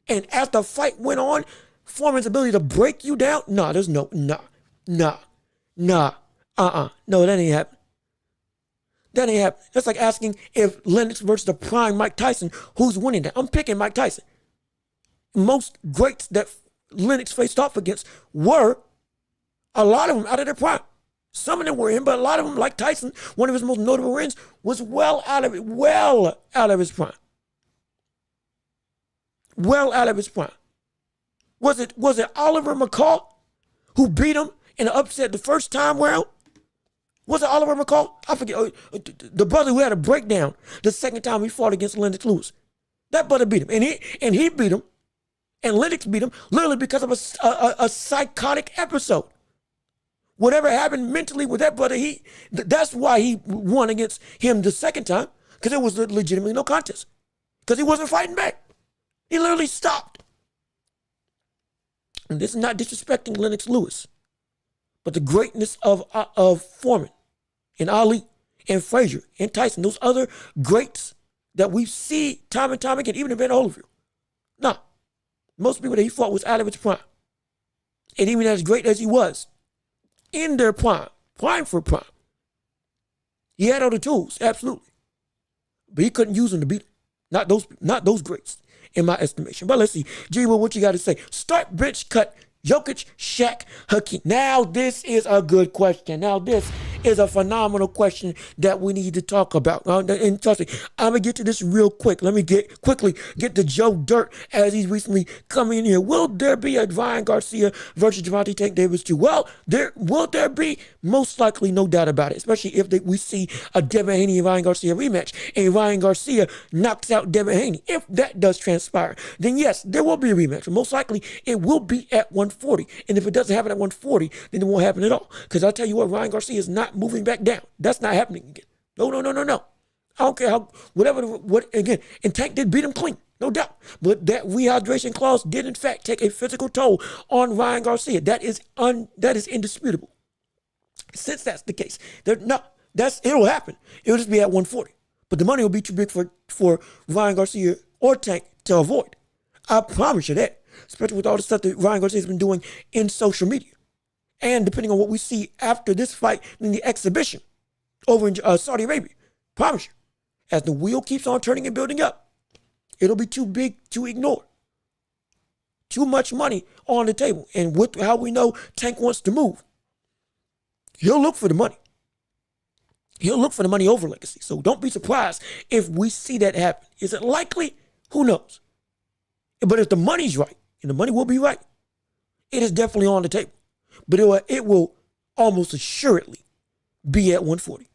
and as the fight went on, Foreman's ability to break you down, no, that ain't happening. That ain't happening. That's like asking if Lennox versus the prime Mike Tyson, who's winning that? I'm picking Mike Tyson. Most greats that Lennox faced off against were, a lot of them out of their prime. Some of them were in, but a lot of them, like Tyson, one of his most notable wins, was well out of his prime. Well out of his prime. Was it Oliver McCall who beat him in an upset the first time round? Was it Oliver McCall? I forget. The brother who had a breakdown the second time he fought against Lennox Lewis. That brother beat him. And he beat him. And Lennox beat him literally because of a psychotic episode. Whatever happened mentally with that brother, that's why he won against him the second time, because it was legitimately no contest. Because he wasn't fighting back. He literally stopped. And this is not disrespecting Lennox Lewis, but the greatness of Foreman and Ali and Frazier and Tyson, those other greats that we see time and time again, even in Van Holyfield. Nah. Most people that he fought was out of his prime. And even as great as he was, in their prime for prime, he had all the tools, absolutely. But he couldn't use them to beat them. Not those greats, in my estimation. But let's see. G, what you got to say? Start bench cut Jokic, Shaq, Hakeem. Now this is a good question. Now this is a phenomenal question that we need to talk about. And trust me, I'm gonna get to this real quick. Let me quickly get to Joe Dirt as he's recently coming in here. Will there be a Ryan Garcia versus Gervonta Tank Davis 2? Well, will there be? Most likely, no doubt about it. Especially if we see a Devin Haney and Ryan Garcia rematch, and Ryan Garcia knocks out Devin Haney. If that does transpire, then yes, there will be a rematch. Most likely, it will be at 140. And if it doesn't happen at 140, then it won't happen at all. Because I'll tell you what, Ryan Garcia is not moving back down. That's not happening again. No. I don't care how, again, and Tank did beat him clean, no doubt. But that rehydration clause did, in fact, take a physical toll on Ryan Garcia. That is indisputable. Since that's the case, it'll happen. It'll just be at 140. But the money will be too big for Ryan Garcia or Tank to avoid. I promise you that. Especially with all the stuff that Ryan Garcia has been doing in social media. And depending on what we see after this fight in the exhibition over in Saudi Arabia. Promise you. As the wheel keeps on turning and building up, it'll be too big to ignore. Too much money on the table. And with how we know Tank wants to move, he'll look for the money. He'll look for the money over legacy. So don't be surprised if we see that happen. Is it likely? Who knows? But if the money's right, and the money will be right, it is definitely on the table. But it will almost assuredly be at 140.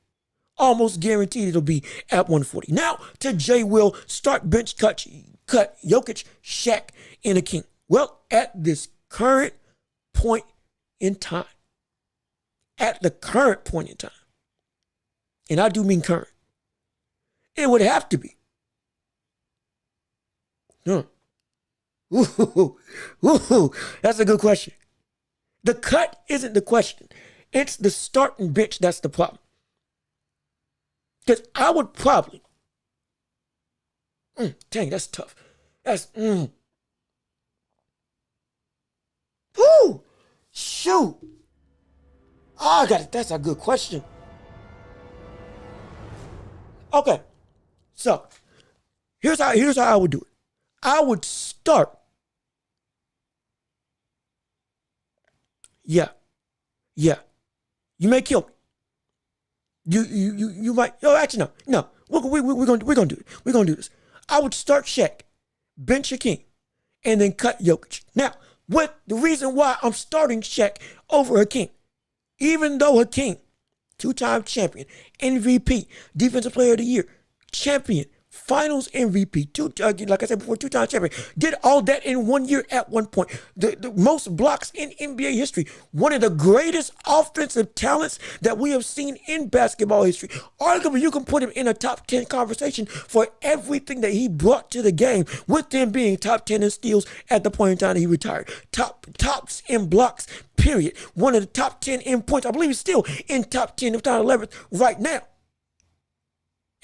Almost guaranteed it'll be at 140. Now to J. Will, start bench cut Jokic, Shaq, and Hakeem. Well, at this current point in time, and I do mean current, it would have to be. Ooh, that's a good question. The cut isn't the question. It's the starting bench that's the problem. Because I would probably, dang, that's tough. Shoot. I got it. That's a good question. Okay, so here's how I would do it. I would start. Yeah. You may kill me. You might. Oh, actually, no. We're gonna do it. We're gonna do this. I would start Shaq, bench Hakeem, and then cut Jokic. Now, what the reason why I'm starting Shaq over Hakeem, even though Hakeem, two-time champion, MVP, Defensive Player of the Year, champion, Finals MVP, like I said before, two-time champion, did all that in 1 year at one point. The most blocks in NBA history. One of the greatest offensive talents that we have seen in basketball history. Arguably, you can put him in a top 10 conversation for everything that he brought to the game, with them being top 10 in steals at the point in time that he retired. Tops in blocks, period. One of the top 10 in points. I believe he's still in top 10, if not 11th, right now.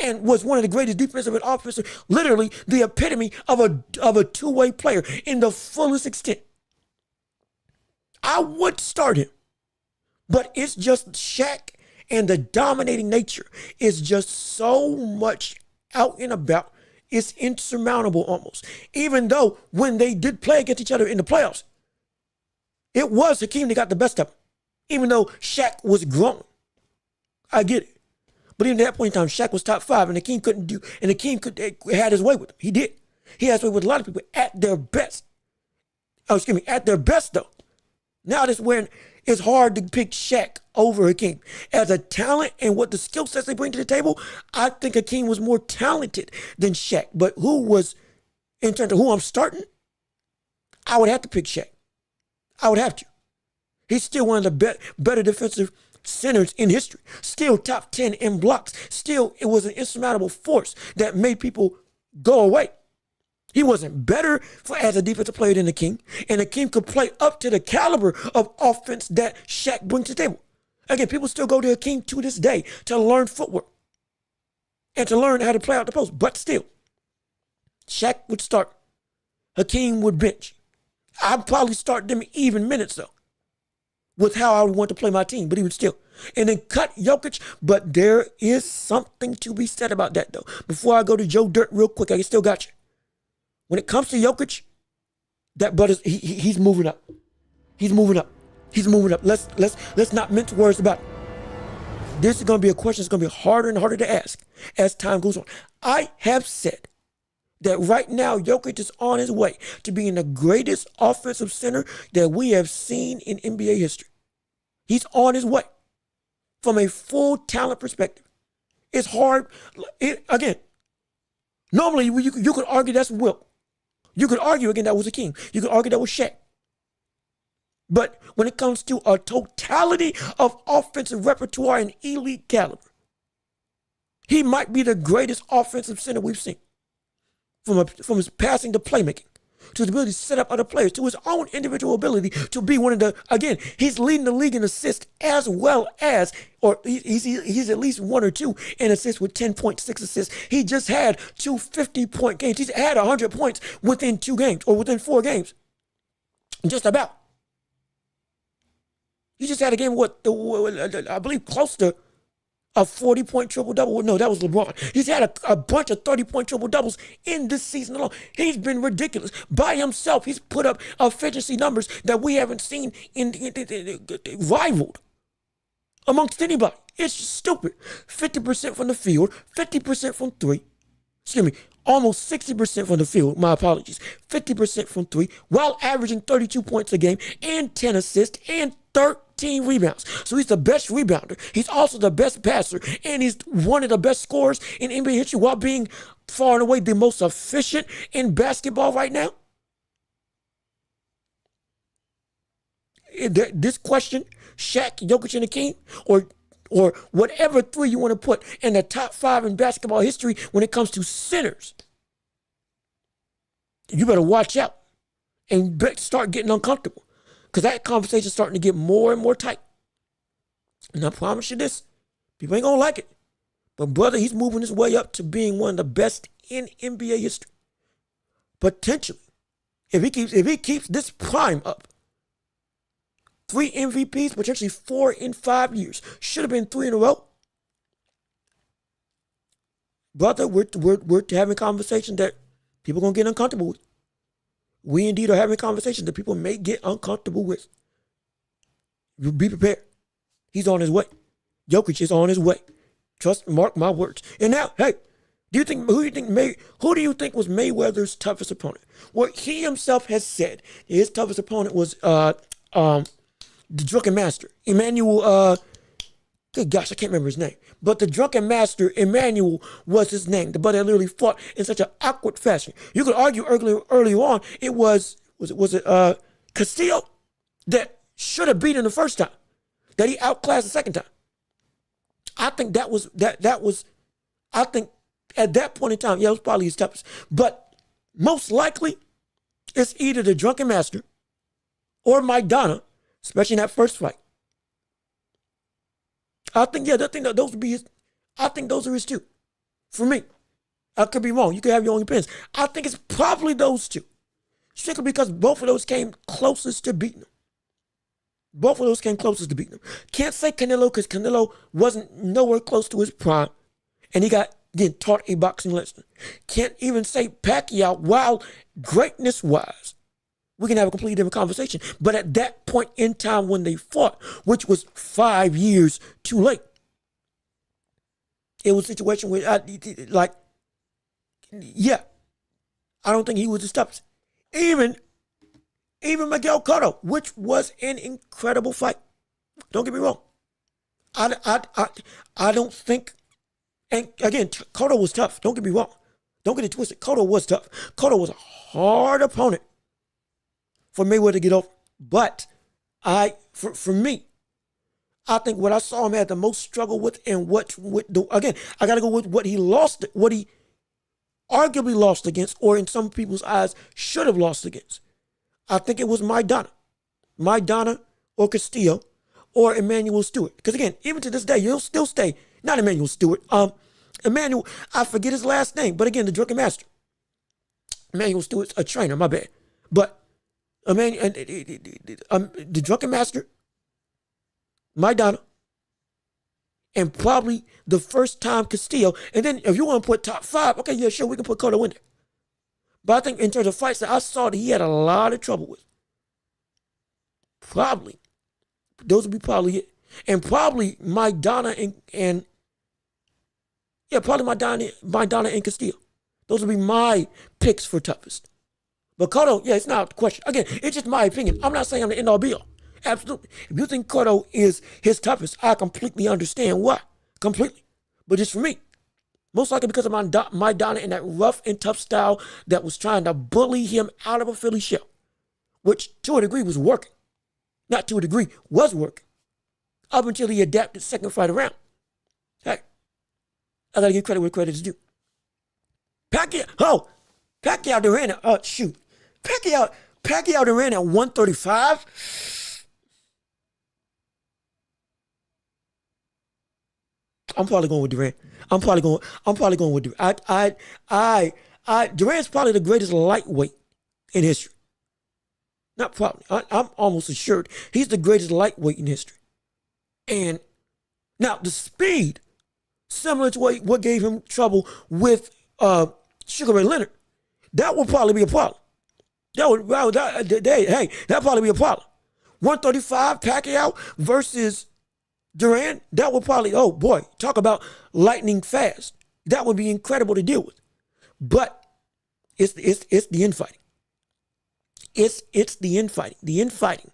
And was one of the greatest defensive and offensive, literally the epitome of a two-way player in the fullest extent. I would start him, but it's just Shaq, and the dominating nature is just so much out and about. It's insurmountable almost. Even though when they did play against each other in the playoffs, it was Hakeem that got the best of him. Even though Shaq was grown. I get it. But even at that point in time, Shaq was top 5, and Hakeem had his way with him. He did. He has way with a lot of people at their best. At their best though. Now that's when it's hard to pick Shaq over Hakeem. As a talent and what the skill sets they bring to the table, I think Hakeem was more talented than Shaq. But in terms of who I'm starting, I would have to pick Shaq. I would have to. He's still one of the better defensive centers in history. Still top 10 in blocks. Still, it was an insurmountable force that made people go away. He wasn't better as a defensive player than Hakeem, and Hakeem could play up to the caliber of offense that Shaq brings to the table. Again, people still go to Hakeem to this day to learn footwork and to learn how to play out the post. But still, Shaq would start. Hakeem would bench. I'd probably start them even minutes though, with how I would want to play my team, but he would still. And then cut Jokic, but there is something to be said about that, though. Before I go to Joe Dirt real quick, I still got you. When it comes to Jokic, that brother, he's moving up. He's moving up. He's moving up. Let's not mince words about it. This is going to be a question that's going to be harder and harder to ask as time goes on. I have said that right now Jokic is on his way to being the greatest offensive center that we have seen in NBA history. He's on his way from a full talent perspective. It's hard. Again, normally you could argue that's Wilt. You could argue again that was Hakeem. You could argue that was Shaq. But when it comes to a totality of offensive repertoire and elite caliber, he might be the greatest offensive center we've seen. From his passing to playmaking, to his ability to set up other players, to his own individual ability to be one of the, again, he's leading the league in assists as well as, or he's at least one or two in assists with 10.6 assists. He just had 2 50-point games. He's had 100 points within 2 games or within 4 games. Just about. He just had a game, I believe close to a 40-point triple-double. No, that was LeBron. He's had a bunch of 30-point triple-doubles in this season alone. He's been ridiculous. By himself, he's put up efficiency numbers that we haven't seen rivaled amongst anybody. It's just stupid. 50% from the field, 50% from 3. Excuse me, almost 60% from the field. My apologies. 50% from 3, while averaging 32 points a game and 10 assists and 13 rebounds. So he's the best rebounder. He's also the best passer, and he's one of the best scorers in NBA history while being far and away the most efficient in basketball right now. This question, Shaq, Jokic, and Hakeem, or whatever 3 you want to put in the top 5 in basketball history when it comes to centers, you better watch out and start getting uncomfortable. Because that conversation is starting to get more and more tight. And I promise you this, people ain't going to like it. But brother, he's moving his way up to being one of the best in NBA history. Potentially. If he keeps this prime up, 3 MVPs, potentially 4 in 5 years. Should have been 3 in a row. Brother, we're having a conversation that people are going to get uncomfortable with. We indeed are having conversations that people may get uncomfortable with. Be prepared. He's on his way. Jokic is on his way. Mark my words. And now, hey, who do you think was Mayweather's toughest opponent? Well, he himself has said his toughest opponent was the Drunken Master, Emmanuel. Good gosh, I can't remember his name. But the Drunken Master, Emmanuel, was his name. The brother literally fought in such an awkward fashion. You could argue earlier on, it was it Castillo that should have beat him the first time, that he outclassed the second time. I think I think at that point in time, it was probably his toughest. But most likely, it's either the Drunken Master or Mike Donna, especially in that first fight. I think those would be his. I think those are his 2. For me. I could be wrong. You could have your own opinions. I think it's probably those 2. Strictly because both of those came closest to beating him. Can't say Canelo because Canelo wasn't nowhere close to his prime. And he got taught a boxing lesson. Can't even say Pacquiao, while greatness-wise, we can have a completely different conversation. But at that point in time when they fought, which was 5 years too late, it was a situation where, I don't think he was the toughest. Even Miguel Cotto, which was an incredible fight. Don't get me wrong. I don't think, and again, Cotto was tough. Don't get me wrong. Don't get it twisted. Cotto was tough. Cotto was a hard opponent for Mayweather to get over. But for me, I think what I saw him had the most struggle with, and again, I got to go with what he lost, what he arguably lost against, or in some people's eyes should have lost against. I think it was Maidana or Castillo or Emmanuel Stewart. Because again, even to this day, he'll still stay, not Emmanuel Stewart, Emmanuel, I forget his last name, but again, the Drunken Master. Emmanuel Stewart's a trainer, my bad. But the Drunken Master, Maidana, and probably the first time Castillo. And then if you want to put top 5, okay, yeah, sure, we can put Cotto in there. But I think in terms of fights that I saw that he had a lot of trouble with, Probably. Those would be probably it. And probably Maidana and probably Maidana and Castillo. Those would be my picks for toughest. But Cotto, it's not a question. Again, it's just my opinion. I'm not saying I'm the end all be all. Absolutely. If you think Cotto is his toughest, I completely understand why. Completely. But just for me, most likely because of Maidana and that rough and tough style that was trying to bully him out of a Philly shell, which to a degree was working. Not to a degree, was working. Up until he adapted second fight around. Hey, I gotta give credit where credit is due. Pacquiao ran at, Pacquiao ran at 135. I'm probably going with Durant. I'm probably going with Durant. Durant's probably the greatest lightweight in history. Not probably. I'm almost assured he's the greatest lightweight in history. And now the speed, similar to what gave him trouble with Sugar Ray Leonard, that would probably be a problem. That'd probably be a problem. 135 Pacquiao versus Durant, that would probably, oh boy, talk about lightning fast. That would be incredible to deal with. But it's the infighting. It's the infighting. The infighting.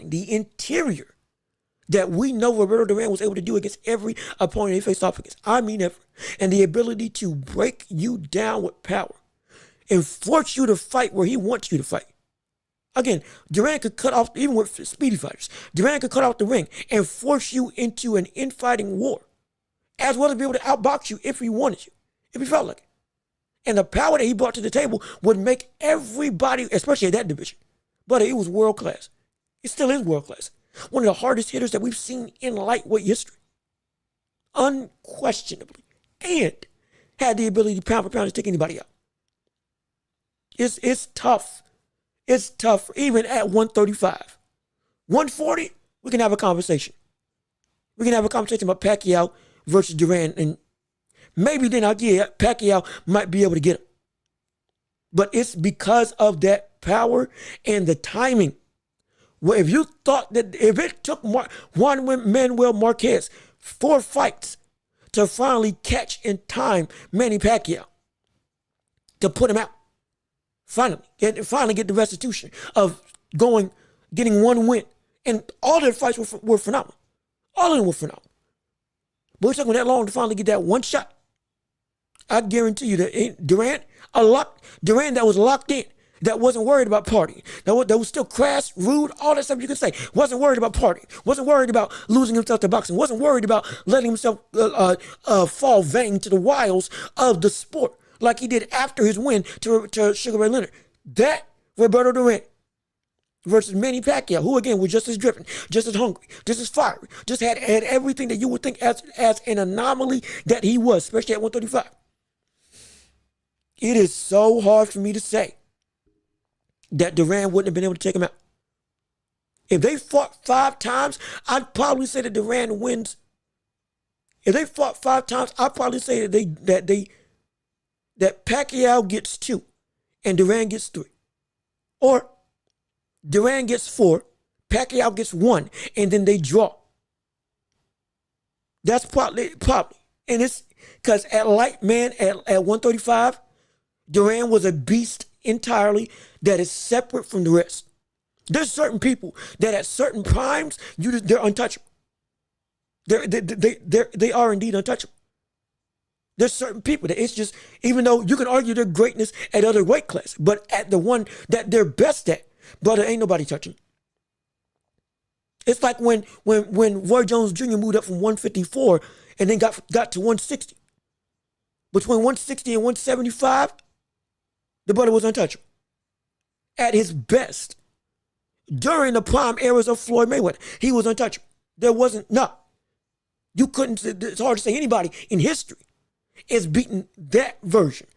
The interior that we know Roberto Duran was able to do against every opponent he faced off against. I mean ever. And the ability to break you down with power and force you to fight where he wants you to fight. Again, Duran could cut off, even with speedy fighters, Duran could cut off the ring and force you into an infighting war, as well as be able to outbox you if he wanted you, if he felt like it. And the power that he brought to the table would make everybody, especially at that division, but it was world class. It still is world class. One of the hardest hitters that we've seen in lightweight history. Unquestionably. And had the ability to pound for pound to take anybody out. It's tough. It's tough even at 135. 140, we can have a conversation. We can have a conversation about Pacquiao versus Duran, and maybe then Pacquiao might be able to get him. But it's because of that power and the timing. Well, if you thought that if it took Juan Manuel Marquez 4 fights to finally catch and time Manny Pacquiao, to put him out, finally get the restitution of getting one win, and all their fights were phenomenal. All of them were phenomenal. But it took him that long to finally get that one shot. I guarantee you that Durant that was locked in, that wasn't worried about partying, that was still crass, rude, all that stuff you can say, wasn't worried about partying, wasn't worried about losing himself to boxing, wasn't worried about letting himself fall vain to the wiles of the sport like he did after his win to Sugar Ray Leonard. That Roberto Duran versus Manny Pacquiao, who again was just as driven, just as hungry, just as fiery, just had everything that you would think as an anomaly that he was, especially at 135. It is so hard for me to say that Duran wouldn't have been able to take him out. If they fought 5 times, I'd probably say that Duran wins. If they fought 5 times, I'd probably say that Pacquiao gets 2 and Duran gets 3. Or Duran gets 4, Pacquiao gets 1, and then they draw. That's probably. And it's because at 135, Duran was a beast entirely that is separate from the rest. There's certain people that at certain primes, they're untouchable. They are indeed untouchable. There's certain people that it's just, even though you can argue their greatness at other weight classes, but at the one that they're best at, brother, ain't nobody touching. It's like when Roy Jones Jr. moved up from 154 and then got to 160. Between 160 and 175, the brother was untouchable. At his best, during the prime eras of Floyd Mayweather, he was untouchable. You couldn't, it's hard to say anybody in history is beating that version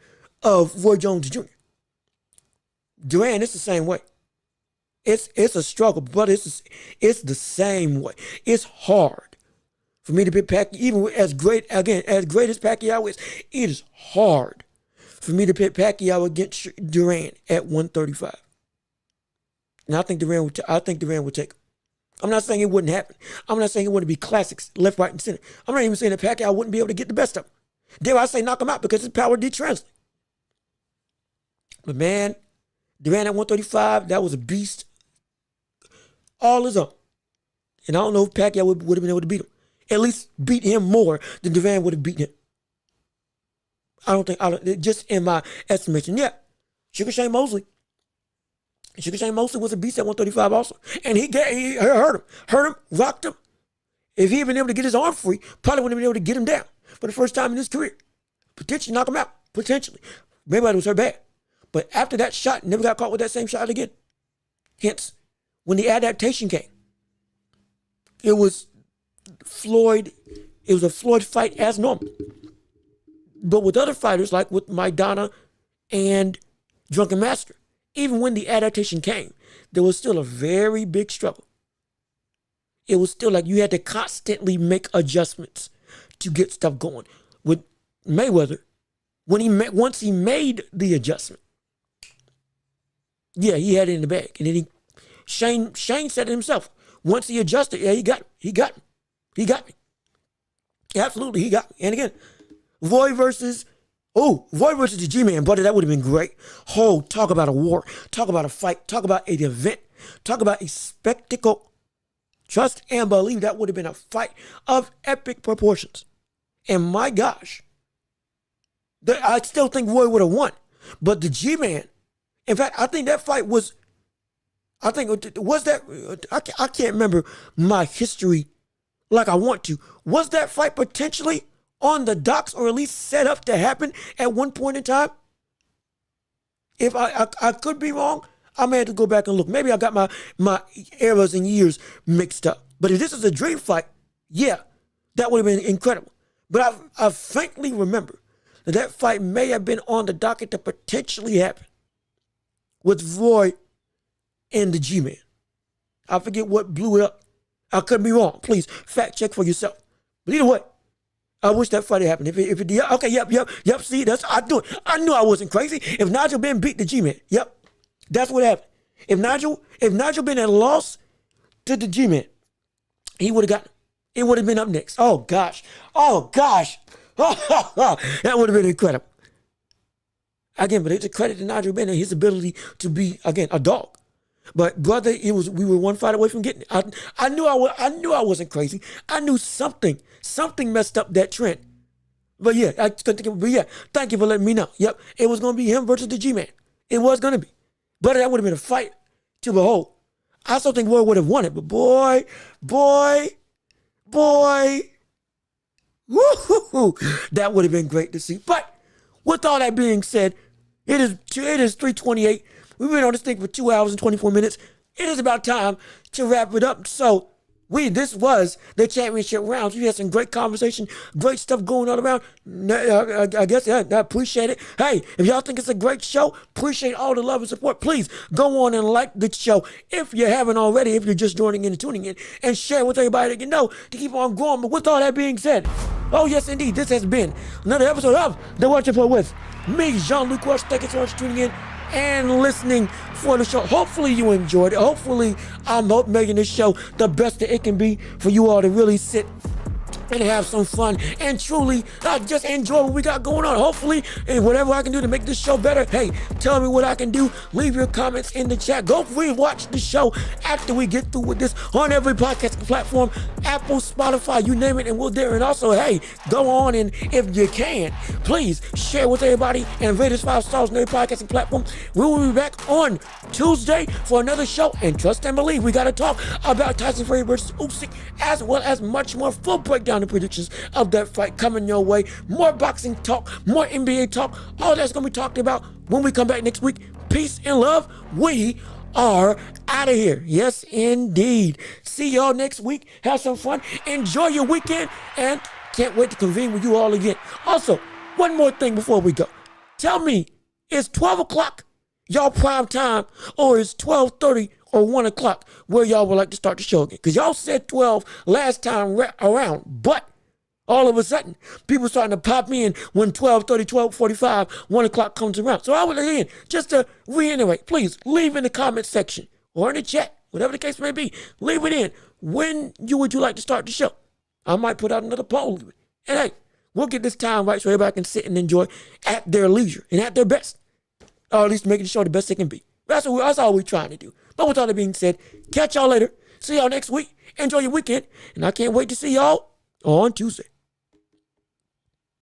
of Roy Jones Jr. Duran, it's the same way. It's a struggle, but it's the same way. It's hard for me to pick Pacquiao, even as great as Pacquiao is. It is hard for me to pick Pacquiao against Duran at 135. And I think Duran would take him. I'm not saying it wouldn't happen. I'm not saying it wouldn't be classics, left, right, and center. I'm not even saying that Pacquiao wouldn't be able to get the best of him. Dare I say knock him out because his power did translate. But man, Duran at 135, that was a beast all his own. And I don't know if Pacquiao would have been able to beat him. At least beat him more than Duran would have beaten him. Just in my estimation, yeah. Sugar Shane Mosley was a beast at 135 also. And he hurt him, rocked him. If he had been able to get his arm free, probably wouldn't have been able to get him down for the first time in his career. Potentially knock him out, potentially. Maybe it was her bad. But after that shot, never got caught with that same shot again. Hence, when the adaptation came, it was a Floyd fight as normal. But with other fighters, like with Maidana and Drunken Master, even when the adaptation came, there was still a very big struggle. It was still like you had to constantly make adjustments to get stuff going. With Mayweather, once he made the adjustment, yeah, he had it in the bag. And then Shane said it himself. Once he adjusted, yeah, he got him. He got me. Absolutely, he got me. And again, Roy versus the G-Man, brother, that would have been great. Oh, talk about a war. Talk about a fight. Talk about an event. Talk about a spectacle. Trust and believe that would have been a fight of epic proportions. And my gosh, I still think Roy would have won. But the G-Man, in fact, I think that fight was, I can't remember my history like I want to. Was that fight potentially on the docks or at least set up to happen at one point in time? If I could be wrong, I may have to go back and look. Maybe I got my eras and years mixed up. But if this is a dream fight, yeah, that would have been incredible. But I faintly remember that fight may have been on the docket to potentially happen with Roy and the G-Man. I forget what blew it up. I could be wrong. Please fact check for yourself. But either way, I wish that fight had happened. If it did, okay, yep. See, I knew I wasn't crazy. If Nigel Ben beat the G-Man, yep, that's what happened. If Nigel Ben had lost to the G-Man, he would have gotten him. It would have been up next. Oh gosh, that would have been incredible. Again, but it's a credit to Nigel Ben and his ability to be, again, a dog. But brother, we were one fight away from getting it. I knew I wasn't crazy. I knew something messed up that trend. But yeah, thank you for letting me know. Yep, it was gonna be him versus the G-Man. It was gonna be. Brother, that would have been a fight to behold. I still think Roy would have won it, but boy, woo-hoo-hoo, that would have been great to see. But with all that being said, it is 3:28. We've been on this thing for 2 hours and 24 minutes. It is about time to wrap it up. So this was the championship rounds. We had some great conversation, great stuff going on around. I guess, I appreciate it. Hey, if y'all think it's a great show, appreciate all the love and support. Please go on and like the show if you haven't already, if you're just joining in and tuning in, and share with everybody that you know to keep on growing. But with all that being said, oh yes indeed, this has been another episode of The Watch Report with me, Jean-Luc Welch. Thank you so much for tuning in and listening for the show. Hopefully you enjoyed it. Hopefully I'm making this show the best that it can be for you all to really sit and have some fun and truly just enjoy what we got going on. Hopefully, and whatever I can do to make this show better, hey, tell me what I can do. Leave your comments in the chat. Go rewatch the show after we get through with this on every podcast platform, Apple, Spotify, you name it, and we're there. And also, hey, go on and if you can, please share with everybody and rate us 5 stars on every podcasting platform. We will be back on Tuesday for another show. And trust and believe, we got to talk about Tyson Fury versus Usyk, as well as much more. Full breakdown and predictions of that fight coming your way. More boxing talk, more NBA talk. All that's going to be talked about when we come back next week. Peace and love. We are out of here. Yes, indeed. See y'all next week. Have some fun. Enjoy your weekend. And can't wait to convene with you all again. Also, one more thing before we go. Tell me, is 12 o'clock y'all prime time, or is 12:30 or 1 o'clock where y'all would like to start the show again? Because y'all said 12 last time around, but all of a sudden, people starting to pop in when 12:30, 12:45, 1 o'clock comes around. So I would, again, just to reiterate, please leave in the comment section or in the chat, whatever the case may be. Leave it in. When would you like to start the show? I might put out another poll. And hey, we'll get this time right so everybody can sit and enjoy at their leisure and at their best. Or at least making the show the best it can be. That's all we're trying to do. But with all that being said, catch y'all later. See y'all next week. Enjoy your weekend. And I can't wait to see y'all on Tuesday.